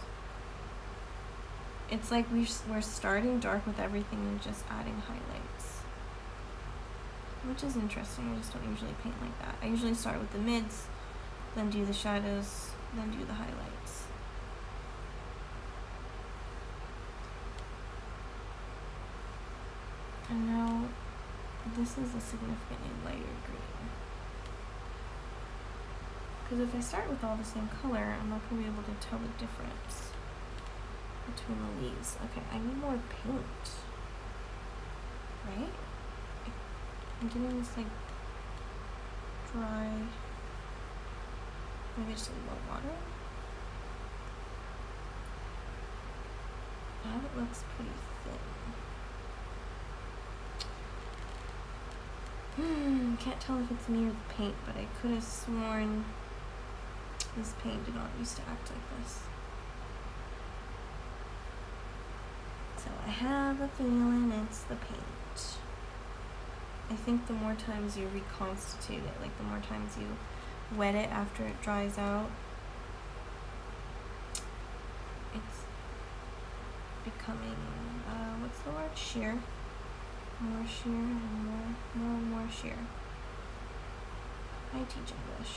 A: It's like we're starting dark with everything and just adding highlights, which is interesting. I just don't usually paint like that. I usually start with the mids, then do the shadows, then do the highlights. And now this is a significantly lighter green. Because if I start with all the same color, I'm not going to be able to tell the difference between the leaves. Okay, I need more paint. Right? I'm getting this like dry. Maybe just a little more water. Now it looks pretty thin. Can't tell if it's me or the paint, but I could have sworn this paint did not used to act like this. So I have a feeling it's the paint. I think the more times you reconstitute it, like the more times you wet it after it dries out, it's becoming, what's the word? Sheer. More sheer and more sheer. I teach English.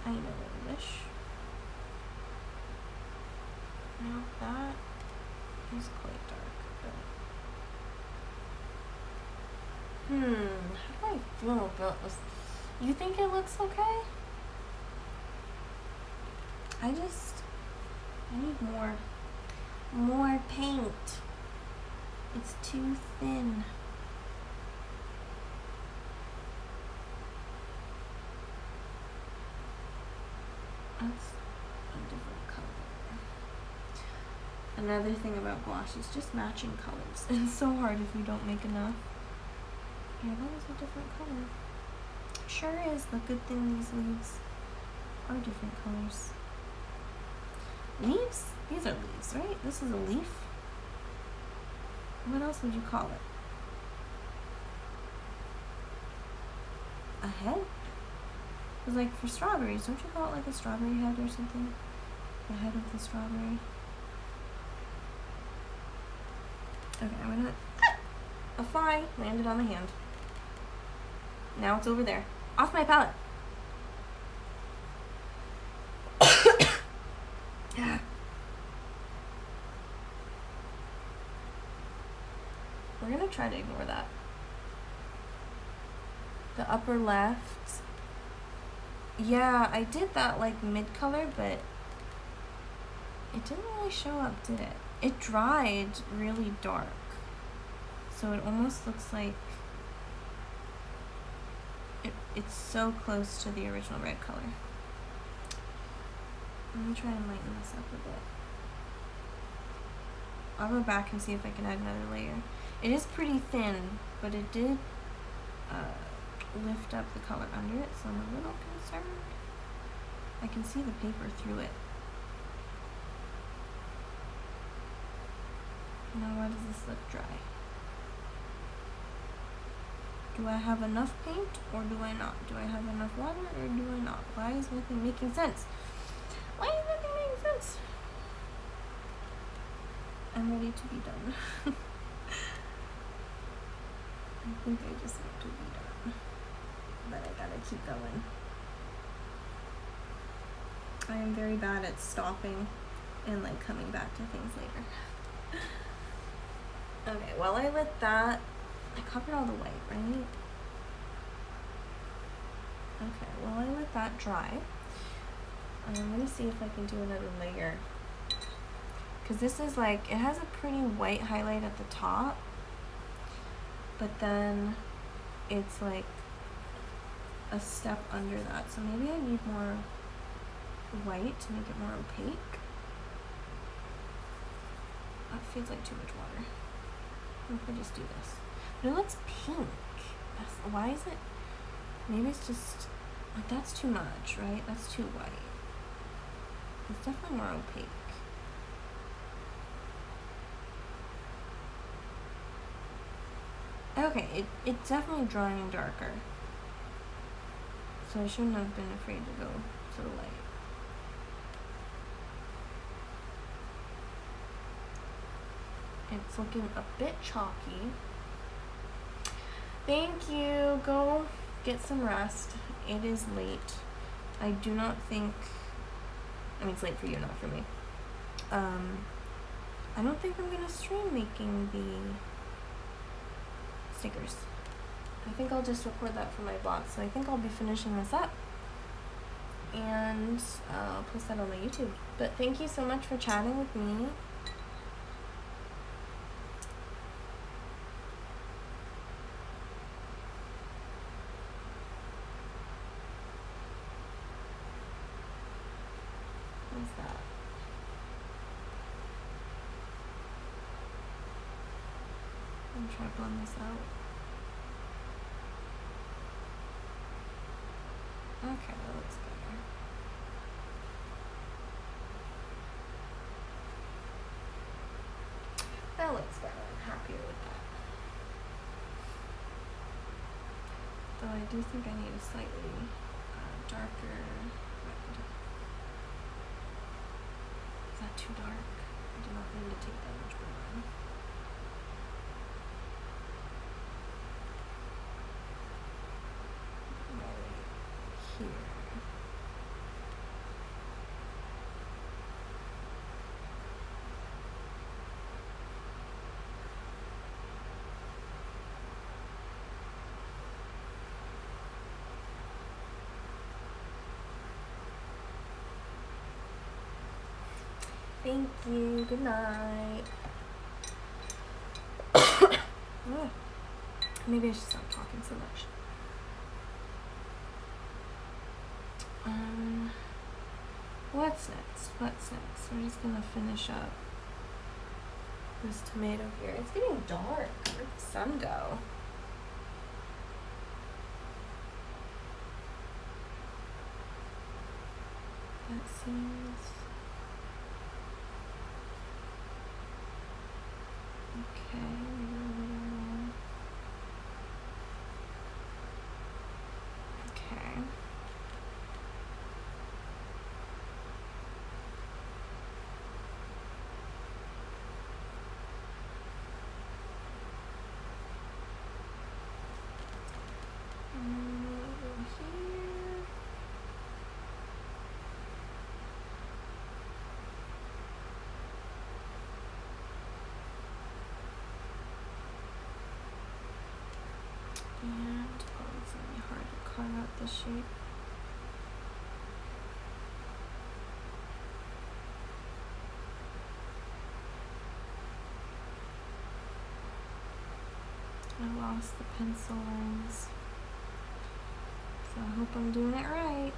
A: I know English. Now that is quite dark, but how do I feel about this? You think it looks okay? I need more paint. It's too thin. That's a different color. Another thing about gouache is just matching colors. It's so hard if you don't make enough. Yeah, that is a different color. Sure is. The good thing these leaves are different colors. Leaves? These are leaves, right? This is a leaf. What else would you call it? A head? Because like for strawberries, don't you call it like a strawberry head or something? The head of the strawberry. Okay, I'm gonna... A fly landed on the hand. Now it's over there. Off my palette. We're gonna try to ignore that. The upper left. Yeah, I did that like mid-color, but it didn't really show up, did it? It dried really dark. So it almost looks like it's so close to the original red color. Let me try and lighten this up a bit. I'll go back and see if I can add another layer. It is pretty thin, but it did lift up the color under it, so I'm a little concerned. I can see the paper through it. Now why does this look dry? Do I have enough paint or do I not? Do I have enough water or do I not? Why is nothing making sense? Why is nothing making sense? I'm ready to be done. I think I just need to be done. But I gotta keep going. I am very bad at stopping and like coming back to things later. Okay, while I let that, I covered all the white, right? Okay, while I let that dry, I'm gonna see if I can do another layer. Because this is like, it has a pretty white highlight at the top, but then it's like a step under that. So maybe I need more white to make it more opaque. That feels like too much water. What if I just do this? But it looks pink. Why is it? Maybe it's just, like, that's too much, right? That's too white. It's definitely more opaque. Okay, it's definitely drawing darker. So I shouldn't have been afraid to go so light. It's looking a bit chalky. Thank you. Go get some rest. It is late. I do not think, I mean, it's late for you, not for me. I don't think I'm gonna stream making the stickers. I think I'll just record that for my vlog. So I think I'll be finishing this up and I'll post that on my YouTube. But thank you so much for chatting with me. is that? I'm trying to blend this out. Okay, that looks better. That looks better. I'm happier with that. Though I do think I need a slightly darker red. Is that too dark? I do not need to take that much more. Right here. Thank you. Good night. Maybe I should stop talking so much. What's next? What's next? We're just gonna finish up this tomato here. It's getting dark. Where'd the sun go? That seems okay. Maybe a little more. Okay. Over here. And it's really hard to carve out the shape. I lost the pencil lines, so I hope I'm doing it right.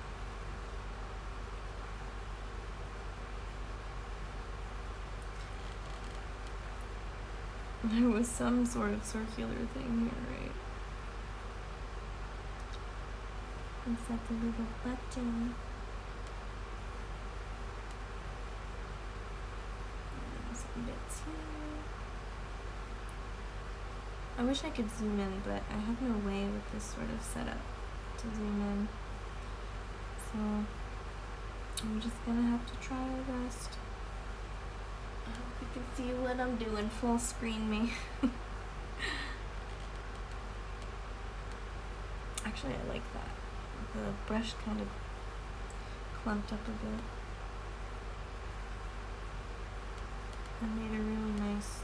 A: There was some sort of circular thing here, right? Is that the little button? And some bits here. I wish I could zoom in, but I have no way with this sort of setup to zoom in. So I'm just gonna have to try our best. I hope you can see what I'm doing. Full screen me. Actually, I like that. The brush kind of clumped up a bit. I made a really nice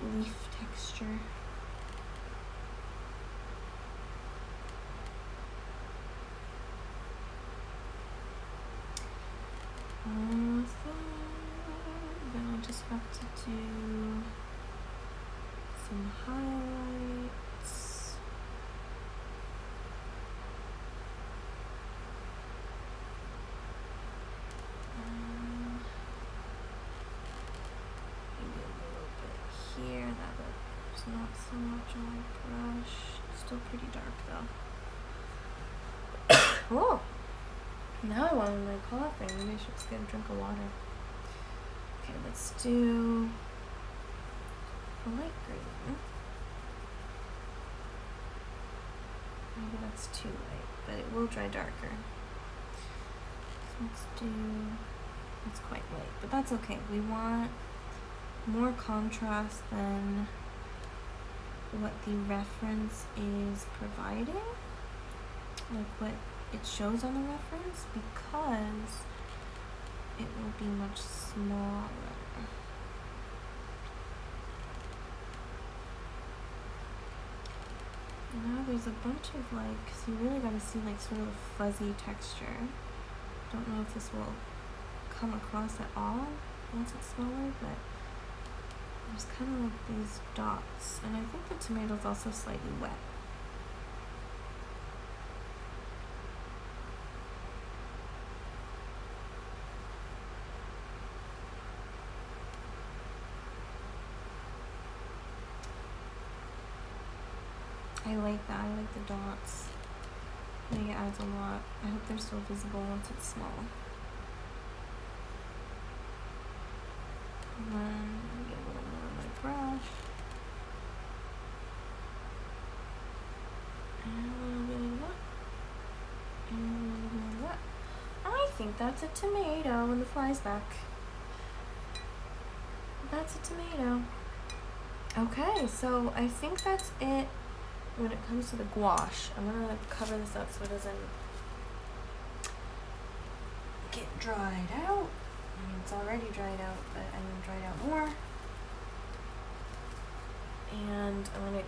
A: leaf texture. Then I'll just have to do some highlights. Maybe a little bit here. There's not so much on my brush. It's still pretty dark though. Oh! Now I want my coughing. Maybe I should just get a drink of water. Okay, let's do a light green. Maybe that's too light, but it will dry darker. So it's quite light, but that's okay. We want more contrast than what the reference is providing, like what it shows on the reference, because it will be much smaller. Now there's a bunch of like, cause you really gotta see like sort of a fuzzy texture. Don't know if this will come across at all once it's smaller, but there's kind of like these dots, and I think the tomato's also slightly wet. I like that. I like the dots. I think it adds a lot. I hope they're still visible once it's small. And then get a little more on my brush. And a little bit of that. And a little bit of that. I think that's a tomato when the fly's back. That's a tomato. Okay, so I think that's it when it comes to the gouache. I'm gonna cover this up so it doesn't get dried out. I mean, it's already dried out, but I'm gonna dry it out more. And I'm gonna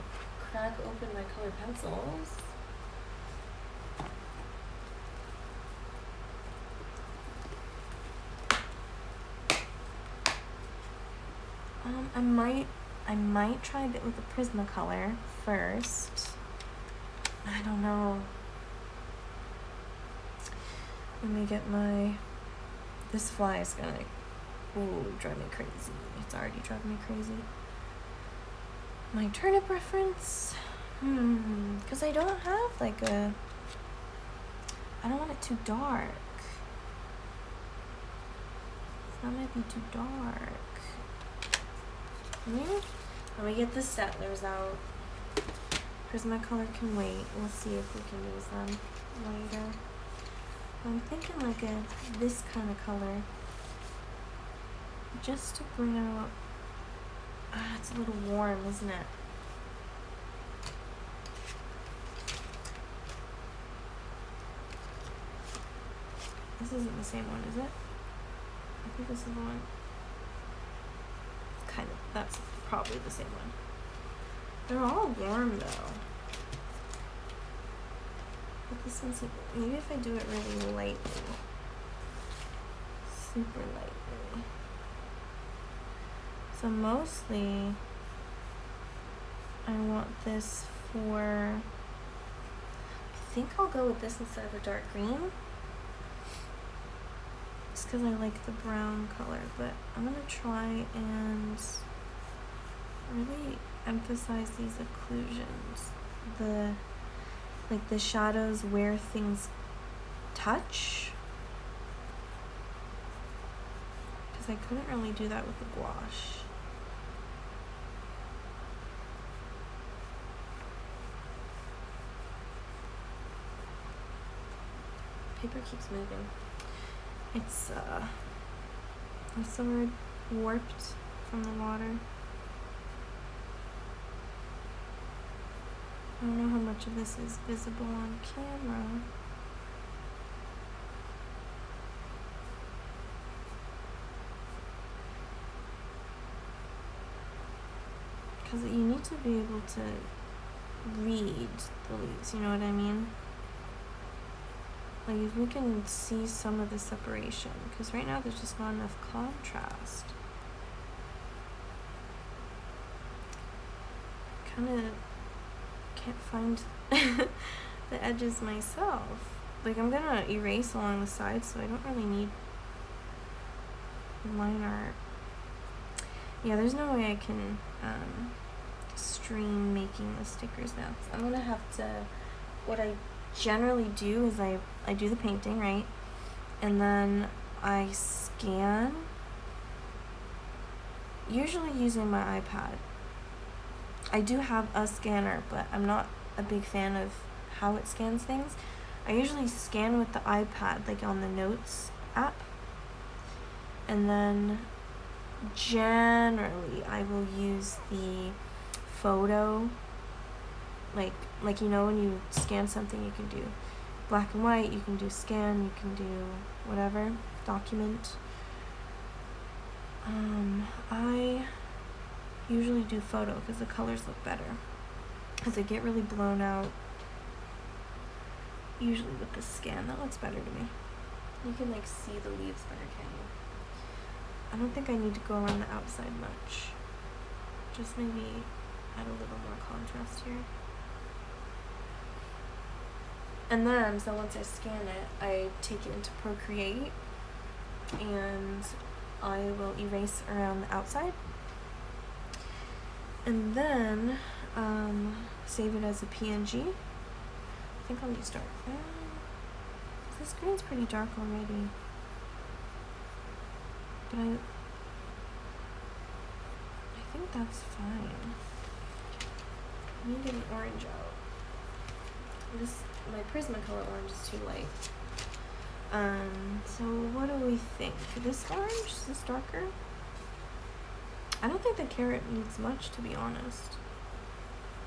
A: crack open my colored pencils. I might try a bit with the Prismacolor first. I don't know. Let me get this fly is gonna, drive me crazy. It's already driving me crazy. My turnip reference, because I don't have like I don't want it too dark. That might be too dark. Let me get the Staedtlers out. Prismacolor can wait. We'll see if we can use them later. I'm thinking like this kind of color, just to bring out. It's a little warm, isn't it? This isn't the same one, is it? I think this is the one. That's probably the same one. They're all warm though. But this one's, maybe if I do it really lightly. Super lightly. So mostly, I want this for, I think I'll go with this instead of a dark green. Just because I like the brown color, but I'm going to try and really emphasize these occlusions. The shadows where things touch. Because I couldn't really do that with the gouache. Paper keeps moving. It's what's the word? Warped from the water. I don't know how much of this is visible on camera. Because you need to be able to read the leaves, you know what I mean? Like if we can see some of the separation, because right now there's just not enough contrast. Kind of can't find the edges myself. Like I'm gonna erase along the sides, so I don't really need line art. Yeah, there's no way I can stream making the stickers now. I'm gonna have to, what I generally do is I do the painting, right? And then I scan, usually using my iPad. I do have a scanner, but I'm not a big fan of how it scans things. I usually scan with the iPad, like on the Notes app. And then generally I will use the photo, like you know when you scan something, you can do black and white, you can do scan, you can do whatever, document. I usually do photo because the colors look better, because they get really blown out usually with the scan. That looks better to me. You can like see the leaves better, can't you? I don't think I need to go around the outside much, just maybe add a little more contrast here. And then, so once I scan it, I take it into Procreate, and I will erase around the outside. And then save it as a PNG. I think I'll use dark. This green's pretty dark already. But I think that's fine. Let me get an orange out. My Prismacolor orange is too light. So what do we think? This orange? Is this darker? I don't think the carrot needs much, to be honest.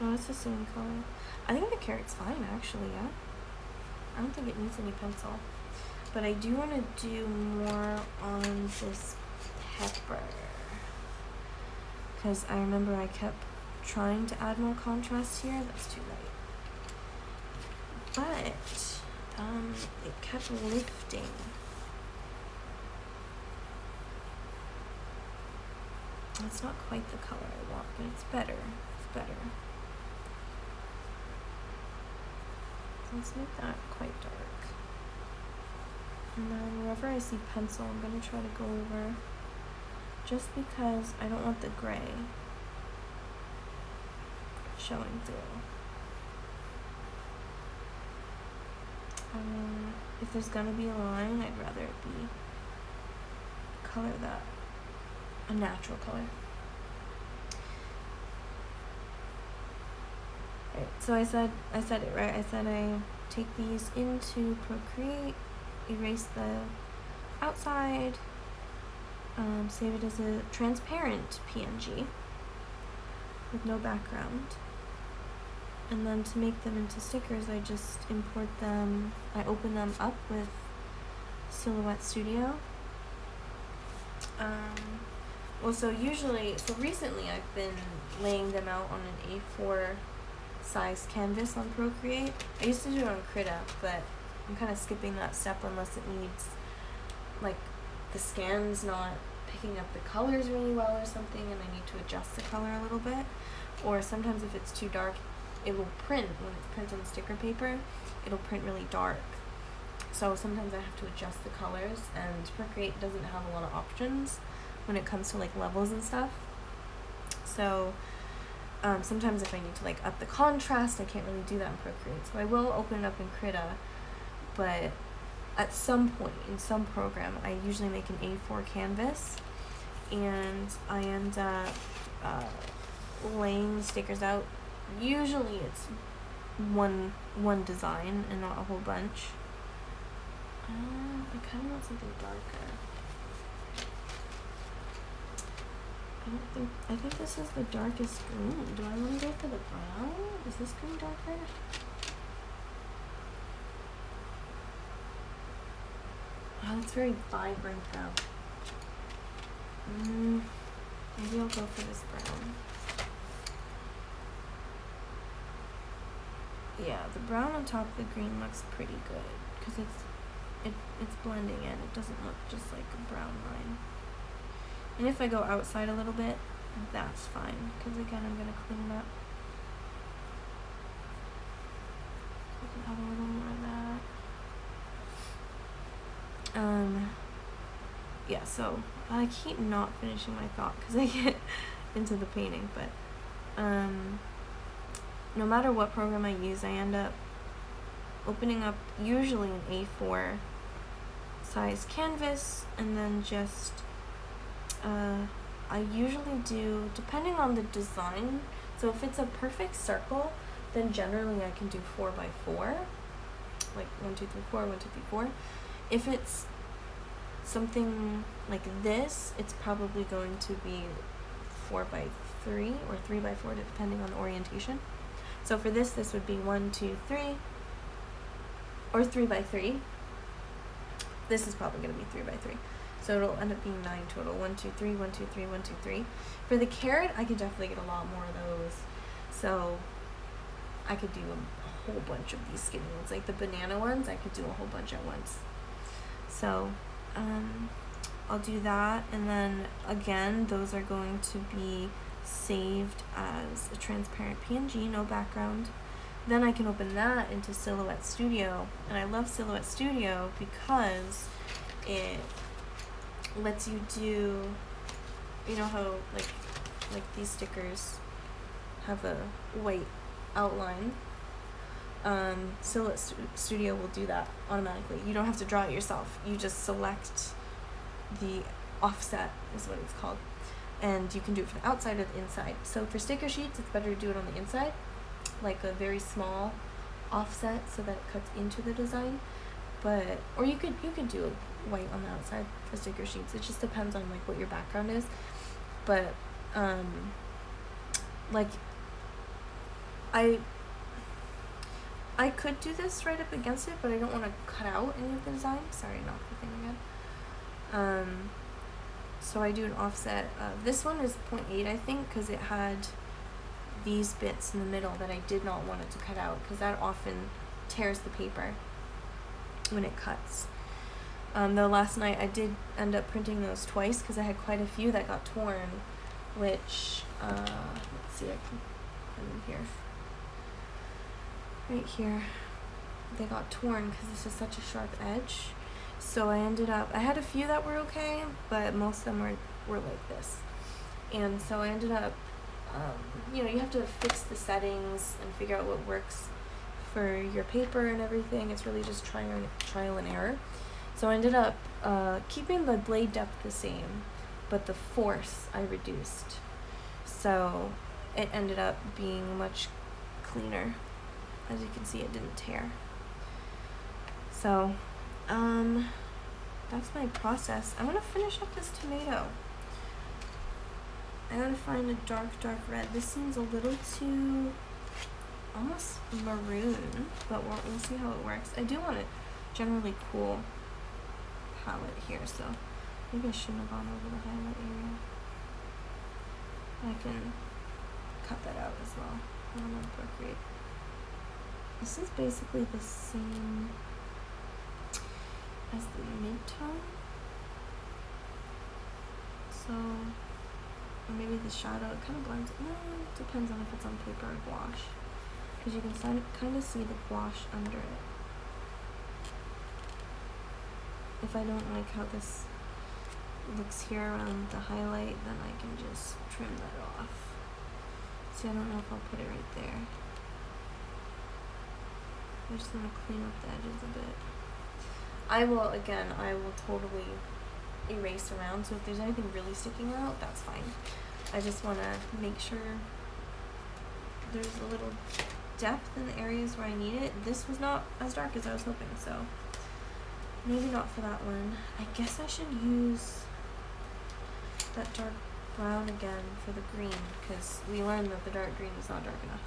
A: No, it's the same color. I think the carrot's fine, actually, yeah. I don't think it needs any pencil. But I do want to do more on this pepper. Because I remember I kept trying to add more contrast here. That's too light. But it kept lifting. It's not quite the color I want, but it's better. It's better. So let's make that quite dark. And then wherever I see pencil, I'm going to try to go over, just because I don't want the gray showing through. If there's going to be a line, I'd rather it be color that, a natural color. Right, so I said it right. I said I take these into Procreate, erase the outside, save it as a transparent PNG with no background. And then to make them into stickers, I just import them, I open them up with Silhouette Studio. So recently I've been laying them out on an A4 size canvas on Procreate. I used to do it on Krita, but I'm kind of skipping that step unless it needs, like, the scan's not picking up the colors really well or something and I need to adjust the color a little bit. Or sometimes if it's too dark, it will print, when it's printed on sticker paper, it'll print really dark. So sometimes I have to adjust the colors, and Procreate doesn't have a lot of options when it comes to like levels and stuff. So sometimes if I need to like up the contrast, I can't really do that in Procreate. So I will open it up in Krita, but at some point in some program, I usually make an A4 canvas, and I end up laying the stickers out. Usually it's one design and not a whole bunch. I kind of want something darker. I think this is the darkest green. Do I want to go for the brown? Is this green darker? Oh, it's very vibrant though. Maybe I'll go for this brown. Yeah, the brown on top of the green looks pretty good because it's blending in. It doesn't look just like a brown line. And if I go outside a little bit, that's fine because again, I'm gonna clean it up. I can have a little more of that. Yeah. So I keep not finishing my thought because I get into the painting, but no matter what program I use, I end up opening up usually an A4 size canvas, and then just I usually do, depending on the design, so if it's a perfect circle, then generally I can do 4x4, like 1, 2, 3, 4, 1, 2, 3, 4. If it's something like this, it's probably going to be 4x3 or 3x4, depending on the orientation. So for this would be 1, 2, 3, or 3x3. This is probably going to be 3x3. So it'll end up being 9 total. 1, 2, 3, 1, 2, 3, 1, 2, 3. For the carrot, I could definitely get a lot more of those. So I could do a whole bunch of these skinny ones. Like the banana ones, I could do a whole bunch at once. So I'll do that. And then again, those are going to be saved as a transparent PNG, no background. Then I can open that into Silhouette Studio, and I love Silhouette Studio because it lets you do, you know how like these stickers, have a white outline. Silhouette Studio will do that automatically. You don't have to draw it yourself. You just select the offset, is what it's called, and you can do it from the outside or the inside. So for sticker sheets, it's better to do it on the inside, like a very small offset, so that it cuts into the design. But or you could do a white on the outside for sticker sheets. It just depends on like what your background is. But like I could do this right up against it, but I don't want to cut out any of the design. Sorry, not the thing again. So I do an offset. This one is 0.8, I think, because it had these bits in the middle that I did not want it to cut out, because that often tears the paper when it cuts. Though last night I did end up printing those twice, because I had quite a few that got torn, which, let's see, I can put them here. Right here, they got torn because this is such a sharp edge. So I had a few that were okay, but most of them were like this. And so I ended up, you have to fix the settings and figure out what works for your paper and everything. It's really just trial and error. So I ended up keeping the blade depth the same, but the force I reduced. So it ended up being much cleaner. As you can see, it didn't tear. So, that's my process. I'm gonna finish up this tomato. I gotta find a dark red. This seems a little too almost maroon, but we'll see how it works. I do want a generally cool palette here, so maybe I shouldn't have gone over the highlight area. I can cut that out as well. I don't want to procreate. This is basically the same as the mid-tone. So, or maybe the shadow, it kind of blends. No, it depends on if it's on paper or gouache. Because you can kind of see the gouache under it. If I don't like how this looks here around the highlight, then I can just trim that off. See, I don't know if I'll put it right there. I just want to clean up the edges a bit. I will totally erase around, so if there's anything really sticking out, that's fine. I just want to make sure there's a little depth in the areas where I need it. This was not as dark as I was hoping, so maybe not for that one. I guess I should use that dark brown again for the green, because we learned that the dark green is not dark enough.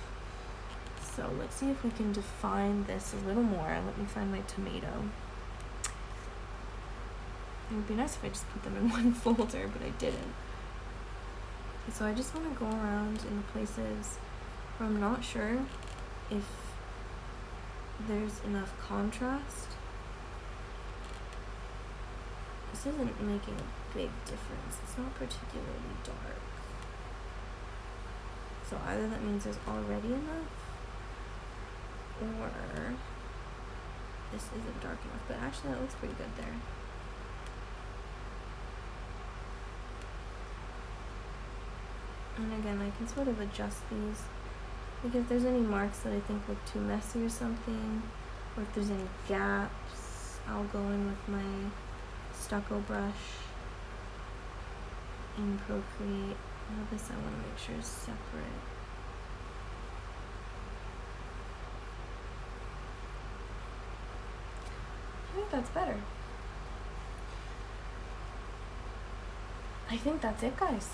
A: So let's see if we can define this a little more. Let me find my tomato. It would be nice if I just put them in one folder, but I didn't. So I just want to go around in the places where I'm not sure if there's enough contrast. This isn't making a big difference. It's not particularly dark. So either that means there's already enough, or this isn't dark enough, but actually that looks pretty good there. And again, I can sort of adjust these. Like if there's any marks that I think look too messy or something, or if there's any gaps, I'll go in with my stucco brush and Procreate. Now this I want to make sure is separate. I think that's better. I think that's it, guys.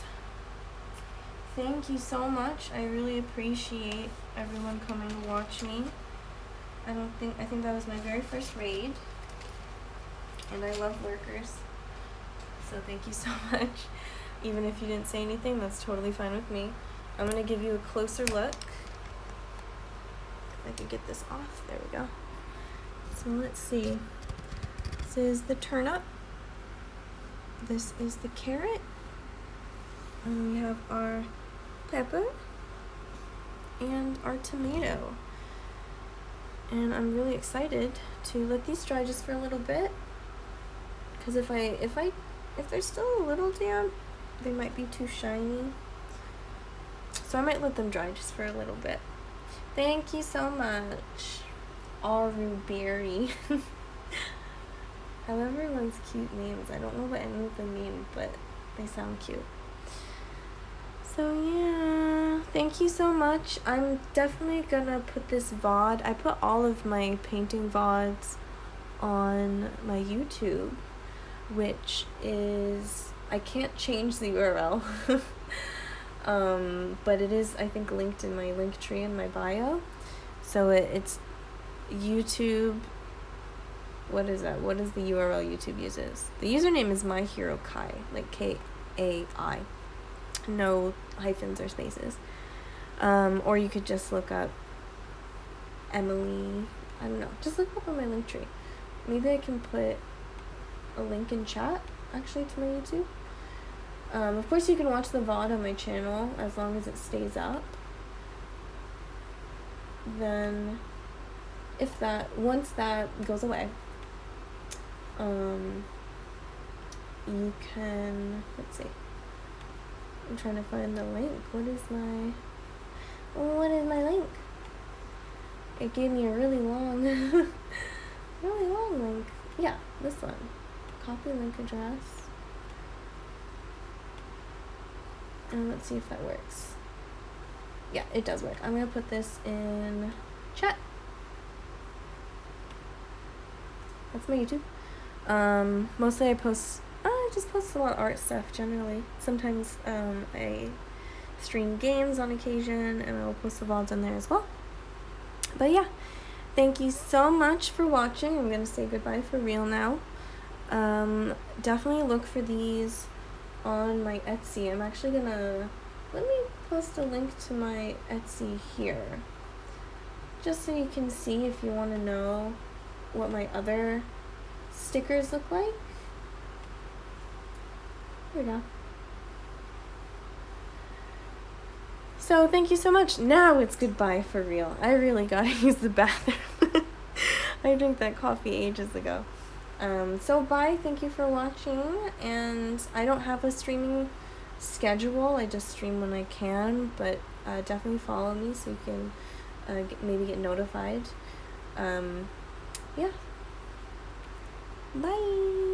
A: Thank you so much. I really appreciate everyone coming to watch me. I think that was my very first raid. And I love lurkers. So thank you so much. Even if you didn't say anything, that's totally fine with me. I'm going to give you a closer look. If I could get this off. There we go. So let's see. This is the turnip. This is the carrot. And we have our pepper and our tomato. And I'm really excited to let these dry just for a little bit, because if they're still a little damp, they might be too shiny. So I might let them dry just for a little bit. Thank you so much, Aruberry. I love everyone's cute names. I don't know what any of them mean, but they sound cute. So yeah, thank you so much. I'm definitely gonna put this VOD. I put all of my painting VODs on my YouTube, which is, I can't change the URL, but it is, I think, linked in my linktree in my bio. So it's YouTube. What is that? What is the URL YouTube uses? The username is myherokai, like Kai. No hyphens or spaces. Or you could just look up Emily. I don't know. Just look up on my linktree. Maybe I can put a link in chat, actually, to my YouTube. Of course, you can watch the VOD on my channel as long as it stays up. Then, once that goes away, you can, let's see. I'm trying to find the link. What is my link? It gave me a really long, really long link. Yeah, this one. Copy link address. And let's see if that works. Yeah, it does work. I'm gonna put this in chat. That's my YouTube. Mostly I just post a lot of art stuff generally. Sometimes I stream games on occasion, and I'll post the VODs on there as well. But yeah, thank you so much for watching. I'm gonna say goodbye for real now. Definitely look for these on my Etsy. I'm actually gonna, let me post a link to my Etsy here, just so you can see if you want to know what my other stickers look like. Here we go. So thank you so much. Now it's goodbye for real. I really gotta use the bathroom. I drank that coffee ages ago. So bye, thank you for watching, and I don't have a streaming schedule, I just stream when I can, but definitely follow me so you can maybe get notified. Yeah. Bye!